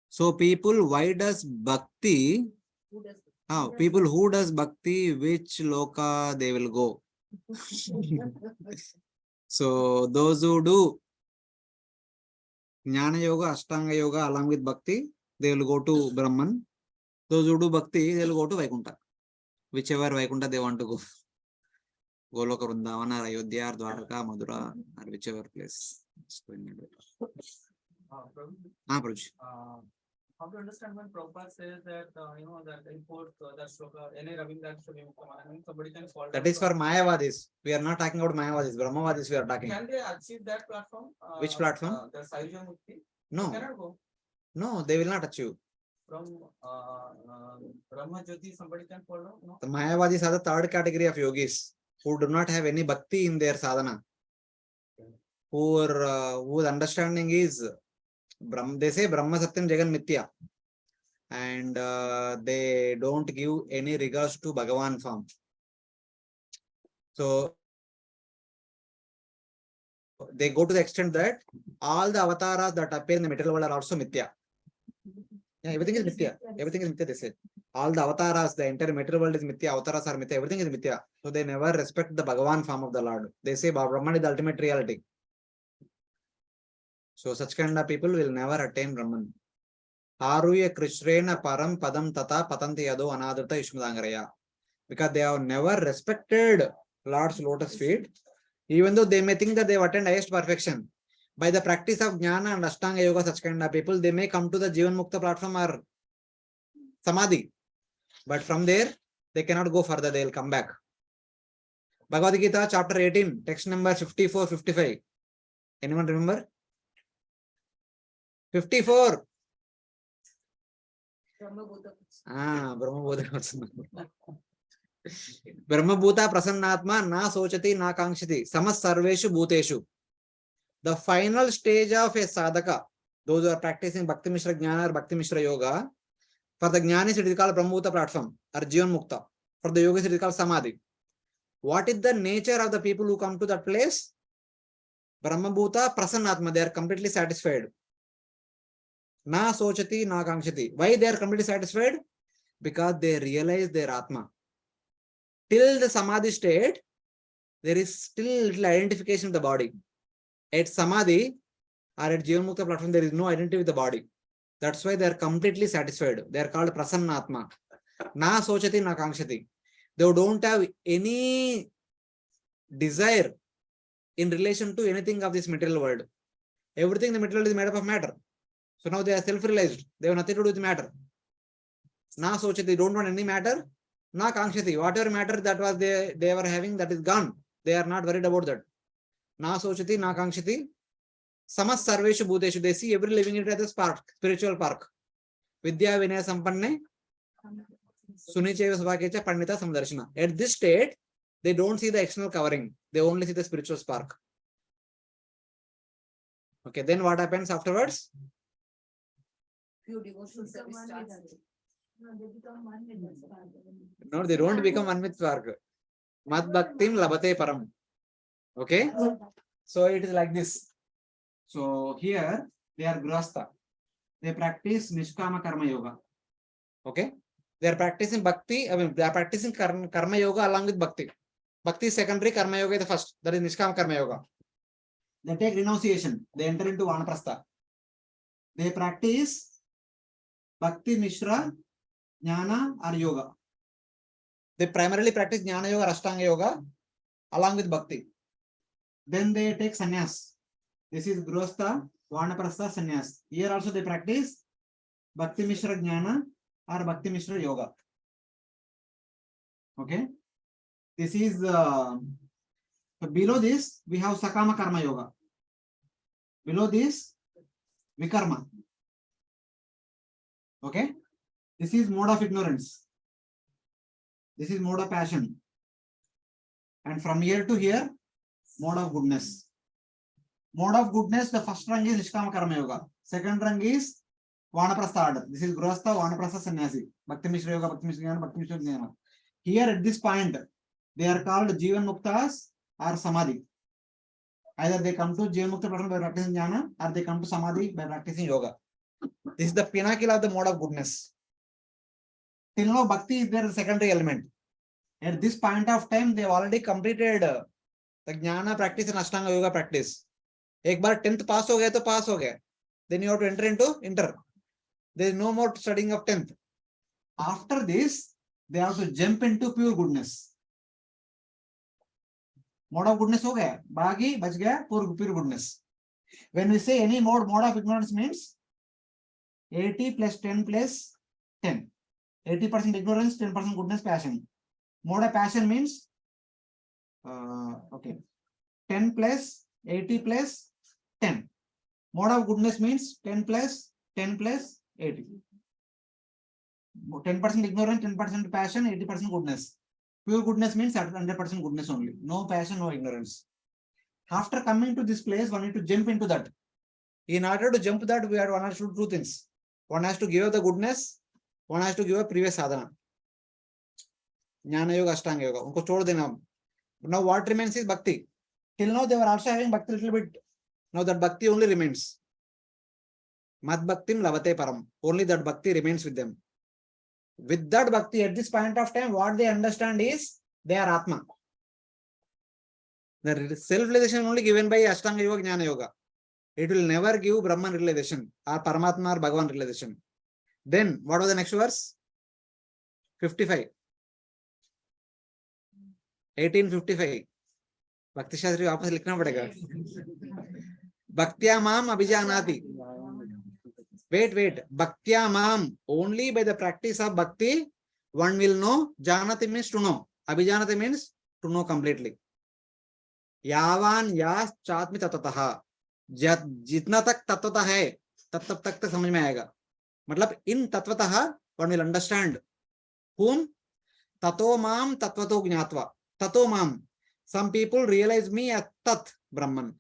A: So people, why does Bhakti, people who does Bhakti, which Loka they will go? So those who do Jnana Yoga, Ashtanga Yoga along with Bhakti, they will go to Brahman. Those who do Bhakti, they will go to Vaikuntha. Whichever Vaikuntha they want to go. Goloka Vrindavana, Ayodhya, Dwaraka, Madura, or whichever place. Prabhuji.
F: How to understand when Prabhupada says that, that import that shloka, any Ravindra somebody can solve
A: That is for Mayavadis. We are not talking about Mayavadis, Brahmavadis we are talking.
F: Can they achieve that platform?
A: Which platform?
F: The Sahaja Mukti?
A: No.
F: Cannot go.
A: No, they will not achieve.
F: From Brahma Jyoti, somebody can follow? No?
A: The Mayavadis are the third category of yogis who do not have any bhakti in their sadhana. Whose understanding is they say Brahma Satyam Jagan Mithya, and they don't give any regards to Bhagavan form. So they go to the extent that all the avatars that appear in the material world are also Mithya. Yeah, everything is Mithya. Everything is Mithya, they say. All the avatars, the entire material world is Mithya, avatars are Mithya, everything is Mithya. So they never respect the Bhagavan form of the Lord. They say Brahman is the ultimate reality. So such kind of people will never attain Brahman. Aruya Krishrena Param Padam Tata Patanti Yado Anadata Ishmadangaraya. Because they have never respected Lord's lotus feet, even though they may think that they have attained highest perfection. By the practice of Jnana and Ashtanga Yoga, such kind of people, they may come to the Jivan Mukta platform or Samadhi. But from there, they cannot go further, they will come back. Bhagavad Gita, chapter 18, text number 54, 55. Anyone remember? 54. Brahmabhuta Prasannatma na sochati na kankshati samas sarveshu bhuteshu. The final stage of a sadhaka, those who are practicing Bhakti Mishra Jnana or Bhakti Mishra Yoga, for the Jnanis it is called Brahmabhuta platform or Jivan Mukta. For the Yogis it is called Samadhi. What is the nature of the people who come to that place? Brahmabhuta Prasannatma, they are completely satisfied. Na sochati na kankshati. Why they are completely satisfied? Because they realize their Atma. Till the Samadhi state, there is still little identification with the body. At Samadhi or at Jivan Mukta platform, there is no identity with the body. That's why they are completely satisfied. They are called Prasannatma. Na sochati na kankshati. They don't have any desire in relation to anything of this material world. Everything in the material is made up of matter. So now they are self-realized. They have nothing to do with matter. Na sochati, they don't want any matter. Na kankshati, whatever matter that was they were having, that is gone. They are not worried about that. Na sochati, na kankshati. Samas sarveshu bhuteshu. They see every living entity as a park, spiritual park. Vidya vinaya sampanne sunicheva svakecha pandita samdarshana. At this state, they don't see the external covering. They only see the spiritual spark. Okay, then what happens afterwards?
B: Pure devotional service starts.
C: No, they become one with the spark.
A: No, they don't become one with spark. Mad bhaktim labate param. Okay, so it is like this. So here they are grahastha. They practice nishkama karma yoga. Okay, they are practicing bhakti. I mean, they are practicing karma yoga along with bhakti. Bhakti is secondary, karma yoga is the first. That is nishkama karma yoga. They take renunciation. They enter into vanaprastha. They practice Bhakti Mishra Jnana or yoga. They primarily practice Jnana yoga, Ashtanga yoga along with Bhakti. Then they take sannyas. This is Grostha, Vanaprastha, sannyas. Here also they practice Bhakti Mishra Jnana or Bhakti Mishra yoga. Okay. This is so below this we have Sakama Karma yoga. Below this Vikarma. Okay. This is mode of ignorance. This is mode of passion. And from here to here, mode of goodness. Mode of goodness, the first rung is Nishkama Karma Yoga. Second rung is Vanaprastha order. This is Grahastha, Vanaprastha, Sannyasi. Bhakti Mishra Yoga, Bhakti Mishra Jnana, Bhakti Mishra Jnana. Here at this point, they are called Jivan Muktas or Samadhi. Either they come to Jivan Mukta platform by practicing Jnana or they come to Samadhi by practicing Yoga. This is the pinnacle of the mode of goodness. Till now, Bhakti is their secondary element. At this point of time, they have already completed the Jnana practice and Ashtanga Yoga practice. Ek bar 10th pass ho gaya to pass ho gaya. Then you have to enter into inter. There is no more studying of 10th. After this, they have to jump into pure goodness. Mode of goodness ho gaya. Bagi bach gaya pure goodness. When we say any mode of ignorance means 80 plus 10 plus 10. 80% ignorance, 10% goodness, passion. Mode of passion means okay, 10 plus 80 plus 10. Mode of goodness means 10 plus 10 plus 80. 10% ignorance, 10% passion, 80% goodness. Pure goodness means 100% goodness only. No passion, no ignorance. After coming to this place, one need to jump into that. In order to jump that, we have one has to do two things. One has to give up the goodness. One has to give up previous sadhana. Jnana Yoga, Ashtanga Yoga. Unko chhod dena. Now what remains is Bhakti. Till now they were also having Bhakti a little bit. Now that Bhakti only remains. Mad Bhaktim Lavate Param. Only that Bhakti remains with them. With that Bhakti, at this point of time, what they understand is they are Atma. The self-realization only given by Ashtanga Yoga, Jnana Yoga. it will never give Brahman realization or Paramatma or Bhagavan realization. Then what was the next verse? 55. 1855. Bhakti Shastri वापस लिखना पड़ेगा. Bhaktya mam abhijanati. Wait. Bhaktya mam. Only by the practice of bhakti, one will know. Janati means to know. Abhijanati means to know completely. Yavan yas chatmi tatataha. जितना तक तत्वता है तब तक समझ में आएगा. मतलब इन तत्वतः one will understand whom tato mam tatvato gnatva. Tato mam. Some people realize me as tat Brahman.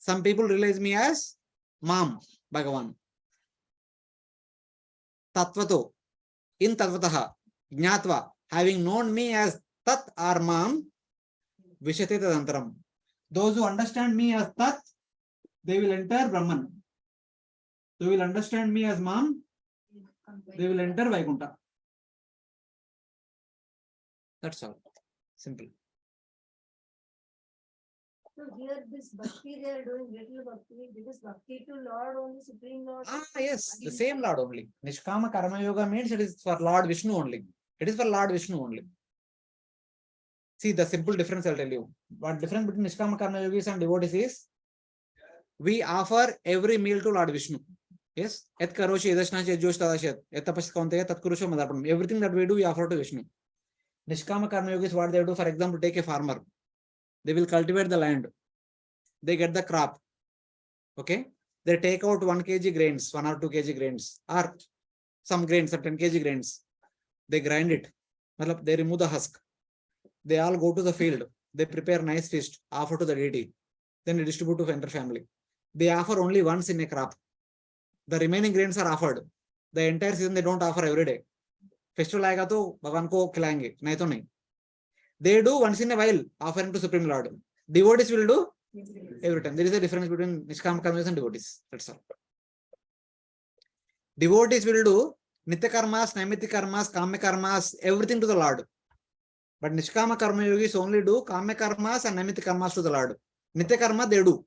A: Some people realize me as mam Bhagavan. Tatvato. In tatvatah. Gnatva. Having known me as tat or mam. Vishate tadantaram. Those who understand me as tat, they will enter Brahman. They will understand me as mam. They will enter Vaikuntha. That's all. Simple.
C: So here this bhakti they are doing little bhakti. This is bhakti to Lord only, Supreme Lord.
A: Yes, the same Lord only. Nishkama Karma Yoga means it is for Lord Vishnu only. It is for Lord Vishnu only. See the simple difference I'll tell you. What difference between Nishkama Karma Yogis and devotees is, we offer every meal to Lord Vishnu. Yes, et karoshi edashnachi josh tadashet et tapasya kaunteya tat kurusho madarpanam. Everything that we do, we offer to Vishnu. Nishkama Karma Yogis, what they do, for example, take a farmer. They will cultivate the land. They get the crop. Okay. They take out 1 kg grains, 1 or 2 kg grains, or some grains, some 10 kg grains. They grind it. They remove the husk. They all go to the field. They prepare nice feast, offer to the deity. Then they distribute to the entire family. They offer only once in a crop. The remaining grains are offered. The entire season they don't offer every day. Festival आएगा तो भगवान को खिलाएंगे, नहीं तो नहीं. They do once in a while, offering to Supreme Lord. Devotees will do every time. There is a difference between Nishkama Karmas and devotees. That's all. Devotees will do Nitya Karmas, Naimitya Karmas, Kamya Karmas, everything to the Lord. But Nishkama Karma Yogis only do Kamya Karmas and Naimitya Karmas to the Lord. Nitya Karma they do.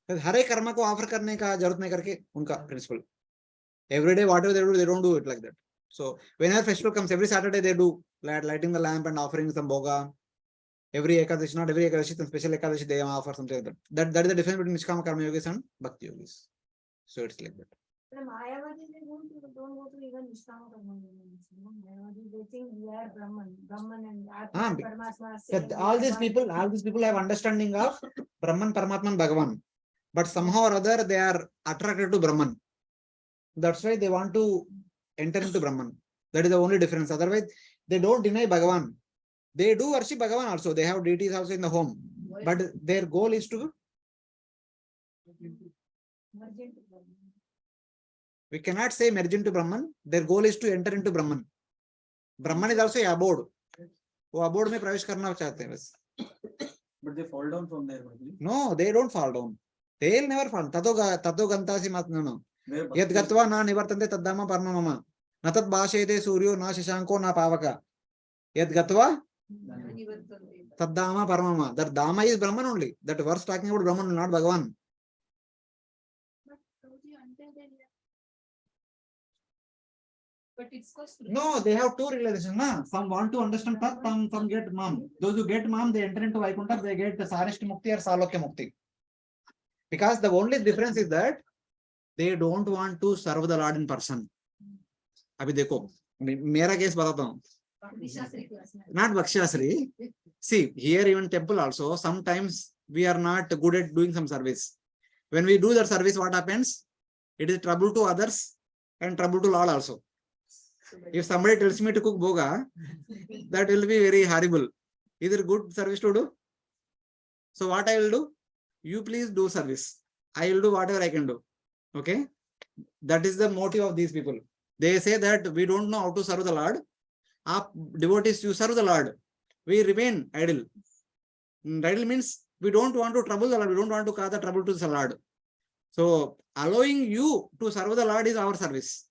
A: हर एक कर्म को offer करने का जरूरत नहीं करके उनका principal. Every day whatever they don't do it like that. So whenever festival comes, every Saturday they do lighting the lamp and offering some bhoga. Every Ekadashi, not every Ekadashi, some special Ekadashi they offer something like that. That is the difference between Nishkama Karma Yogis and Bhakti Yogis. So it's like that.
C: The Mayavadi they don't go to even Nishkama Karma Yogis. Mayavadi they think we are Brahman and Atma Paramatma.
A: All these people have understanding of Brahman, Paramatman, and Bhagavan. But somehow or other they are attracted to Brahman. That's why they want to enter into Brahman. That is the only difference. Otherwise, they don't deny Bhagavan. They do worship Bhagavan also. They have deities also in the home. But their goal is to... We cannot say merge into Brahman. Their goal is to enter into Brahman. Brahman is also a abode. वो abode में प्रवेश करना चाहते हैं बस.
D: But they fall down from there.
A: No, they don't fall down. They will never fall. Tato gantasi mat no. Yad gatva na nivartante taddama parma mama. Natat bhashete suryo na shashanko na pavaka. Yad gatva taddama parma mama. That Dama is Brahman only. That verse talking about Brahman, not Bhagavan.
B: But it's
A: No, they have two realizations. Na? Some want to understand Tat, some get Mam. Those who get Mam, they enter into Vaikuntha, they get the Sarishti Mukti or Salokya Mukti. Because the only difference is that they don't want to serve the Lord in person. Abhi dekho, mera case batata hu. Not Bhakshasri. See, here even temple also, sometimes we are not good at doing some service. When we do that service, what happens? It is trouble to others and trouble to Lord also. If somebody tells me to cook bhoga, that will be very horrible. Is it good service to do? So what I will do? You please do service. I will do whatever I can do. Okay? That is the motive of these people. They say that we don't know how to serve the Lord. Aap devotees, you serve the Lord. We remain idle. Idle means we don't want to trouble the Lord. We don't want to cause the trouble to the Lord. So allowing you to serve the Lord is our service.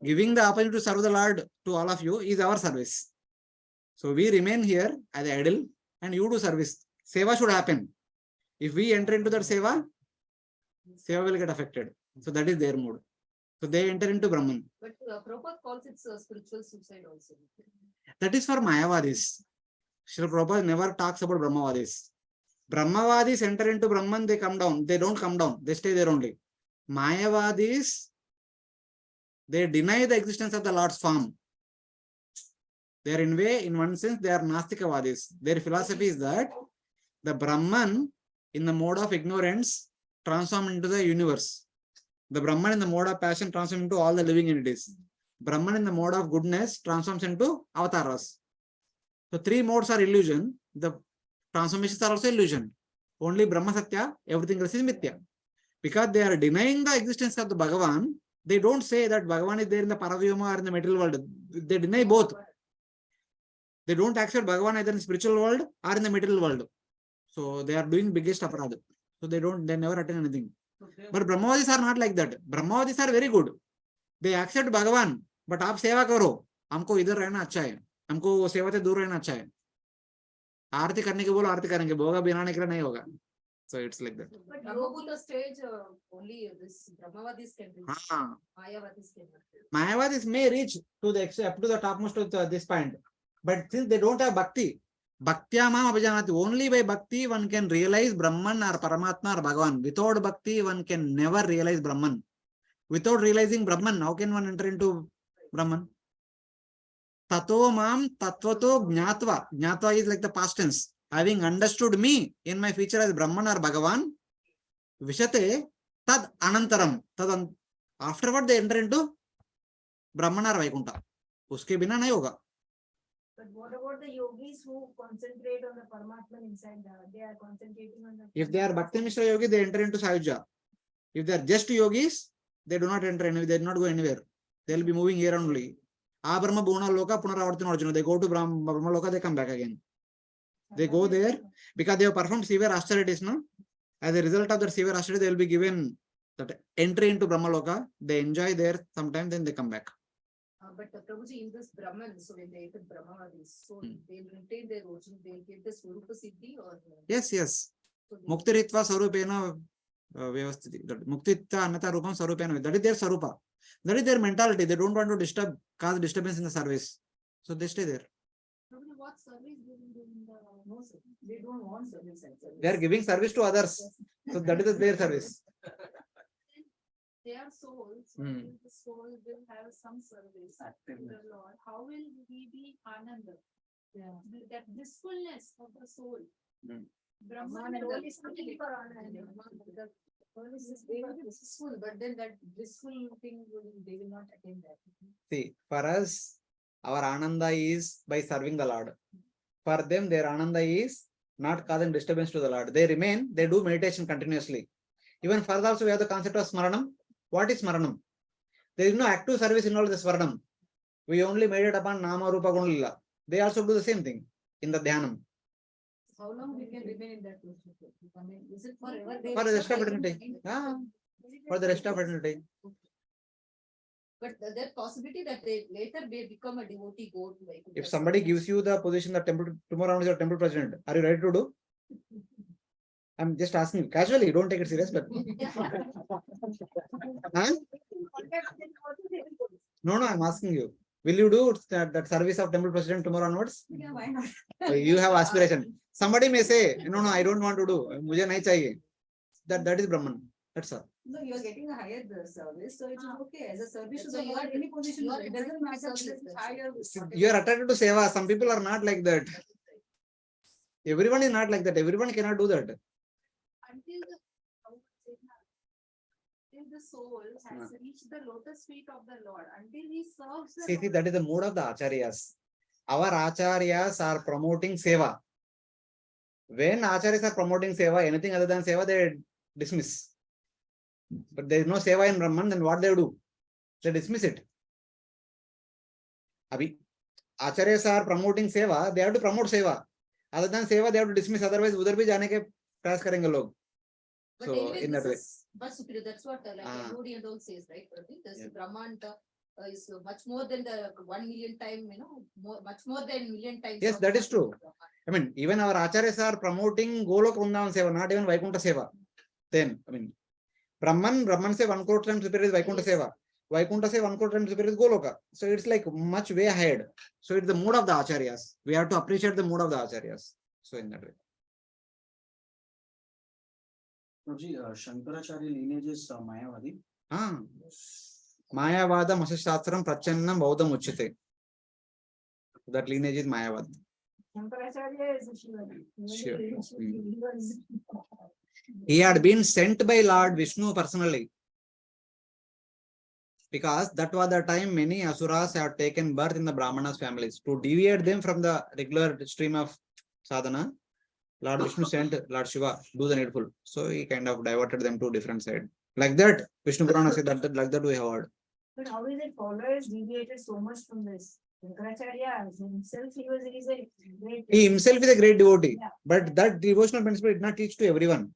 A: Giving the opportunity to serve the Lord to all of you is our service. So we remain here as idle and you do service. Seva should happen. If we enter into that seva, Seva will get affected. So that is their mood. So they enter into Brahman.
B: But Prabhupada calls it spiritual suicide also.
A: That is for Mayavadis. Srila Prabhupada never talks about Brahmavadis. Brahmavadis enter into Brahman, they come down. They don't come down. They stay there only. Mayavadis, they deny the existence of the Lord's form. They are in one sense, they are Nastikavadis. Their philosophy is that the Brahman in the mode of ignorance transforms into the universe. The Brahman in the mode of passion transforms into all the living entities. Brahman in the mode of goodness transforms into avatars. So three modes are illusion. The transformations are also illusion. Only Brahma Satya, everything else is Mithya. Because they are denying the existence of the Bhagavan, they don't say that Bhagavan is there in the Paravyoma or in the material world. They deny both. They don't accept Bhagavan either in the spiritual world or in the material world. So they are doing biggest aparadha. So they never attain anything. But Brahmavadis are not like that. Brahmavadis are very good. They accept Bhagavan, but आप सेवा करो, हमको इधर रहना अच्छा है, हमको वो सेवा से दूर रहना अच्छा है. आरती करने के बोलो आरती करेंगे, भोगा बनाने के लिए नहीं होगा. So it's like that.
B: But Brahmabhuta stage, only this Brahmavadis can reach. Mayavadis cannot.
A: Mayavadis may reach to the up to the topmost of this point, but since they don't have bhakti, bhaktyamam abhijanati, only by bhakti one can realize Brahman or Paramatma or Bhagavan. Without bhakti one can never realize Brahman. Without realizing Brahman, how can one enter into Brahman? Tato mam tatvato jnatva. Jnatva is like the past tense. Having understood me in my future as Brahman or Bhagavan, Vishate tad anantaram. Afterward they enter into Brahman or Vaikuntha. Uske bina nahi hoga.
C: But what about the yogis who concentrate on the Paramatman inside? They are concentrating on the.
A: If they are Bhakti Mishra yogi, they enter into Sayuja. If they are just yogis, they do not enter anywhere. They do not go anywhere. They will be moving here only. Brahma Bhuna Loka Punaravartana Arjuna. They go to Brahma Loka, they come back again. They go there because they have performed severe austerities. No? As a result of their severe austerity, they will be given that entry into Brahma Loka. They enjoy there sometime, then they come back.
B: But Prabhuji, in this Brahman, so when they enter Brahmavadis, so they will retain their origin, they will get the Swarupa Siddhi or.
A: Yes, yes.
B: So they-
A: Muktiritva Sarupena Vyavasthiti. Muktitva Anata Rupam Sarupena. That is their Sarupa. That is their mentality. They don't want to cause disturbance in the service. So they stay there.
B: Prabhuji, what service they will do in the no service? They don't want service.
A: They are giving service to others. So that is their service.
B: They are souls.
A: Hmm.
B: If the soul will have some service to the Lord. How will he be Ananda?
C: Yeah.
B: That blissfulness of the soul.
A: Hmm.
B: Brahman and
C: Only
B: the
C: something for Ananda.
B: They will be blissful, but then that blissful thing they will not attain that.
A: See, for us, our Ananda is by serving the Lord. For them, their Ananda is not causing disturbance to the Lord. They remain, they do meditation continuously. Even further also, we have the concept of Smaranam. What is Smaranam? There is no active service involved in the Smaranam. We only meditate upon Nama Rupa Gunalila. They also do the same thing in the Dhyanam.
B: How long we can remain in that position? I mean, is it forever?
A: For the rest of eternity. For the rest of eternity.
B: But there possibility that they later may become a devotee, go to like.
A: If somebody gives you the position that temple tomorrow is your temple president, are you ready to do? I'm just asking you casually, don't take it serious, but huh? No, I'm asking you. Will you do that service of temple president tomorrow onwards?
B: Yeah, why not?
A: You have aspiration. Somebody may say, no, I don't want to do. Mujhe nahi chahiye. That is Brahman. That's all.
B: No, you are getting a higher service, so it is okay. As a service to the Lord, any position, it doesn't matter. Higher.
A: You are attracted to seva. Some people are not like that. Everyone is not like that. Everyone cannot do that.
B: Until the soul has reached the lotus feet of the Lord, until he serves the
A: See, that is the mood of the acharyas. Our acharyas are promoting seva. When acharyas are promoting seva, anything other than seva, they dismiss. But there is no seva in Brahman, then what they do? They dismiss it. Acharyas are promoting seva, they have to promote seva. Other than seva, they have to dismiss. Otherwise, udhar bhi jane ke प्रयास करेंगे लोग. So
B: anyway,
A: in that way.
B: But superior, that's what like everybody and all says, right? This Brahman is much more than the 1 million time, much more than million times.
A: Yes, that is true. I mean, even our acharyas are promoting Golok Vrindavan Seva, not even Vaikuntha Seva. Then, I mean, Brahman say 1 crore times superior is Vaikuntha Seva. Vaikuntha say 1 crore times superior is Goloka. So it's like much way ahead. So it's the mood of the acharyas. We have to appreciate the mood of the acharyas. So in that way.
D: Prabhuji, Shankaracharya lineage is Mayavadi.
A: Mayavada Masashastram Prachannam Baudham Uchite. That lineage is Mayavada.
C: Shankaracharya is a Shiva.
A: Sure. He had been sent by Lord Vishnu personally. Because that was the time many asuras have taken birth in the Brahmanas families. To deviate them from the regular stream of sadhana, Lord Vishnu sent Lord Shiva, do the needful. So he kind of diverted them to different side. Like that, Vishnu Purana said that like that we have heard.
C: But how is it followers deviated so much from this? Shankaracharya himself, he is a great.
A: He himself is a great devotee,
C: Yeah.
A: but that devotional principle did not teach to everyone.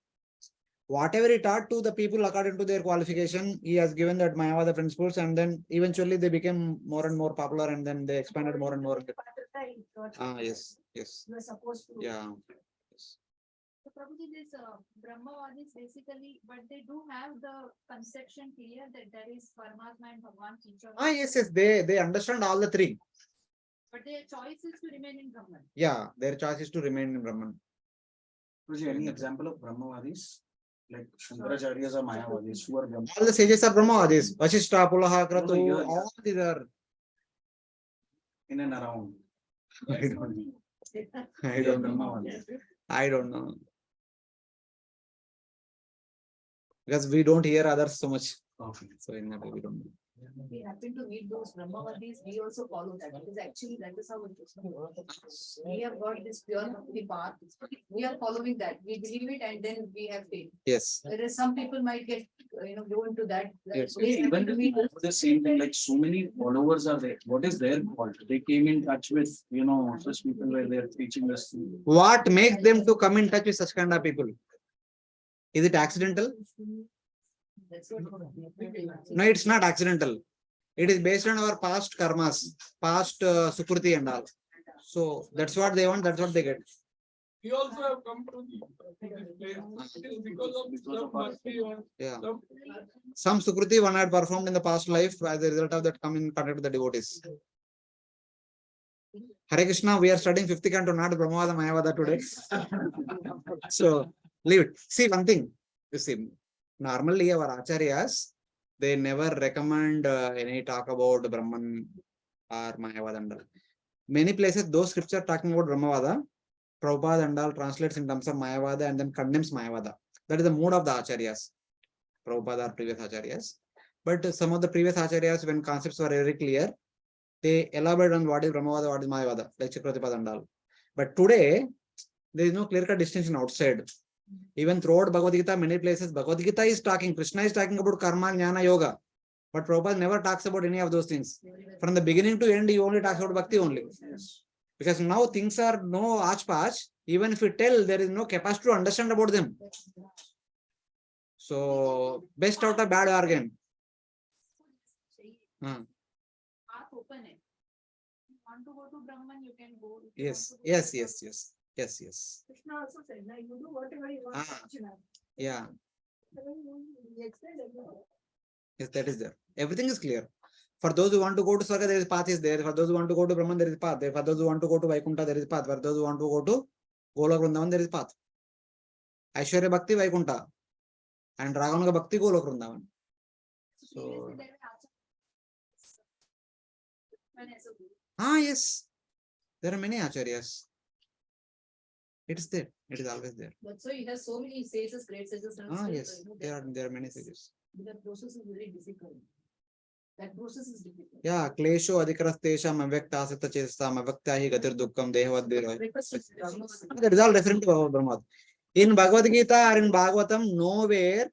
A: Whatever he taught to the people according to their qualification, he has given that Mayavada principles, and then eventually they became more and more popular, and then they expanded more and more. Yes, yes.
C: You are supposed to.
A: Yeah.
B: So Prabhuji, this Brahmavadis basically, but they do have the conception clear that there is Paramatma and Bhagavan teacher.
A: Yes, yes. They understand all the three.
B: But their choice is to remain in Brahman.
A: Yeah, their choice is to remain in Brahman.
D: Prabhuji, any example of Brahmavadis? Like Shankaracharyas are Mayavadis, who are Brahma?
A: All the sages are Brahmavadis. Vashishta, Pulaha,
D: No,
A: Kratu,
D: yeah,
A: all these are.
D: In and around.
A: I don't know. I don't know. Because we don't hear others so much.
D: Okay.
A: So in that way we don't know.
B: We happen to meet those Brahmavadis, we also follow that, because actually that is how it is. We have got this pure bhakti path, we are following that, we believe it and then we have faith.
A: Yes.
B: Whereas some people might get, go into that.
A: Yes.
B: They happen
D: Even
B: to meet us.
D: the same thing, like so many followers are there. What is their fault? They came in touch with, such people where they are teaching us.
A: What makes them to come in touch with such kind of people? Is it accidental?
B: That's what.
A: No, it's not accidental. It is based on our past karmas, past sukruti and all. So that's what they want, that's what they get.
F: We also have come to this place. It is because of some bhakti or
A: Yeah.
F: some
A: Some sukruti one had performed in the past life, as a result of that come in contact with the devotees. Hare Krishna, we are studying 5th canto, not Brahmavada Mayavada today. So leave it. See one thing, you see, normally our acharyas, they never recommend any talk about Brahman or Mayavada and all. Many places, those scriptures talking about Brahmavada, Prabhupada and all translates in terms of Mayavada and then condemns Mayavada. That is the mood of the acharyas, Prabhupada or previous acharyas. But some of the previous acharyas, when concepts were very clear, they elaborate on what is Brahmavada, what is Mayavada, like Chakravarti and all. But today, there is no clear-cut distinction outside. Even throughout Bhagavad Gita, many places, Bhagavad Gita is talking, Krishna is talking about karma, jnana, yoga. But Prabhupada never talks about any of those things. From the beginning to end, he only talks about bhakti only. Because now things are no arch-patch. Even if we tell, there is no capacity to understand about them. So, best out of bad bargain.
B: Path open it. You want to go to Brahman, you can go. If you
A: Yes,
B: want to go
A: yes,
B: to
A: yes, yes, yes, yes.
C: Krishna also said, like, you do whatever you want. Arjuna.
A: Yeah,
C: He explained everything.
A: yes, that is there. Everything is clear. For those who want to go to Swarga, there is path is there. For those who want to go to Brahman, there is path there. For those who want to go to Vaikuntha, there is path. For those who want to go to Golok Vrindavan, there is path. Aishwarya Bhakti Vaikuntha and Raganuga Bhakti Golok Vrindavan. So, yes, there are many acharyas. It is there. It is always there.
B: That's why he has so many sages, great sages.
A: Yes, there are many sages.
B: That process is very difficult. That process is difficult.
A: Yeah, Klesho Adikarastesham Avekta Asakta Chesam Avekta Hi Gatir Dukkam Dehavat Deroy. That is all referring to Brahma. In Bhagavad Gita or in Bhagavatam, nowhere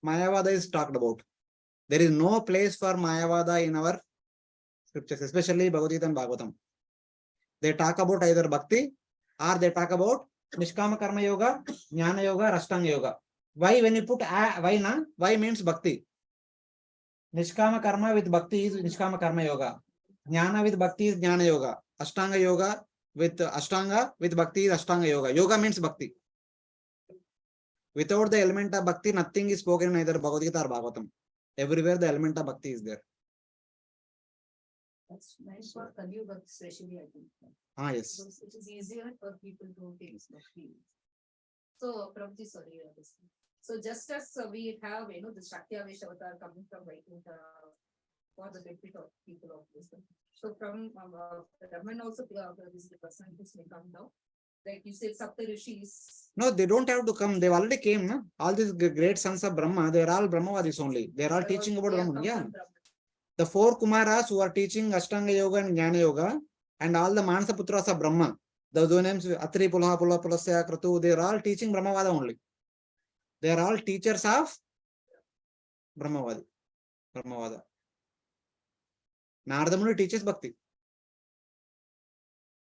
A: Mayavada is talked about. There is no place for Mayavada in our scriptures, especially Bhagavad Gita and Bhagavatam. They talk about either Bhakti or they talk about Nishkama Karma Yoga, Jnana Yoga, Ashtanga Yoga. Why when you put why means Bhakti? Nishkama Karma with Bhakti is Nishkama Karma Yoga. Jnana with Bhakti is Jnana Yoga. Ashtanga Yoga with Ashtanga with Bhakti is Ashtanga Yoga. Yoga means Bhakti. Without the element of bhakti, nothing is spoken in either Bhagavad Gita or Bhagavatam. Everywhere the element of bhakti is there.
B: That's nice for Kali Yuga especially, I think.
A: Yes.
B: Because it is easier for people to take bhakti. So, Prabhuji, sorry. So just as we have, the Shakti Avesh avatar coming from Vaikuntha for the benefit of people of wisdom. So from Raman also, this is the person who may come down. Like you said, Sapta Rishis.
A: No, they don't have to come. They've already came. No? All these great sons of Brahma, they're all Brahmavadis only. They're all teaching about Brahman. Yeah. The 4 Kumaras who are teaching Ashtanga Yoga and Jnana Yoga, and all the Manasa Putras of Brahma, those names Atri Pulaha Pula Pulasya Kratu, they're all teaching Brahmavada only. They are all teachers of Brahmavada. Narada Muni teaches Bhakti.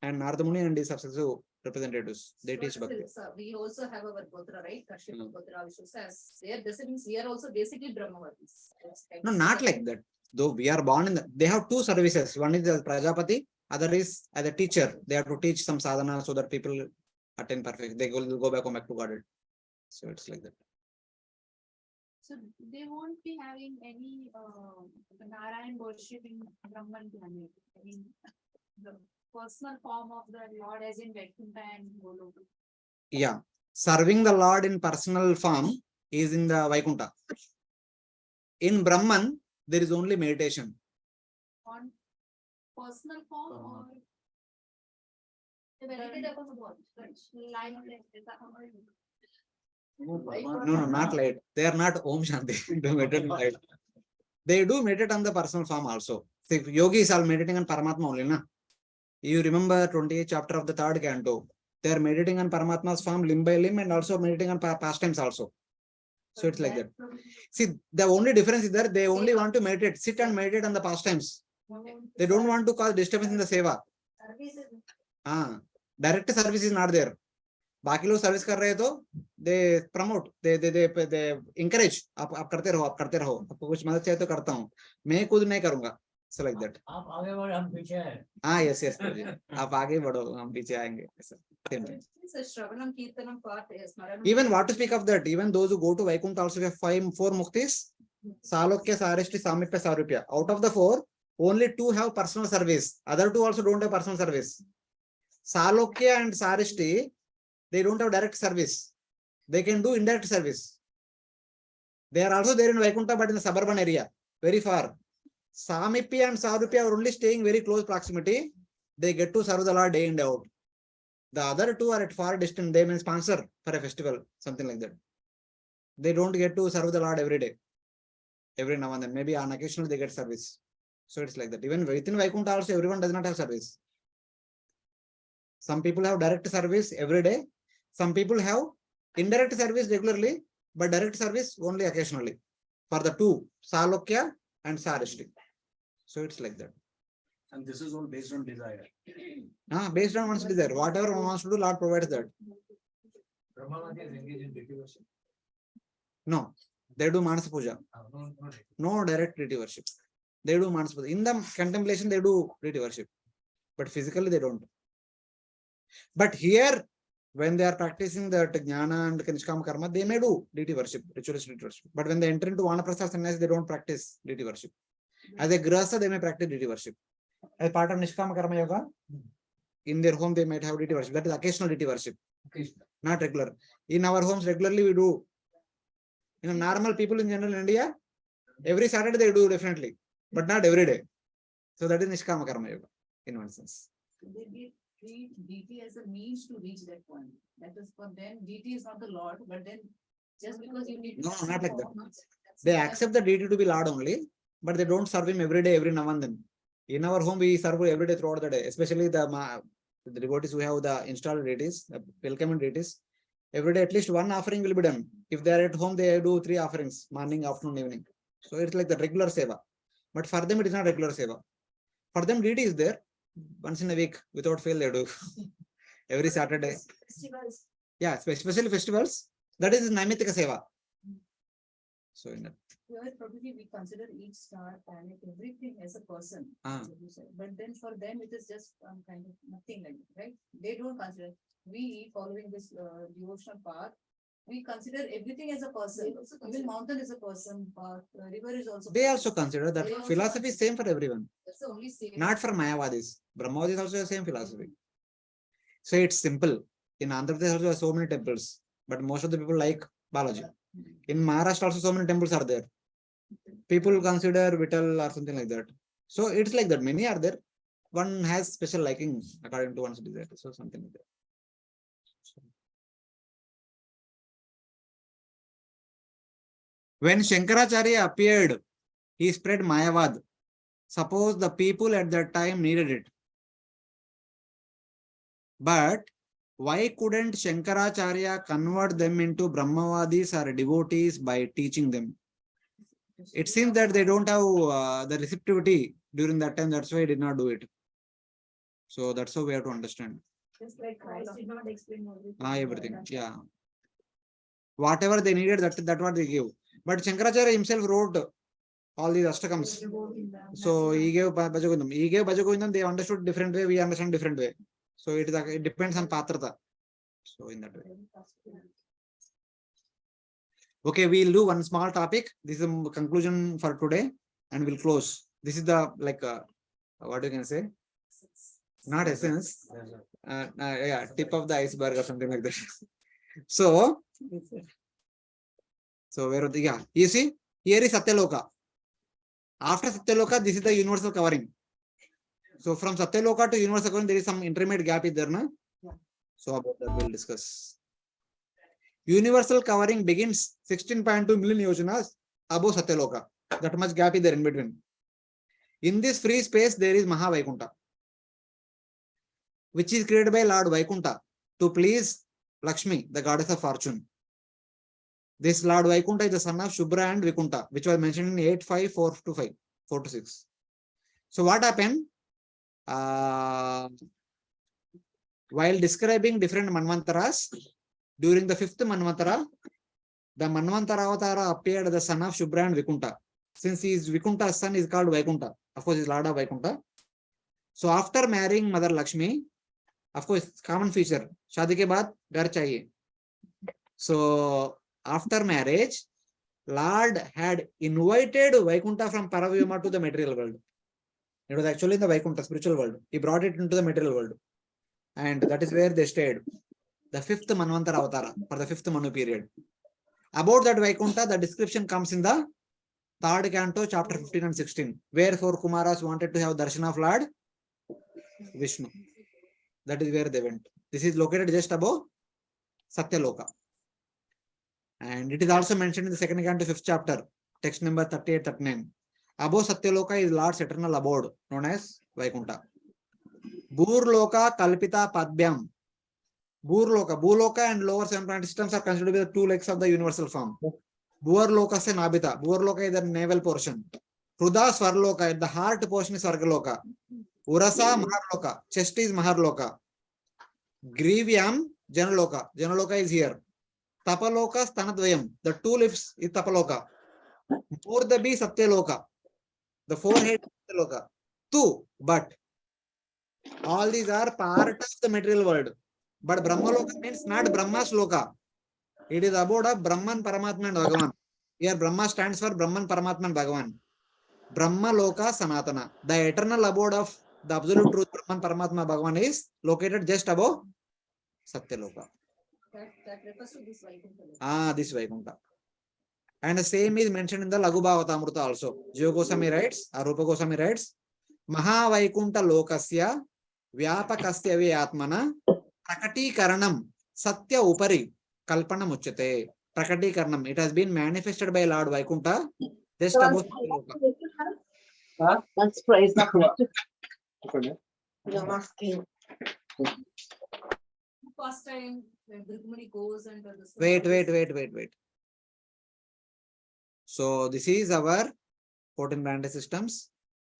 A: And Narada Muni and his successive representatives, they teach Bhakti.
B: We also have our Gotra, right? Kashyap Gotra, which says their descendants, we are also basically Brahmavadis.
A: No, not like that. Though we are born in they have 2 services. One is as Prajapati, other is as a teacher. They have to teach some sadhana so that people attain perfect. They will go back home back to Godhead. So it's like that.
C: So they won't be having any Narayan worshipping Brahman planet. I mean, the personal form of the Lord as in Vaikuntha and Goloka.
A: Yeah. Serving the Lord in personal form is in the Vaikuntha. In Brahman, there is only meditation.
C: On personal form or the meditate upon what? Line of
A: No, not light. They are not Om Shanti. They meditate light. They do meditate on the personal form also. See, yogis are meditating on Paramatma only, na? You remember 28th chapter of the 3rd canto. They are meditating on Paramatma's form limb by limb and also meditating on pastimes also. So it's like that. See, the only difference is that they only want to meditate, sit and meditate on the pastimes. They don't want to cause disturbance in the seva. Direct service is not there. बाकी लोग service कर रहे तो they promote they encourage आप करते रहो आपको कुछ मदद चाहिए तो करता हूँ मैं खुद नहीं करूंगा so like that
F: आप आगे बढ़ो हम पीछे हैं
A: yes आप आगे बढ़ो हम पीछे आएंगे even what to speak of that, even those who go to Vaikuntha also have 4 muktis, Salokya, Sarishti, Samipya, Sarupya. Out of the 4, only 2 have personal service, other 2 also don't have personal service. Salokya and Sarishti, they don't have direct service. They can do indirect service. They are also there in Vaikuntha, but in the suburban area, very far. Samipya and Sarupya are only staying very close proximity. They get to serve the Lord day in day out. The other 2 are at far distance. They may sponsor for a festival, something like that. They don't get to serve the Lord every day. Every now and then. Maybe on occasion they get service. So it's like that. Even within Vaikuntha also, everyone does not have service. Some people have direct service every day. Some people have indirect service regularly, but direct service only occasionally. For the 2, Salokya and Sarishti. So it's like that.
D: And this is all based on desire.
A: Based on one's desire. Whatever one wants to do, Lord provides that.
F: Brahmavadi is engaged in deity worship.
A: No, they do Manasa Puja. No direct deity worship. They do Manasa Puja. In the contemplation, they do deity worship. But physically, they don't. But here, when they are practicing the Jnana and Kanishkama Karma, they may do deity worship, ritualist deity worship. But when they enter into Vanaprastha Sannyas, they don't practice deity worship. As a Grihastha, they may practice deity worship. As part of Nishkama Karma Yoga, in their home, they might have deity worship. That is occasional deity worship, not regular. In our homes, regularly we do. Normal people in general in India, every Saturday they do definitely, but not every day. So that is Nishkama Karma Yoga, in one sense.
B: They treat deity as a means to reach that point. That is for them, deity is not the Lord, but then just because you need to.
A: No, not like that. They accept the deity to be Lord only, but they don't serve him every day, every now and then. In our home, we serve every day throughout the day, especially the devotees who have the installed deities, the welcoming deities. Every day, at least 1 offering will be done. If they are at home, they do 3 offerings, morning, afternoon, evening. So it's like the regular seva. But for them, it is not regular seva. For them, deity is there. Once in a week, without fail, they do. Every Saturday.
C: festivals.
A: Yeah, especially festivals. That is Naimitika seva. So in that.
B: Here, probably we consider each star, planet, everything as a person.
A: Ah.
B: But then for them, it is just kind of nothing like that, right? They don't consider. We, following this devotional path, we consider everything as a person. Even mountain is a person, river is also.
A: They
B: person.
A: also consider that
B: They also
A: philosophy is same for everyone,
B: That's the only same.
A: not for Mayavadis. Brahmavadis also the same philosophy. So it's simple. In Andhra Pradesh also there are so many temples, but most of the people like Balaji. In Maharashtra also so many temples are there. People consider Vittal or something like that. So it's like that. Many are there. One has special liking according to one's desire. So something like that. When Shankaracharya appeared, he spread Mayavad. Suppose the people at that time needed it. But why couldn't Shankaracharya convert them into Brahmavadis or devotees by teaching them? It seems that they don't have the receptivity during that time. That's why he did not do it. So that's how we have to understand.
B: Just like Christ did not explain everything.
A: Everything. Yeah. Whatever they needed, that's what they give. But Shankaracharya himself wrote all these Ashtakams. So he gave Bhajagovindam. He gave Bhajagovindam, they understood different way, we understand different way. So it depends on Patrata. So in that way. Okay, we'll do one small topic. This is a conclusion for today and we'll close. This is the what you can say? Not essence. Yeah, tip of the iceberg or something like that. So where the, yeah, you see, here is Satyaloka. After Satyaloka, this is the universal covering. So from Satyaloka to universal covering, there is some intermediate gap is there, na?
B: Yeah.
A: So about that we'll discuss. Universal covering begins 16.2 million yojanas above Satyaloka. That much gap is there in between. In this free space, there is Mahavaikuntha, which is created by Lord Vaikuntha to please Lakshmi, the goddess of fortune. This Lord Vaikuntha is the son of Shubhra and Vikunta, which was mentioned in 8.5.4-5, 4-6. So what happened? While describing different Manvantaras, during the 5th Manvantara, the Manvantara Avatara appeared the son of Shubhra and Vikunta. Since he is Vikunta's son, is called Vaikuntha. Of course, he is Lord of Vaikuntha. So after marrying Mother Lakshmi, of course, common feature, Shadi ke baad ghar chahiye. So after marriage, Lord had invited Vaikuntha from Paravyama to the material world. It was actually in the Vaikuntha spiritual world. He brought it into the material world. And that is where they stayed. The 5th Manvantara Avatara for the 5th Manu period. About that Vaikuntha, the description comes in the 3rd canto, chapter 15 and 16, where 4 Kumaras wanted to have darshan of Lord Vishnu. That is where they went. This is located just above Satyaloka. And it is also mentioned in the 2nd canto, 5th chapter, text number 38-39. Above Satyaloka is Lord's eternal abode, known as Vaikuntha. Burloka Kalpita Padbyam. Bhuloka and lower 7 planet systems are considered to be the 2 legs of the universal form. Bhuvarloka se Nabita. Bhuvarloka is the navel portion. Hruda Svarloka, the heart portion is Svargaloka. Urasa Maharloka, chest is Maharloka. Grivyam Janaloka. Janaloka is here. Tapaloka Stanadvayam. The 2 lips is Tapaloka. Murdabi Satyaloka. The forehead is Satyaloka. 2, but all these are part of the material world. But Brahmaloka means not Brahma's Loka. It is abode of Brahman, Paramatma and Bhagavan. Here Brahma stands for Brahman, Paramatma and Bhagavan. Brahma Loka Sanatana. The eternal abode of the absolute truth Brahman, Paramatma, Bhagavan is located just above Satyaloka.
B: That refers to this Vaikuntha.
A: This Vaikuntha. And the same is mentioned in the Laghu Bhagavatamrita also. Jiva Goswami writes, Rupa Goswami writes, Maha Vaikuntha Lokasya Vyapakasya Vyatmana Prakati Karanam Satya Upari Kalpana Muchate. Prakati Karanam. It has been manifested by Lord Vaikuntha just above Satyaloka.
E: That's praise not You're asking.
B: First time when Brahmani goes and does the
A: Wait. So this is our 14 planet systems.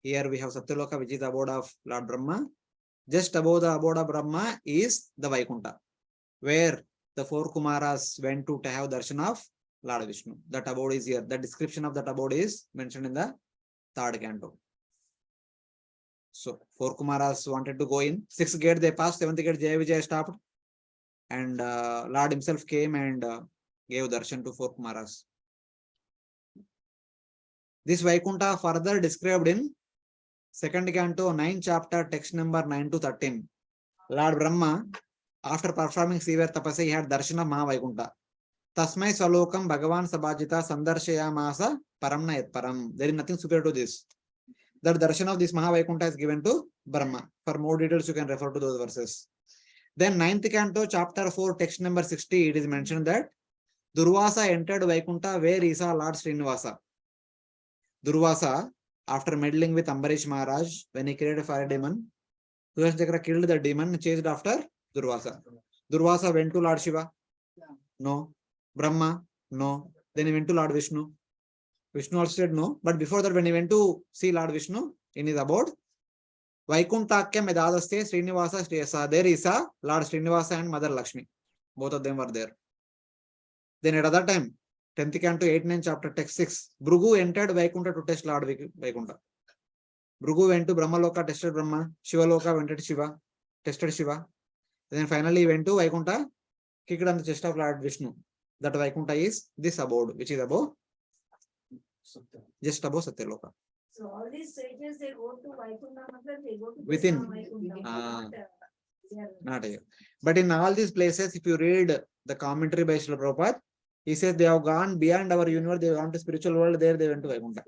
A: Here we have Satyaloka, which is the abode of Lord Brahma. Just above the abode of Brahma is the Vaikuntha, where the 4 Kumaras went to have darshan of Lord Vishnu. That abode is here. The description of that abode is mentioned in the 3rd canto. So 4 Kumaras wanted to go in. 6th gate they passed. 7th gate Jaya Vijaya stopped. And Lord himself came and gave darshan to 4 Kumaras. This Vaikuntha further described in second canto, 9th chapter, text number 9 to 13. Lord Brahma, after performing severe tapasya, he had darshan of Mahavaikuntha. Tasmai Salokam Bhagavan Sabhajita Sandarshayamasa Paramna Yat Param. There is nothing superior to this. The darshan of this Mahavaikuntha is given to Brahma. For more details, you can refer to those verses. Then 9th canto, chapter 4, text number 60, it is mentioned that Durvasa entered Vaikuntha where he saw Lord Srinivasa. Durvasa, after meddling with Ambarish Maharaj, when he created a fire demon, Sudarshan killed the demon, chased after Durvasa. Durvasa went to Lord Shiva. No. Brahma? No. Then he went to Lord Vishnu. Vishnu also said no. But before that, when he went to see Lord Vishnu in his abode, Vaikuntakya Medadaste Srinivasa Shriyasa. There is a Lord Srinivasa and Mother Lakshmi. Both of them were there. Then at other time, 10th canto 8-9 chapter text 6, Bhrigu entered Vaikuntha to test Lord Vaikuntha. Bhrigu went to Brahma Loka, tested Brahma. Shiva Loka went to Shiva, tested Shiva. Then finally went to Vaikuntha, kicked on the chest of Lord Vishnu. That Vaikuntha is this abode, which is above, just above Satyaloka.
B: So all these sages, they go to Vaikuntha, they go to
A: Within.
B: Vaikuntha.
A: Not here. But in all these places, if you read the commentary by Srila Prabhupada, he says they have gone beyond our universe, they have gone to spiritual world, there they went to Vaikuntha.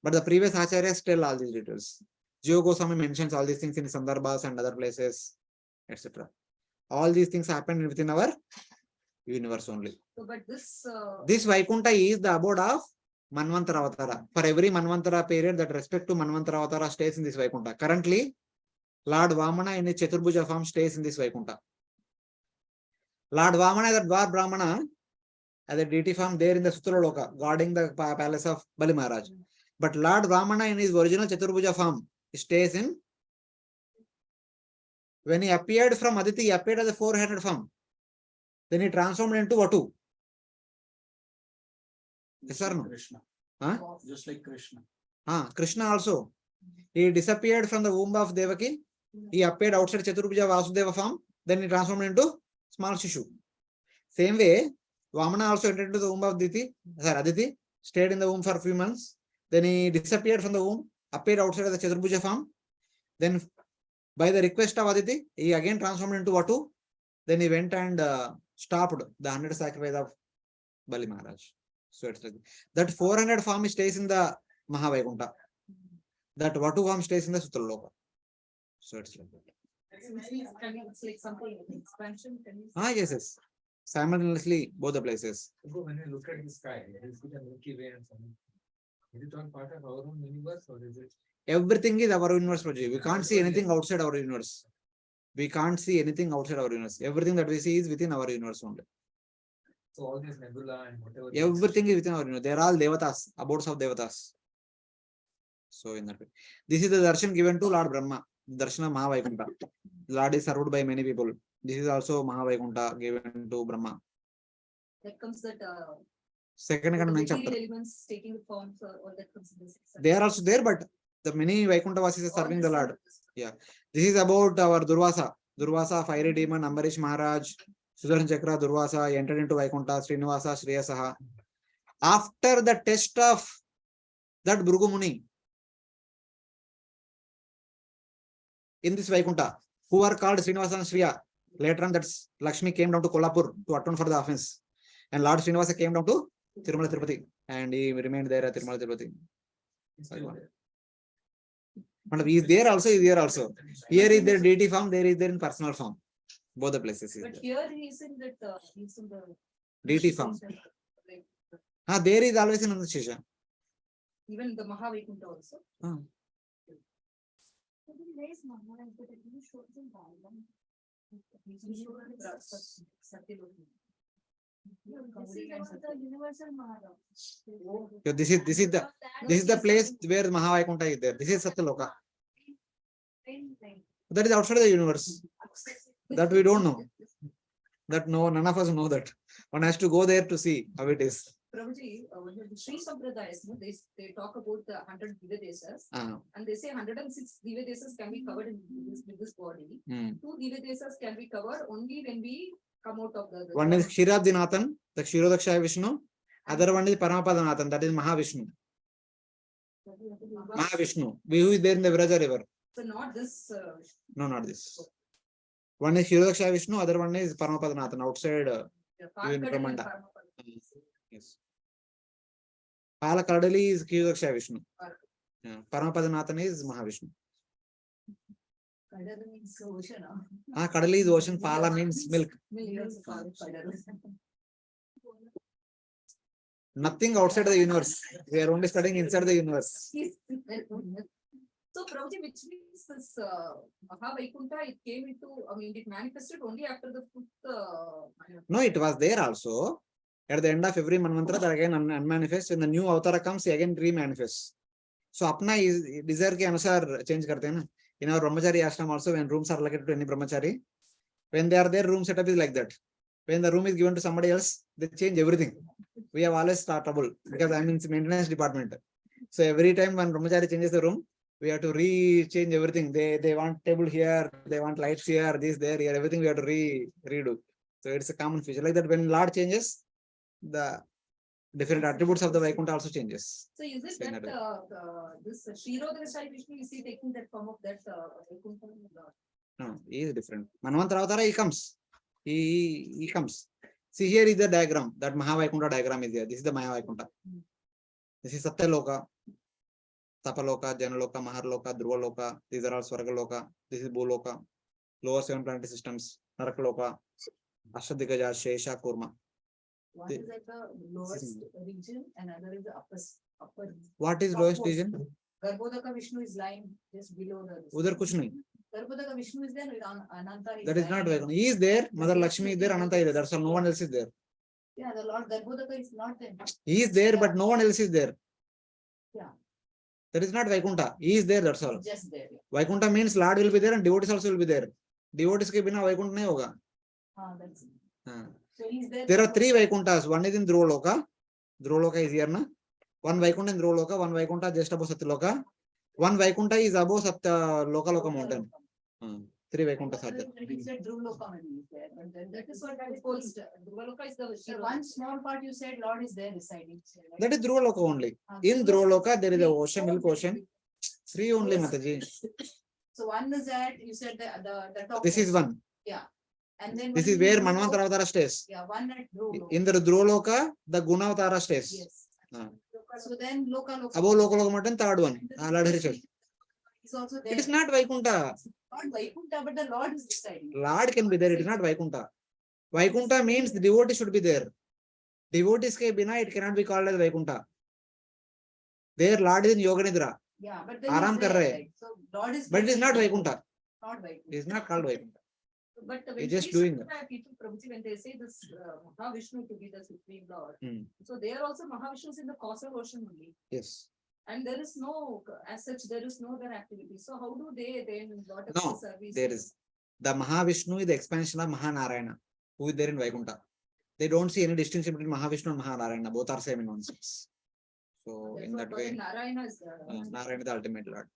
A: But the previous acharyas tell all these details. Jiva Goswami mentions all these things in Sandarbhas and other places, etc. All these things happen within our universe only.
B: So, but
A: This Vaikuntha is the abode of Manvantara Avatara. For every Manvantara period, that respect to Manvantara Avatara stays in this Vaikuntha. Currently, Lord Vamana in a Chaturbhuja form stays in this Vaikuntha. Lord Vamana is a Dwar Brahmana as a deity form there in the Sutra Loka, guarding the palace of Bali Maharaj. But Lord Vamana in his original Chaturbhuja form stays in. When he appeared from Aditi, he appeared as a 400 form. Then he transformed into Vatu. Yes or no?
D: Krishna.
A: Huh?
D: Just like Krishna.
A: Krishna also. He disappeared from the womb of Devaki. He appeared outside Chaturbhuja Vasudeva form. Then he transformed into small Shishu. Same way, Vamana also entered into the womb of Aditi, stayed in the womb for a few months. Then he disappeared from the womb, appeared outside of the Chaturbhuja form. Then, by the request of Aditi, he again transformed into Vatu. Then he went and stopped the 100 sacrifice of Bali Maharaj. So it's like that 400 form stays in the Mahavaikuntha. That Vatu form stays in the Sutraloka. So it's like that.
B: it's like something expansion.
A: Yes. Simultaneously, both the places.
F: When you look at the sky, you see the Milky Way and so on. Is it all part of our own universe or is it?
A: Everything is our universe, Prajay. We can't see anything outside our universe. We can't see anything outside our universe. Everything that we see is within our universe only.
F: So all these nebula and whatever.
A: Everything is within our universe. They are all devatas, abodes of devatas. So in that way, this is the darshan given to Lord Brahma, Darshana Mahavaikuntha. Lord is served by many people. This is also Mahavaikuntha given to Brahma.
B: That comes that
A: Second
B: the
A: and 9th
B: material
A: chapter.
B: elements taking the forms or that comes in this.
A: They are also there, but the many Vaikuntha Vasis are serving the Lord. Yeah. This is about our Durvasa. Durvasa, fiery demon, Ambarish Maharaj, Sudarshan Chakra, Durvasa entered into Vaikuntha, Srinivasa, Shriyasaha. After the test of that Bhrigu Muni, in this Vaikuntha, who are called Srinivasa and Shriya. Later on, that's Lakshmi came down to Kolhapur to atone for the offense. And Lord Srinivasa came down to Tirumala Tirupati. And he remained there at Tirumala Tirupati. But he is there also, he is there also. Here is their deity form, there is there in personal form. Both the places is
B: But
A: there.
B: here he is in that he's in the
A: Deity form.
B: Like,
A: There is always in Anushisha.
B: even the Mahavaikuntha also.
C: There is Maharaj, but it shows in Bhagavatam.
B: He showed the Satyaloka.
C: This is about the universal Maharaj.
A: So this is the place where Mahavaikuntha is there. This is Satyaloka. That is outside the universe. That we don't know. That none of us know that. One has to go there to see how it is.
B: Prabhuji, the Sri Sampradayas, no, they talk about the 100 Divyadesas,
A: Ah,
B: and they say 106 Divyadesas can be covered in this body.
A: hmm.
B: 2 Divyadesas can be covered only when we come out of the.
A: One is Kshiradinathan, the Kshirodakshaya Vishnu. Other one is Paramapadanathan, that is Mahavishnu. Mahavishnu, who is there in the Vraja river.
B: So not this.
A: No, not this. One is Kshirodakshaya Vishnu, other one is Paramapadanathan outside. Even Brahmanda. Yes. Palakadali is Kshirodakshaya Vishnu. Yeah. Paramapadanathan is Mahavishnu.
B: Kadal means ocean.
A: Kadali is ocean, Pala means milk. Nothing outside the universe. We are only studying inside the universe.
B: So, Prabhuji, which means this Mahavaikuntha, it came into, I mean, it manifested only after the fifth.
A: No, it was there also. At the end of every manvantara, that again unmanifest. When the new avatara comes, he again remanifests. So, apna is desire ke anusar change karte hain na. In our brahmachari ashram also, when rooms are allocated to any brahmachari, when they are there, room setup is like that. When the room is given to somebody else, they change everything. We have always start trouble because I'm in maintenance department. So every time when brahmachari changes the room, we have to re-change everything. They want table here, they want lights here, this, there, here, everything we have to redo. So it's a common feature. Like that, when Lord changes, the different attributes of the Vaikuntha also changes.
B: So is it
A: Same
B: that this Kshirodakshaya Vishnu, is he taking that form of that Vaikuntha?
A: No, he is different. Manvantara Avatara, he comes. He comes. See, here is the diagram. That Mahavaikuntha diagram is there. This is the Mahavaikuntha. This is Satyaloka, Tapaloka, Janaloka, Maharloka, Dhruvaloka. These are all Swargaloka. This is Bhuloka. Lower 7 planetary systems. Narakaloka, Ashtadikaja, Shesha, Kurma.
B: One is at the lowest region, and another is the upper.
A: What is lowest region?
B: Garbhodaka Vishnu is lying just below the.
A: Udhar kuch nahi.
B: Garbhodaka Vishnu is there, Ananta is.
A: That is not Vaikuntha. He is there. Mother Lakshmi is there. Ananta is there. That's all. No one else is there.
B: Yeah, the Lord Garbhodaka is not there.
A: He is there, but no one else is there.
B: Yeah.
A: That is not Vaikuntha. He is there. That's all.
B: Just there.
A: Vaikuntha means Lord will be there and devotees also will be there. Devotees ke bina Vaikuntha nahi hoga.
B: That's it. So he's there.
A: There are 3 Vaikunthas. One is in Dhruvaloka. Dhruvaloka is here, na? One Vaikuntha in Dhruvaloka, one Vaikuntha just above Satyaloka. One Vaikuntha is above Loka mountain. 3 Vaikunthas are there.
B: You said Dhruvaloka is there, but then that is what I was told. Dhruvaloka is the one small part you said Lord is there residing.
A: That is Dhruvaloka only. In Dhruvaloka, there is a ocean, milk ocean. 3 only, Mataji.
B: So one is that you said the top.
A: This is one.
B: Yeah. And then
A: This is where Manvantara Avatara stays.
B: Yeah, one at Dhruvaloka.
A: In the Dhruvaloka, the Guna Avatara stays.
B: Yes. So then Loka.
A: Above Loka mountain, 3rd one. Lord Harishad.
B: Is also there.
A: It is not Vaikuntha.
B: Not Vaikuntha, but the Lord is residing.
A: Lord can be there. It is not Vaikuntha. Vaikuntha means the devotee should be there. Devotees ke bina, it cannot be called as Vaikuntha. There, Lord is in Yoga Nidra.
B: Yeah, but then
A: Aram kar rahe.
B: right? So Lord is.
A: But it is not Vaikuntha.
B: Not Vaikuntha.
A: It is not called Vaikuntha.
B: But when
A: He's just
B: we
A: doing
B: Shukra people, Prabhuji, when they say this Mahavishnu to be the supreme Lord,
A: Hmm.
B: so they are also Mahavishnu's in the causal ocean only.
A: Yes.
B: And there is no, as such, there is no other activity. So how do they then what
A: No,
B: service?
A: there is. The Mahavishnu is the expansion of Mahanarayana, who is there in Vaikuntha. They don't see any distinction between Mahavishnu and Mahanarayana. Both are same in one sense. So in that way,
B: Narayana is
A: Narayana is the ultimate Lord.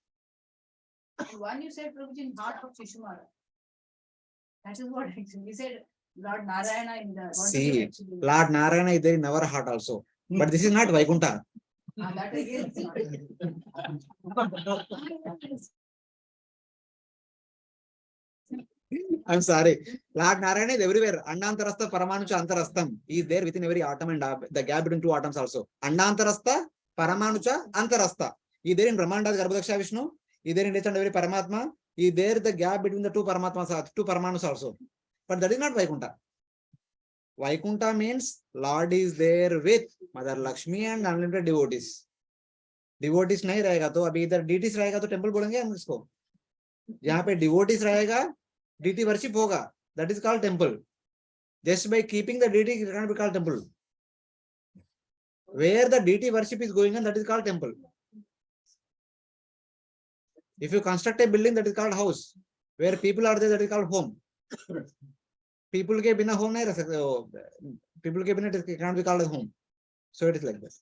B: one you said Prabhuji in heart of Shishumara. That is what actually we said. Lord Narayana in the.
A: See, Lord Narayana is there in our heart also. But this is not Vaikuntha.
B: That again.
A: I'm sorry. Lord Narayana is everywhere. Andantarastha, Paramanucha, Antarastham. He is there within every atom and the gap between 2 atoms also. Andantarastha, Paramanucha, Antarastha. He is there in Brahmanda, Garbhodakshaya Vishnu. He is there in each and every Paramatma. He is there the gap between the 2 Paramatmas, 2 Paramanus also. But that is not Vaikuntha. Vaikuntha means Lord is there with Mother Lakshmi and unlimited devotees. Devotees नहीं रहेगा तो अभी इधर deities रहेगा तो temple बोलेंगे हम इसको. यहाँ पे devotees रहेगा, deity worship होगा. That is called temple. Just by keeping the deity, it cannot be called temple. Where the deity worship is going on, that is called temple. If you construct a building, that is called house. Where people are there, that is called home. People के बिना home नहीं रह सकते. People के बिना it cannot be called as home. So it is like this.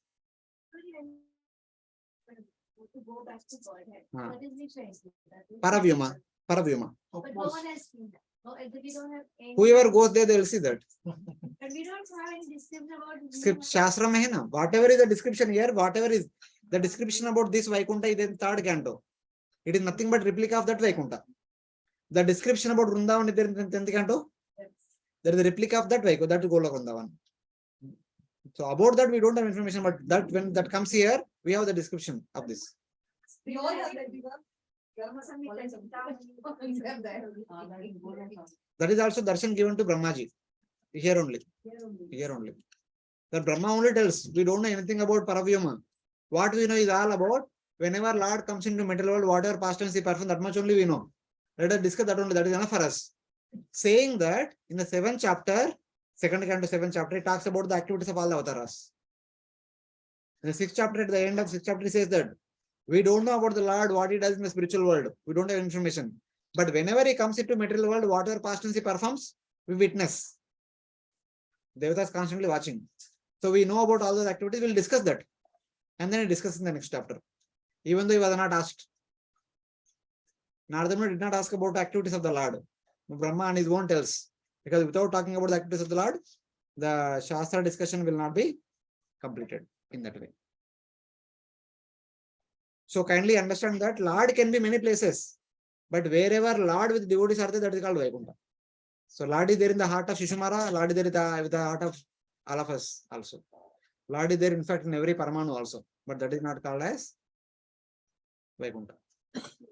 C: To go back to Godhead.
A: Ah.
C: That is the change. That is-
A: Paravyama. Paravyama.
C: But no one has seen that. No, we don't have any.
A: Whoever goes there, they will see that.
C: But we don't have any description about.
A: Script Shastra mein hai na. Whatever is the description here, whatever is the description about this Vaikuntha is in third canto. It is nothing but replica of that Vaikuntha. The description about Vrindavan is there in 10th canto. There is a replica of that Vaikuntha, that is Golok Vrindavan. So about that we don't have information, but that when that comes here, we have the description of this.
B: We all have that.
A: That is also darshan given to Brahmaji. Here only. Here only. The Brahma only tells. We don't know anything about Paravyama. What we know is all about whenever Lord comes into material world, whatever past tense he performed, that much only we know. Let us discuss that only. That is enough for us. Saying that in the 7th chapter, 2nd canto 7th chapter, it talks about the activities of all the avatars. In the 6th chapter, at the end of 6th chapter, it says that we don't know about the Lord, what he does in the spiritual world. We don't have information. But whenever he comes into material world, whatever past tense he performs, we witness. Devata is constantly watching. So we know about all those activities. We'll discuss that. And then we discuss in the next chapter. Even though he was not asked. Narada did not ask about the activities of the Lord. Brahma on his own tells. Because without talking about the activities of the Lord, the Shastra discussion will not be completed in that way. So kindly understand that Lord can be many places. But wherever Lord with devotees are there, that is called Vaikuntha. So Lord is there in the heart of Shishumara, Lord is there with the heart of all of us also. Lord is there in fact in every Paramanu also. But that is not called as Vaikuntha.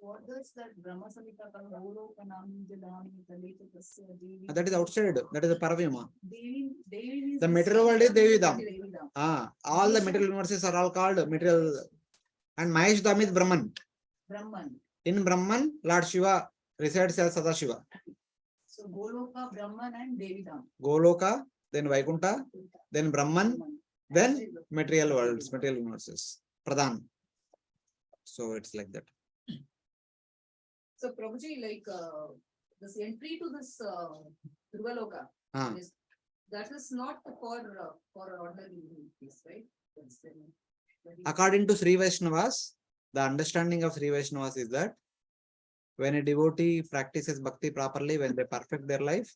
B: What does that Brahma Samhita called?
A: That is outside. That is the Paravyama.
B: Devi is
A: The material world is Devi Dham.
B: Devi Dham.
A: All the material universes are all called material. And Mahesh Dham is Brahman.
B: Brahman.
A: In Brahman, Lord Shiva resides as Sadashiva.
B: So Goloka, Brahman and Devi Dham.
A: Goloka, then Vaikuntha, then Brahman, then material worlds, material universes. Pradhan. So it's like that.
B: So Prabhuji, like this entry to this Dhruva
A: Ah.
B: that is not for ordinary peace, right?
A: According to Sri Vaishnavas, the understanding of Sri Vaishnavas is that when a devotee practices bhakti properly, when they perfect their life,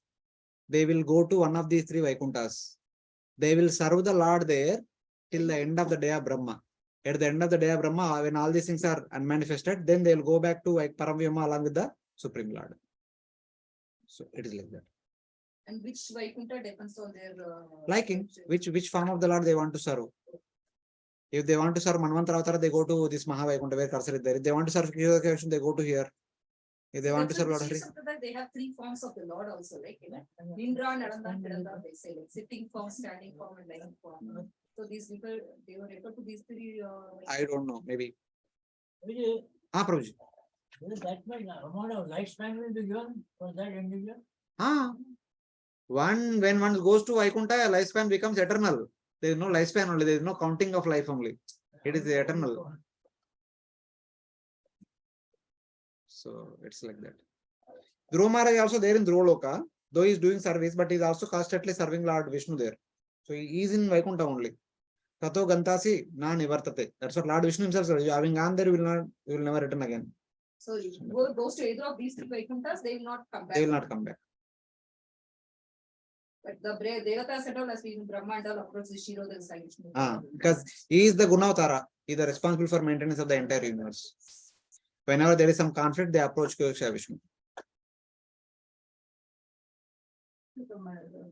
A: they will go to one of these 3 Vaikunthas. They will serve the Lord there till the end of the day of Brahma. At the end of the day of Brahma, when all these things are unmanifested, then they will go back to Paravyama along with the Supreme Lord. So it is like that.
B: And which Vaikuntha depends on their
A: Liking, which form of the Lord they want to serve. If they want to serve Manvantara Avatar, they go to this Mahavaikuntha where cursor is there. If they want to serve Krishna, they go to here. If they want to serve Lord Hari.
B: They have 3 forms of the Lord also, like Nindra, Nadanda, Pidanda, they say, like sitting form, standing form, and lying form. So these people, they were referred to these 3.
A: I don't know, maybe. Prabhuji.
F: That much amount of lifespan will be given for that individual?
A: When one goes to Vaikuntha, lifespan becomes eternal. There is no lifespan only, there is no counting of life only. It is eternal. So it's like that. Dhruva Maharaj is also there in Dhruva, though he is doing service, but he is also constantly serving Lord Vishnu there. So he is in Vaikuntha only. Tato Gantasi na nivartate. That's what Lord Vishnu himself said. Having gone there, you will never return again.
B: So who goes to either of these 3 Vaikunthas, they will not come back.
A: They will not come back.
B: But the Devatas and all, as we Brahma and all approach the Shiro, the side.
A: Because he is the Gunavatara. He is the responsible for maintenance of the entire universe. Whenever there is some conflict, they approach Kyoksha Vishnu.
B: The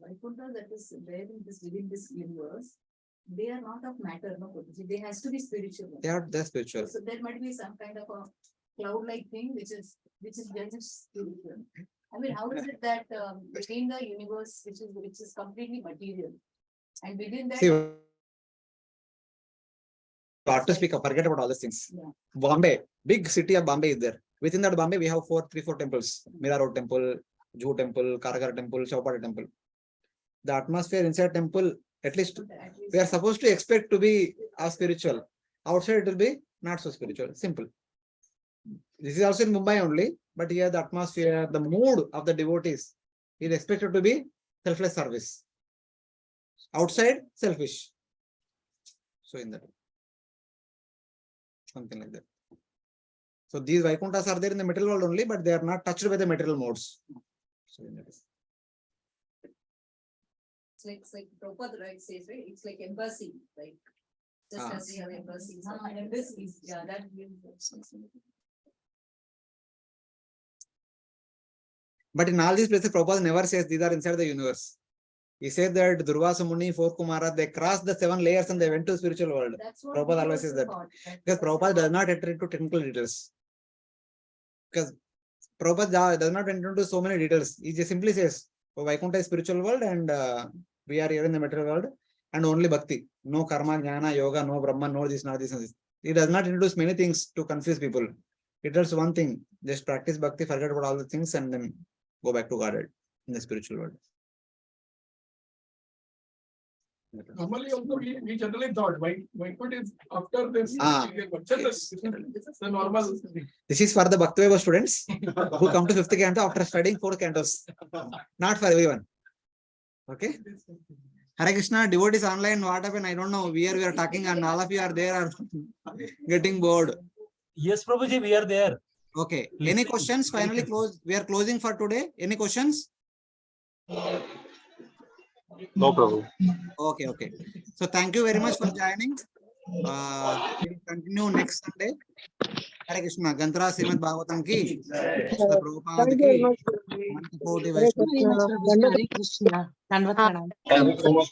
B: Vaikuntha that is there in this within this universe, they are not of matter, no Prabhuji. They has to be spiritual.
A: They are spiritual.
B: So there might be some kind of a cloud-like thing which is just spiritual. I mean, how is it that between the universe which is completely material, and within that?
A: See, what to speak, forget about all these things.
B: Yeah.
A: Bombay, big city of Bombay is there. Within that Bombay, we have 3-4 temples. Mira Road Temple, Juhu Temple, Karagar Temple, Chowpatty Temple. The atmosphere inside temple, at least we are supposed to expect to be spiritual. Outside it will be not so spiritual. Simple. This is also in Mumbai only, but here the atmosphere, the mood of the devotees is expected to be selfless service. Outside, selfish. So in that, something like that. So these Vaikunthas are there in the material world only, but they are not touched by the material modes. So in that.
B: It's like Prabhupada right says, right? It's like embassy, like just
A: Ah.
B: as we have embassies. Embassies, yeah, that gives.
A: But in all these places, Prabhupada never says these are inside the universe. He said that Durvasa Muni, 4 Kumara, they crossed the 7 layers and they went to spiritual world.
B: That's what
A: Prabhupada
B: he
A: always
B: also
A: says that.
B: thought,
A: Because Prabhupada does not enter into technical details. Because Prabhupada does not enter into so many details. He just simply says, oh, Vaikuntha is spiritual world and we are here in the material world and only bhakti. No karma, jnana, yoga, no Brahman, no this, no this, no this. He does not introduce many things to confuse people. He does one thing, just practice bhakti, forget about all the things and then go back to Godhead in the spiritual world.
F: Normally also we generally thought Vaikuntha is after this.
A: Ah.
F: This is the normal.
A: This is for the Bhakti Vaibhav students who come to 5th canto after studying 4 cantos. Not for everyone. Okay. Hare Krishna, devotees online, what happened? I don't know. We are talking and all of you are there are getting bored.
K: Yes, Prabhuji, we are there.
A: Okay. Any questions? Finally close. We are closing for today. Any questions?
G: No problem.
A: Okay, okay. So thank you very much for joining. We'll continue next Sunday. Hare Krishna. Gantra Srimad Bhagavatam ki. Srila Prabhupada
E: Thank you very
A: ki.
E: much.
A: Mantakoti
E: Hare
A: Vaishnava.
E: Krishna. Dandavat.
G: Thank you so much.